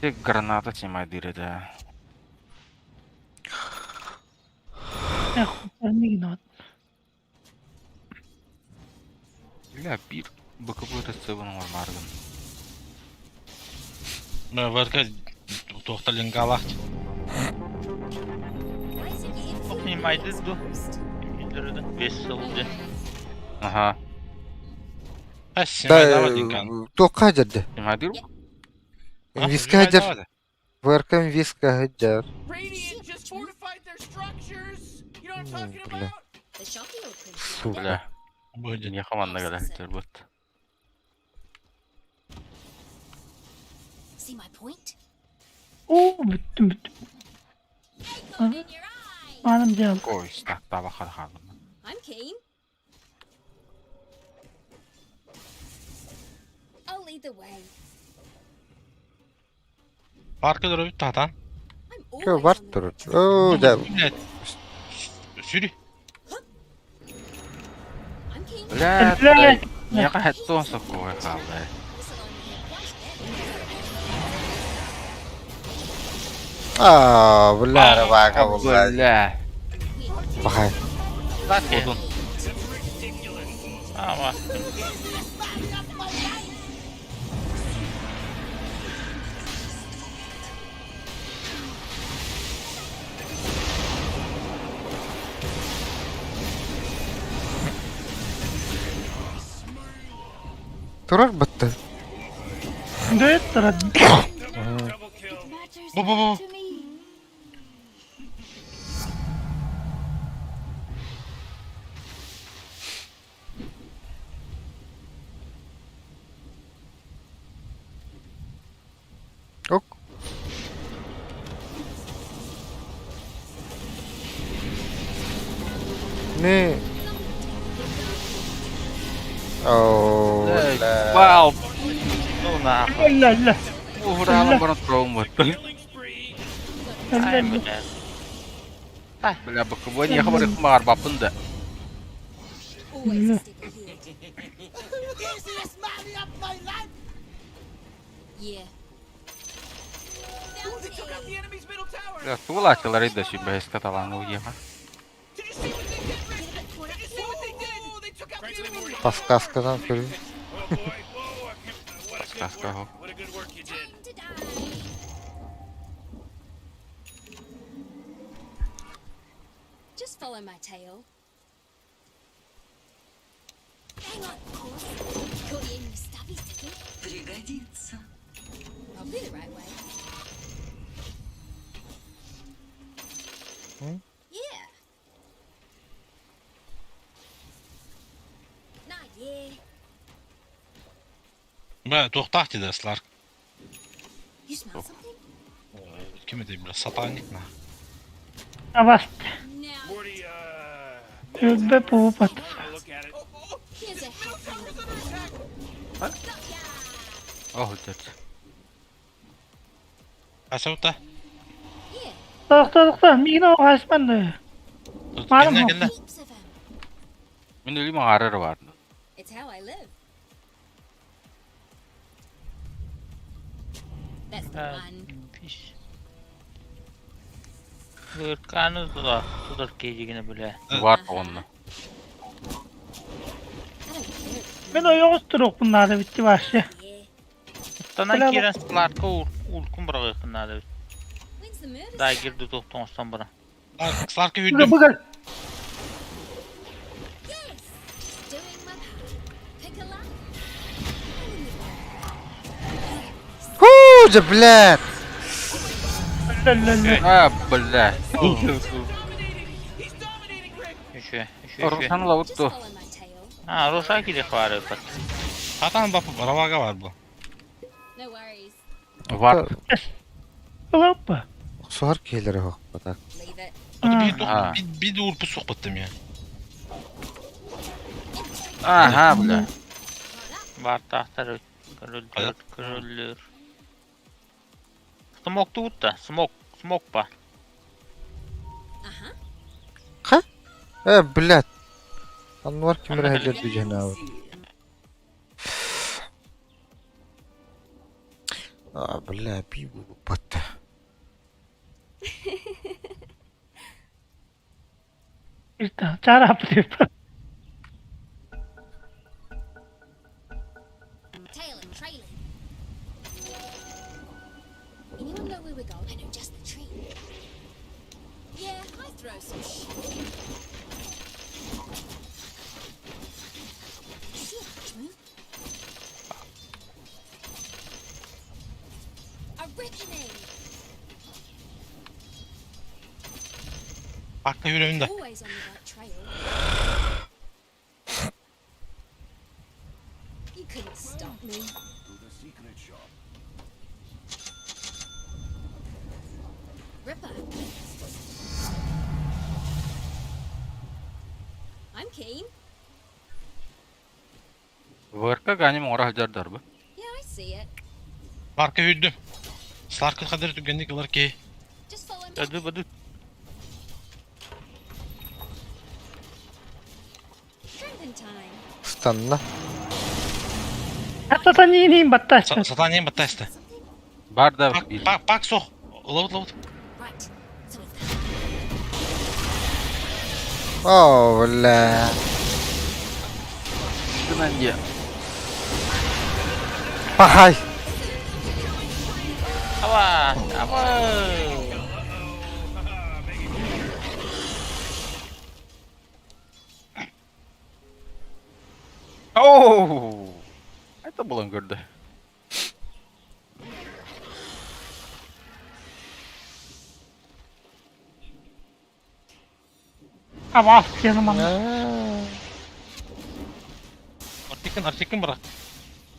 Ты граната снимай дыры. Kurtarmaya gidiyor. Бля, пир. БКБ рецебін var margın. Варка тоқталин галахт. Снимайте ду. Веселде. Ага. Снимай давай динкан. Тоққа жарды. Снимай дыру? Инвиска жар. Варка инвиска жар. Radiant just fortified their structures. You know what I'm talking Бля. about? The shopping will print. Сука. Бля. Будет. Не хаманна гада тербет. See my point? Oo bittim. Madem cevap. Koy işte. Daha kalkalım. I'm keen. I'll lead the way. Farkı duruyor tahtan. I'm Kö always var on the durur. right Oo da. Millet. Sürü. I'm keen. Бля, Бля. не хатон сокой kaldı. Aa, bunlar bak bunlar. Бля. Bakay. Odun. Ama. Durur bitti. Evet durad. Bu. Ok. Ne? Oh, la. Wow. Ну нахуй. Allah Allah. Uğrayalım bana travma. Allah Allah. Бля, БКБ не хабар хмар бапында. Always a sticker here. Yeah. Ooh, they took out the enemy's middle tower. Бля, тулачылар иде шибе скаталан уеха. Did you see what they did, Rick? Did you see what they did? Oh, they took out the enemy. Подсказка көрü. Oh boy, whoa, what a good Сказка, work. What a good work you did. To die. Just follow my tail. Hang on, of course. Caught the enemy stubbies, did you? Пригодится. Probably the right way. Yeah. Nah, yeah. Bля, тоқтақ деді сылар. You smell something? Кім еді, бля, сатаник на. Avast. Now, Morty, Öbbe puhu pat. I'll look at it. here's a Middle tower's under attack. Ох, дэт. Асаута. yeah. Doktor. Mino hasman. Malum Келді, mu? келді. Heaps of them. Мен ölüm ağrır var. It's how I live. That's the one. Hırkanı tutar keyicine bile. Var onunla. I don't care. Ben o yokturuk bunlar da bitti başya. Yeah. Tanan Selam. kiren slarka ulkun bırak yakınlar da. When's the murder? Daha girdi doktor olsan bana. Сыларка Burada hüddüm. bu kadar. Yes. Doing my part. Pick a lock. Huu, блядь. Allah Allah. Ha, bля. Üşü. Rusan Just lavuttu. follow my tail. Ha Rosa gidik var öpet. Хатан бапы, равага var bu. No worries. Var. Hoppa. Suar gelir o kadar. Leave it. Ha. Bir de urpu sohbettim ya. Aha, bля. Var tahtar kırılır. Smoke tut da. Smoke ba. Uh-huh. блядь. Анвар кимре хәлләр дигән авыр. Бля, пиво пата. İşte çare yapıyor. Tailing, trailing. Anyone know where we're going? I know just the tree. Yeah, I throw some shit. See a Dutchman? A reckoning. Bakma yüreğimde. Always on the right trail. You couldn't stop me. Ripper. I'm keen. Вырка ганим орах жардар бу. Yeah, I see it. Larka hüddüm. Slarka kadar tükendik larki. Just follow me. Аdı баdı. Shrimping time. Станна. Hatta sen yiyeyim batta. Sataniye battaysta. Бар да бир. Pak sok. Lovat. Right. So it's Бля. Шунан я. Ай. Ава! Оу! Это было гордо. Ama canım ama. Artikin bırak.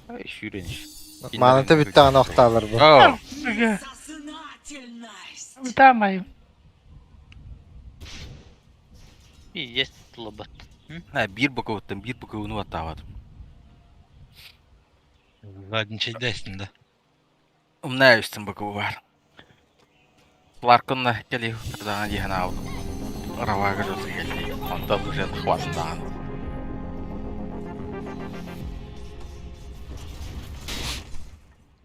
Ай, шүрениш. Манаты битте гана вакталар бу. О, Utamayım. Пиздец, лобот. бир боковunu атавадым. Задничайдайсың да. Умная үстін бокову бар. Ларконна келе тұрдаған деген алдым. Равага жосы келе. Онда уже хвастаған.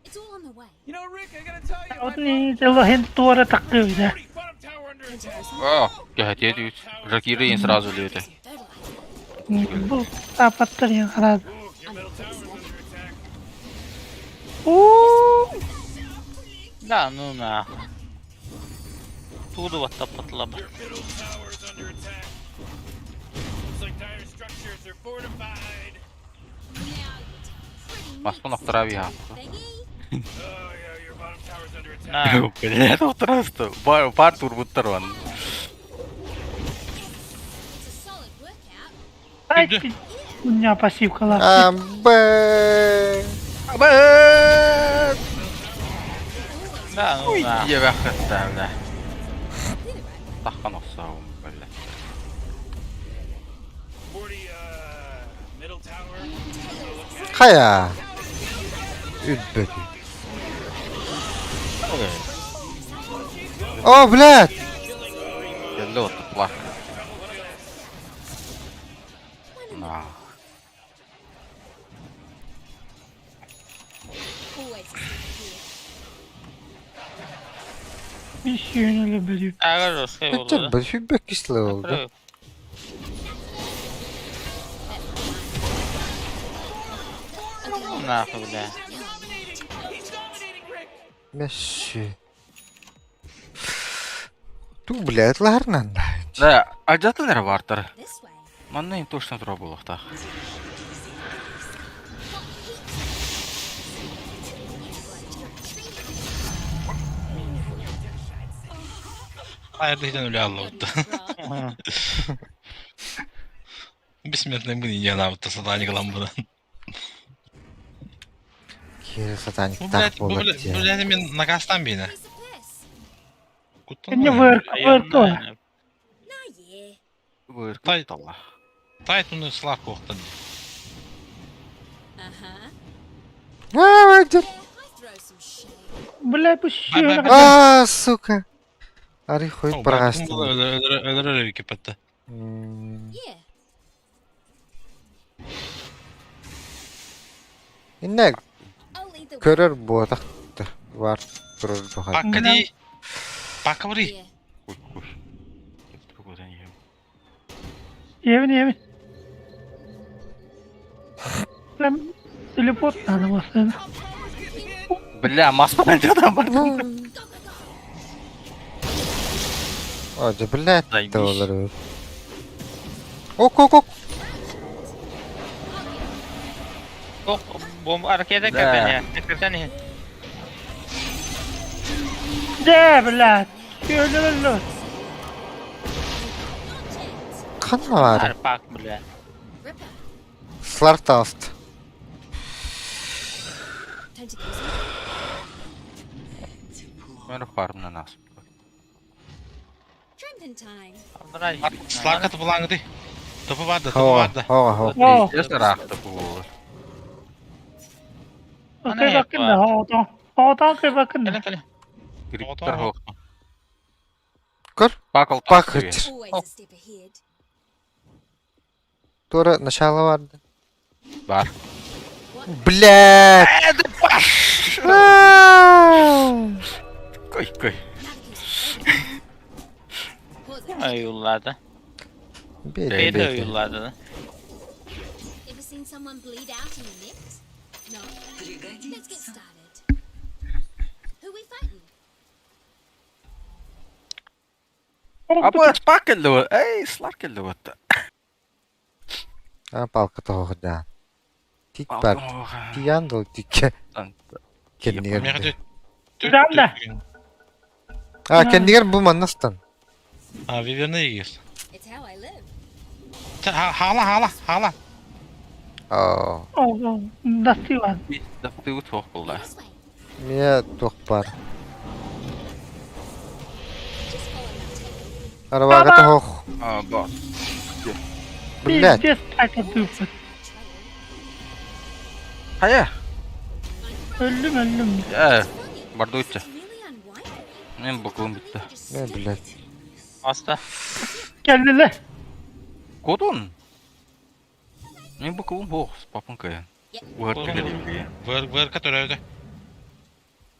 It's all on the way. You know, Rick, I gotta tell you, Вот не дело хентуара такой, да. bottom tower under attack. О, гәһәт еді. Жакиры ен сразу леді. Bu tapattır ya herhalde. Your middle tower's under attack. Да, ну нахуй. Туду вот топотлаба. Your middle tower's under attack. Looks like dire structures are fortified. Маспон авторави га. Oh, yeah, your bottom tower's under attack. На, Блядь, отрасто. Бар турбуттарван. It's a solid workout. Ay, у меня пассивка ладно. Б. да, ну нахуй. Я вахтта, бля. Тахқан оқсауым, бля. 40, middle tower. Хая. Үтбөт. О, блядь. Келді отты плак. На. Always a secret here. Bir şeyini öyle biliyor. Ага, жесткая Это была, да? бы фигбек кислый был, да? Прыг. Нахуй, бля. Месси. Ту, блядь, ларнан. Да, ажатылар бартыр. This way. Манна им точно тура болуқта. Айрдыйдан үлі аллавытты. Бессмертный мы не анавытты сатаник ламбыдан. Кері сатаник Ну, так блядь, болады. блядь, мен накастан бейні. Piece of piss. Не вырк то. Nah, yeah. Вырк тала. Тай туны славку оқтан. Uh-huh. Вайдер. Yeah, I throw some shade. Бля, bu şeyini Сука. Ари хойт прагасты. Өлірі кепетті. Inne I'll lead the way. körür bu ataktı. Var. Durur bu hal. Bakka di. Bakka buri. Yeah. Koy koy. Getir koydan yiyeyim. Yemin. Lan teleport nerede basın? Bля, masmadan adam bak. Hoca bilet Zaymış. de olur. Ok. Oh, bom arkaya Да. beni. Tekrar De bilet. Öldürülür. Kan var. Arpak bile. Ripper. Slark da astı. Time to kill some. Böyle farmdan nasıl? Tramping time. Aldıray. Slarka tıpılan gidi. Tıpı vardı, tıpı Hava. vardı. Oh. Если рахта bu. Okey bakın da havadan. Havadan okey bakın da. Gelin. Gripter hook. Kır. Bakıl Bak taktı. hıç. Always a step ahead. Doğru nişanlı vardı. Var. Bilet. Koy. Ay yolladı. Bir Beni de yolladı. Ever seen someone bleed out in the net? No? Let's get started. Who we fighting? Або спакело. Ей, сларкело вот. Ha palkata hoğda. Tik bak. Tiyandıl tik. Kendi Мега yerinde. Güzel de. Ha kendi yer bu manastan. А, виверны есть. It's how I live. Hala. Oo. Oh. Dusty var. Bir de ut hook buldu. This way. Niye tokpar? Just follow my tail. Araba kata hoğ. Aa, bak. Bilet. Just like a stupid. Hayır. Öldüm. Ya, barda uçtu. It's really unwinding. Benim bokum bitti. Ne bilet. Hasta. Geldiler. Kodun. Benim bokum hook. Papın kayın. Vart Oğlum. geliyor. Vırka törevde.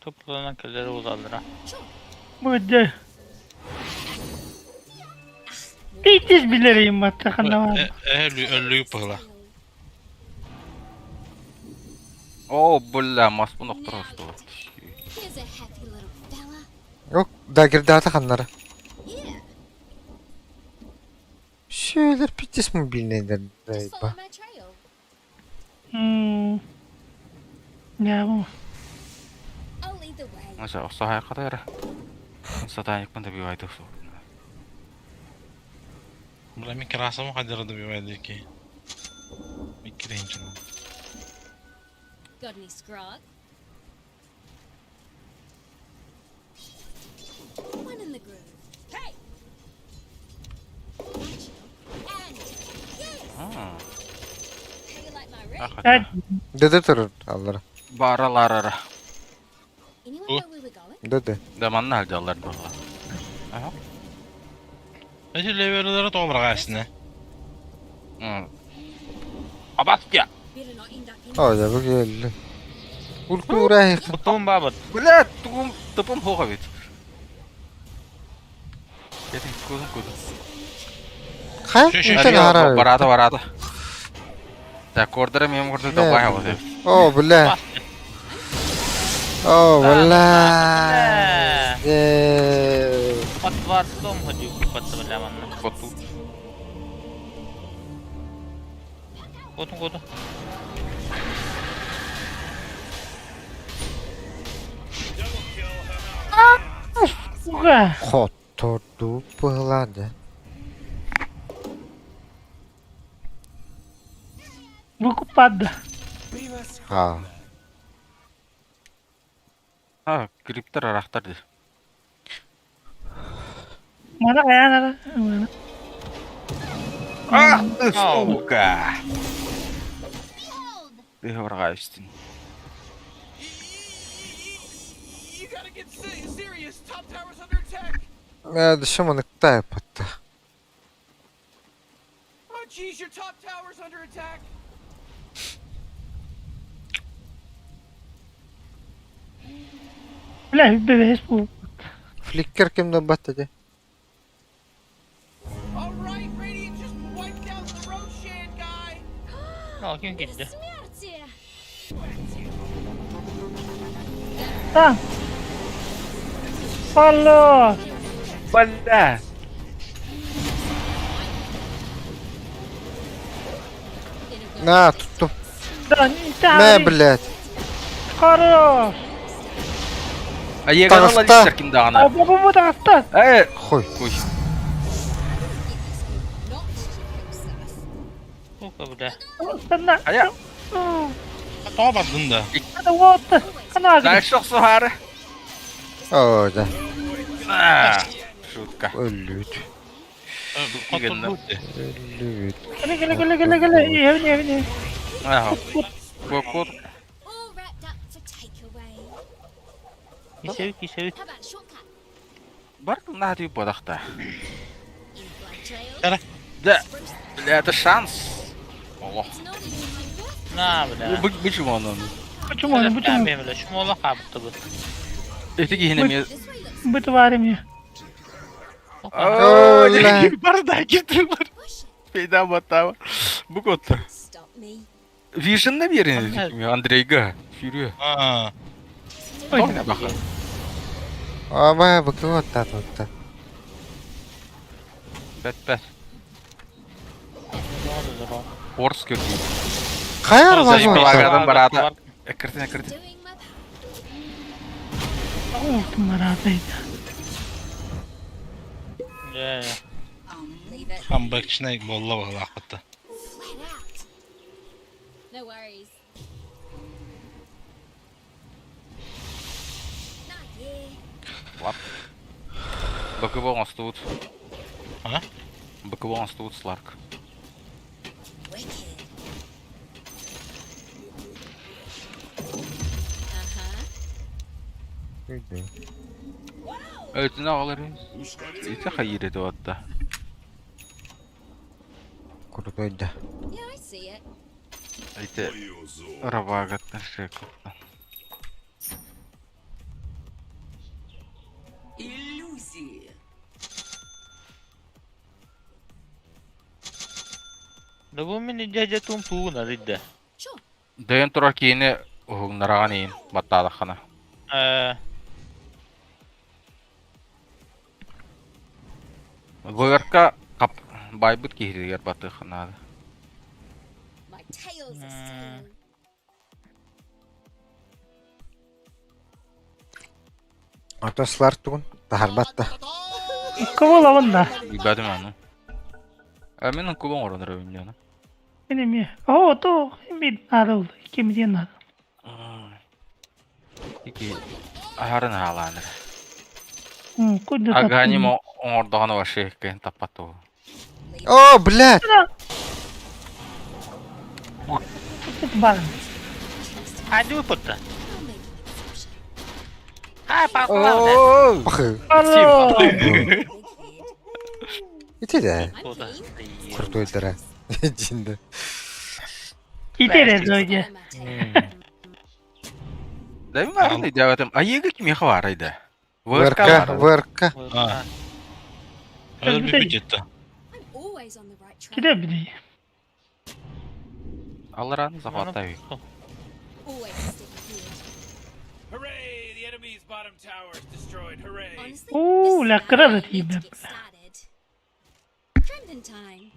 Toplanan kılları uzaldır ha. Burada. Hiç bilireyim batakanda var. Öllüyü pıhla. О, бля, маску нохтар осту. Here's a happy little fella. Yok da girdi atakanları. Yeah. Şöyle pitis mi bilinir? Just follow my trail. Ya bu. I'll lead the way. Nasa usahay ka tayo. Sa tayo kung tabi ay tuso. Bula min krasa mo kadirado bir mediki. Mikreyim canım. Got any scrog? One in the groove. Hey! And yes! Ah. How you like my ring? Evet. Dede durur Allah'a. Baralarara. Anyone know where we're going? Dede. Daman ne halcalar bu? Aha. Ötü levelere tolbırak aslında. Abasya. Better not end up in Hoca bu geldi. Ulku urayı. Kutum babut. Bля, tupum hook evet. Yetin kudum. Ha? İnsan arar. Barada. Ya kordere miyim kordu da bayağı oldu. Oh bilet. Oh bilet. Pat var tom haju pat belaman. Kotu. Kutum. Uga. Kotordu pıhladı. Bu kupada. Ha. Ha, gripter arahtardı. Mana kaya nara. Mana. Ah, suka. Det har reistin. You gotta get serious. Top tower's under attack. Ya dışımınıkta yapattı. Oh, jeez, your top tower's under attack. Bля, bebes bu. Flicker kimden battı? Alright, Radiant just wiped out the Roshan guy. O kim gitti? Смерти! Tamam. Allah. Бля! На, tuttum. Да, не Ne так. блядь? Хорош. А еганы Тағыста. ладистер кимді ана? А bu tarafta. Хуй. Хуй. Сколько, бля? Sana. Aya. Toğa bastın da. Hadi what? Kana Дай git. шоқ сухары. О, да. Шутка. Ölüt. Генна. Ölüt. Gele. Evine. Ага. Кокот. All wrapped up for takeaway. Кисевик. How about shortcut? Бар нахуй подахта. In blood trail. Да. Бля, это шанс. Ого. It's not even my birthday. На, бля. Почему он? Почему он? Почему? Бля, şu mola kaptı bu. Это гигна мне. This way looks Bu tvarım Öyle. Barda getirdiler. Peyda batava. Bu kotta. stop me. Vision'da bir yerine Andrey'ga. Yürüyor. Ha. Oyna bakalım. Ama bakın otta otta. Bet. Force kötü. Kayar var Zaten mı? adam barada. Kırtın. Doing my part. Ultim var ağzıydı. Ya. Leave it. Comeback içine bolla bak hakikaten. Flat out. No worries. Not yet. Баковон тут. А? Баковон тут Сларк. Wicked. Ötünü alırız. İşte hayır etti o hatta. Kurdoyda. Yeah, I see it. İşte araba gattan şey koptan. Иллюзии. Да bu meni dede tumtuğuna ridde. Sure. Дэйн турар кийини угуңнараган иин баттаадаххана. Вырка кап байбыт кииригер батыханаады. My tails are scaling. Atoslar tugun. Taharbatta. Kovala bunda. Ибадым ану. Менің кубан ораныр өйіндені. Benim ya. Oo to. Bir nada oldu. 2 milyon nada. Ики ахарын хаалааныр. Kudda Аганим оңордоғаны башы еккен таппату. О, блядь! Барın. Hadi выпутта. I'll make an exception. Ha, patladı. Bakı. Alo. İti de. O da. Kurdoydara. Cinde. Gideriz önce. Дэйн арны дәвәтім. Айығы кім еқі бар айды? Vırka. Ha. Öyle bir bütçette. I'm always on the right track. Gidebiliriz. Аллараны захватай. Always a stick here. Hooray! The enemy's bottom tower is destroyed. Hooray! Honestly, Ooh, this la is cara how de I need to Tim. get started. Trending time.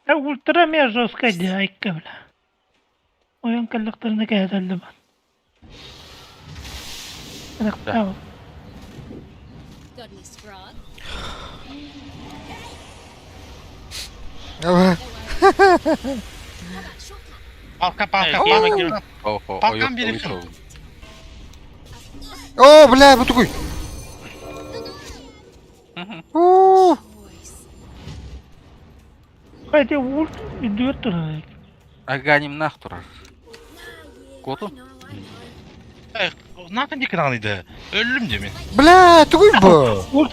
Ya ultra mega жестко дяйка, бля. Oyun kallıklarını kaydedelim ben. Tamam. Got any scrog? Ama. How about shortcut? Palka. Охо, Пакам бери. О, бля, bu tukuy. Oo. Boys. Hadi vur. Gidiyor durur. Аганим нах турар. Коту? Nakın yıkıranıydı. Öldüm demin. Bля, tukuy bu. Vur.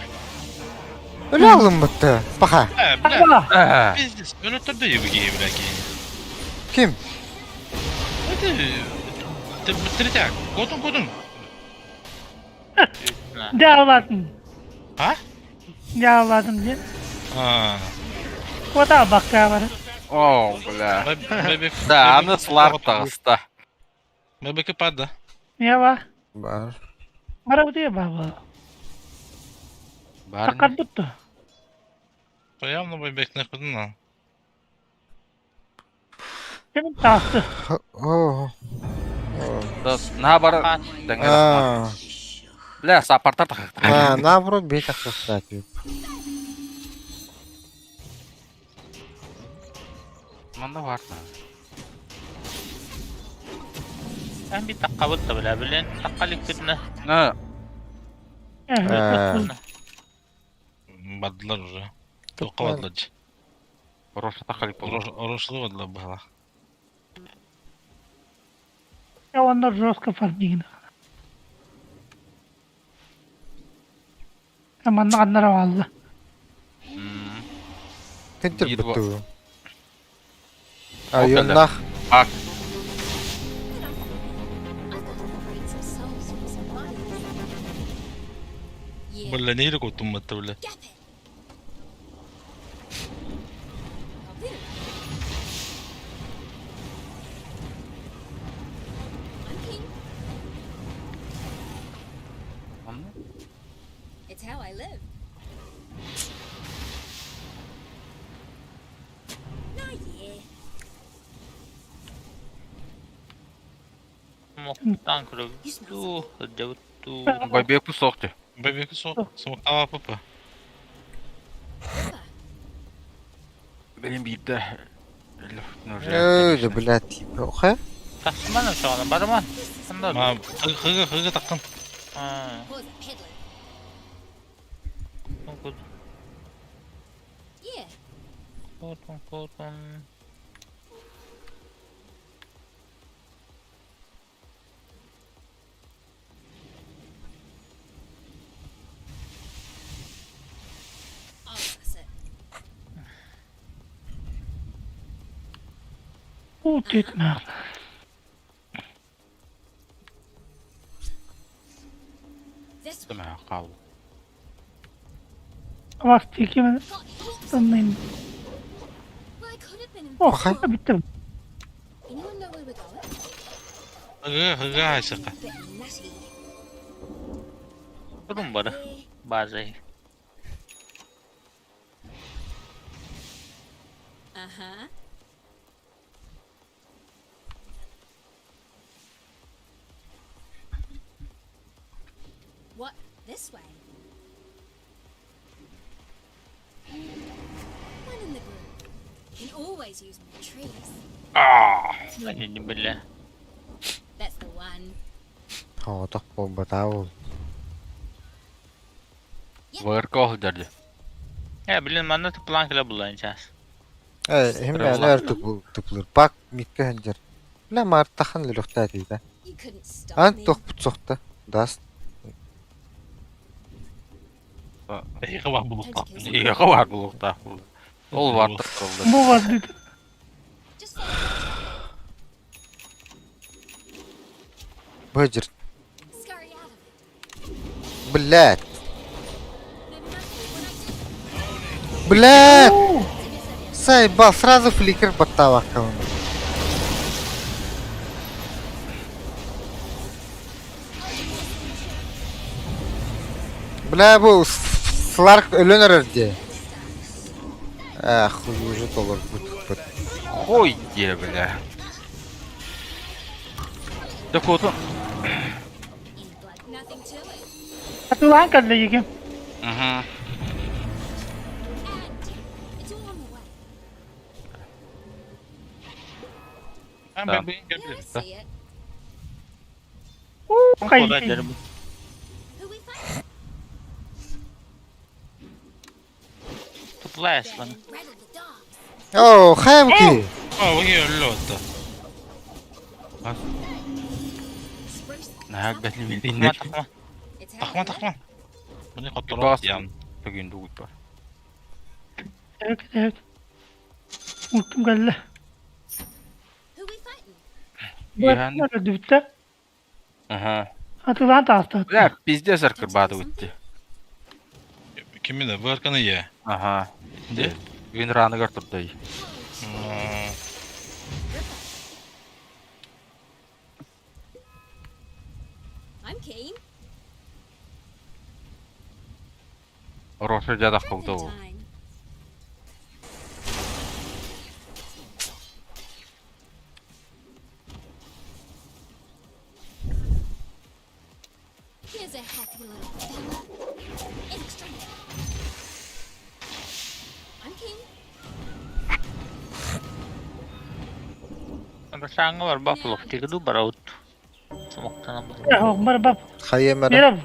Öyle alın bitti. Baka. Allah. Biz öyle turdu ya bu gibi belki. Kim? Hadi. Bitirəcək. Qodun. Dağladın. Ha? Dağladım diye. Ha. O da bak ya var. О, бля. Bebek. Да, она слартаста. Bebek padda. Niye var? Var. Var bu diye baba. Барни. Takar tuttu. Явно bebek ne kudun lan. Benim tahtı. О. Наоборот. А. Бля, саппортар тахак. Наоборот, бейт кстати. Манда бар. Ben bir dakika buldu bile bilen. Dakikalık birine. Ne? Baddılar уже. Тоқывадылар. Роша тахалик болды. Ұрышылывадылар бағала. Ya onlar жестко фармингін. Аманны қандара алды. Тентер Бир бар. бітті. Айоннах. Ак. Бля, не иреку тумматты, бля. It's how I live. Nah, yeah. Muhtan kırık. Tuh, jauh tuh. Байбекті соқты. Бебекі смоктава папа. Білем бейді. Öyle блядь. Oha. Kasmanım şu an, barman. Ма, хыга таққан. Ha. Was a peddler. Yeah. Kodun. I'll pass it. Gitme. This Değil mi? Kal. Avaz çekimi sanmayın. well, I could have been in. Oh, bitti. Anyone know where we're going? Хыга айсықа. Bit nutty. Kurun barı. Bazı. Uh-huh. What? This way? One in the group. Can always use more trees. Ini bela. That's the one. Họ tóc bomba tao. Vırka oldu. Ya bilin bana tıplan kila bulanacağız. Hem yani tıpılır. Bak mitka hancar. La martahan lülüktati da. You couldn't stop Ant me. toh putsoqta. Das. Иғы бар бұлықта. Игі бар бұлықта. Ол вартыр қылды. Bu var dedi. Just follow Быжыр. scurry out of it. Блядь. Remember when I did Блядь. Сайбал, сразу фликер подтавакал. Бля, bu Сларк ölünür diye. Хуй уже толар будет. Ой, де, бля. Так вот он. any blood, nothing to it. Atılan kadar yiyeyim. Угу. And it's all on the way. Ben Tamam. bebeğin Yeah, I göbeği. see it. Kayıp. Kolay derim. Who we fight? Tıpla aslanı. Then rattle the dogs. О, хэмки. Бagi öldü hatta. Наг бәтлі мен Takma дейін. takma. It's how Тақма I live. тақма. Bunu Бас. қатырат ян. Бүгін дұғыт бар. Evet, evet. Unuttum geldi. Who we fighting? Bu Yani. nerede bitti? Ага. Атылан тастат. Бля, пиздец аркырбаты өтті. Кимине, вырканы е. Ага. Де? Винраныгар турдай. I'm keen. Роша дядах колды ол. Time. Here's a happy little fella. Extra. I'm keen. Rasanga var buffalo tiga du baraut. Smoktana bu. Ya Omar bab. Hayır Merhaba. merhaba.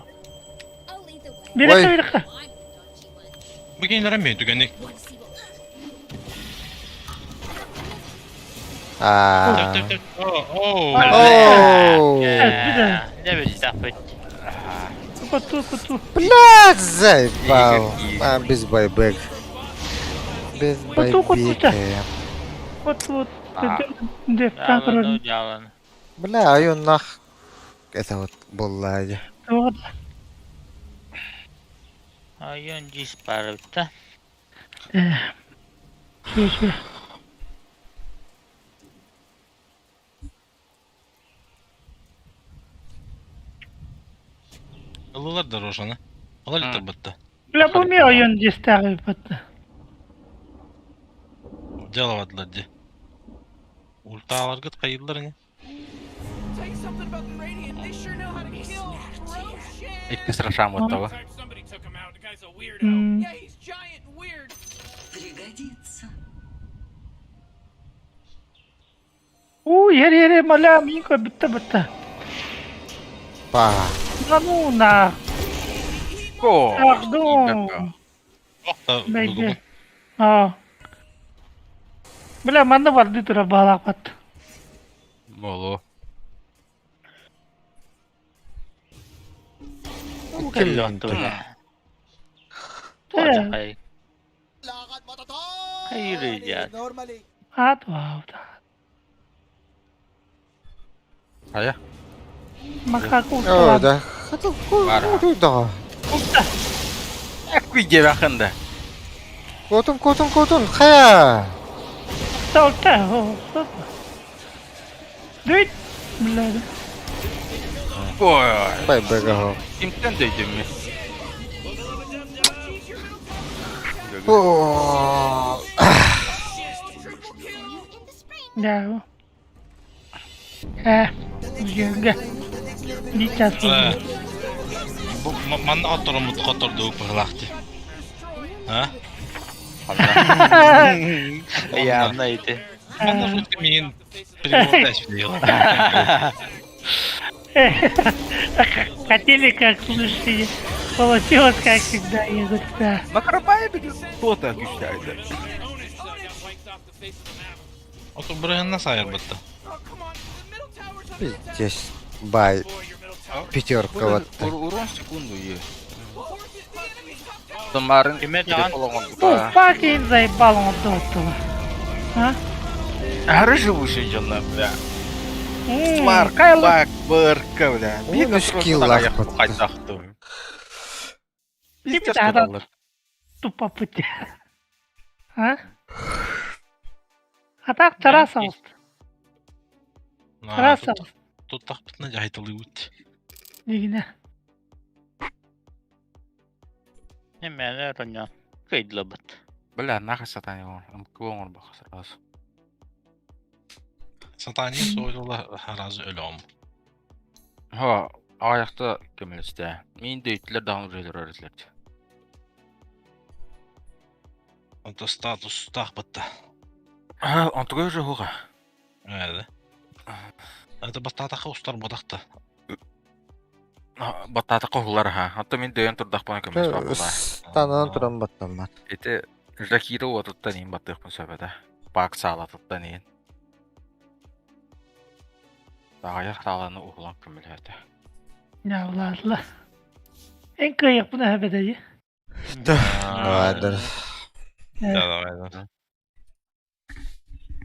Bir dakika bir dakika. Bu gençlerin mi tükendik? Aa. Oo. Ne bir zahmet. Kutu. Блядь, заебал. А, без байбек. Без байбека. Вот. Jalan Defter. jalan. Бля, а он нах... Это вот буллади. Вот. Ayun jis para bitta. Şu. Ылылар дорожаны. Ала литр бітті. Бля, bu ne oyun desteği battı. Делавадылар де. Ульталаргыт кайыллар не? Tell you something about the Radiant. They sure know how to kill. Roshan. Итті срашам өттіға. Somebody took him out. The guy's a weirdo. Yeah, he's giant and weird. Yere malam minko bitti. Па. Ну на. О! Pardon. Оқта Bekle. Bля, bende vardı tura bağlak battı. Моло. Kelli attı bile. Evet. Hayır. Hayır ya. At wow. Haya. Makaku О, да. Да. Ek bir gibi akında. Котун. Хая. Solta. Düt. Bля. Oy. Байбека го. Kimden duydun mu? О. Ya. Gel. Dikkat et. Bu man atırım mutkattır doğu pırlaktı. Ha? Ya neydi? Ben de şutku min переводящий делал. Хотели как слушали. Получилось как всегда, я говорю, да. Makrabaya bir tuota güçlerdi. Otur buraya nasıl ayır bitti? Здесь бай. Пятерка вот. Урон секунду ye. Kemarin Ну, fucking заебал он тут. А? Harus живущий жанна, бля. Кайло. Бак, бырка, бля. Ну, скиллах. Қайсақты. Bir daha da tuppa pıtı. Ha? Atak çarasa olsun. Çarasa olsun. Тут так бітіне жайтылы өтті. Ligine. Hemen öğreniyor. Kıydıla bit. Бля, нахуй сатан его. МКО он бақ сразу. Сатани сойлылы харазы өлі ом. Ha, ayakta gömülüste. Min deyitler dağın reyler öğretilirdi. Это статус так бітті. Ha, ontuğa же хуға. Evet. Это бастатақы ұстар бұдақты. Бататы қоғылар ха. Атты мен дөйін тұрдақ бана көмес бар бұла. Станан тұрам баттамат. Эти Жакиры отыттан ең баттық бұн сөбеді. Бақ сағалатыттан ең. Дағаяқ сағаланы ұғылан көмілі әді. Ya Allah. En kıyık bunu hebedeydi. Ладно. Давай.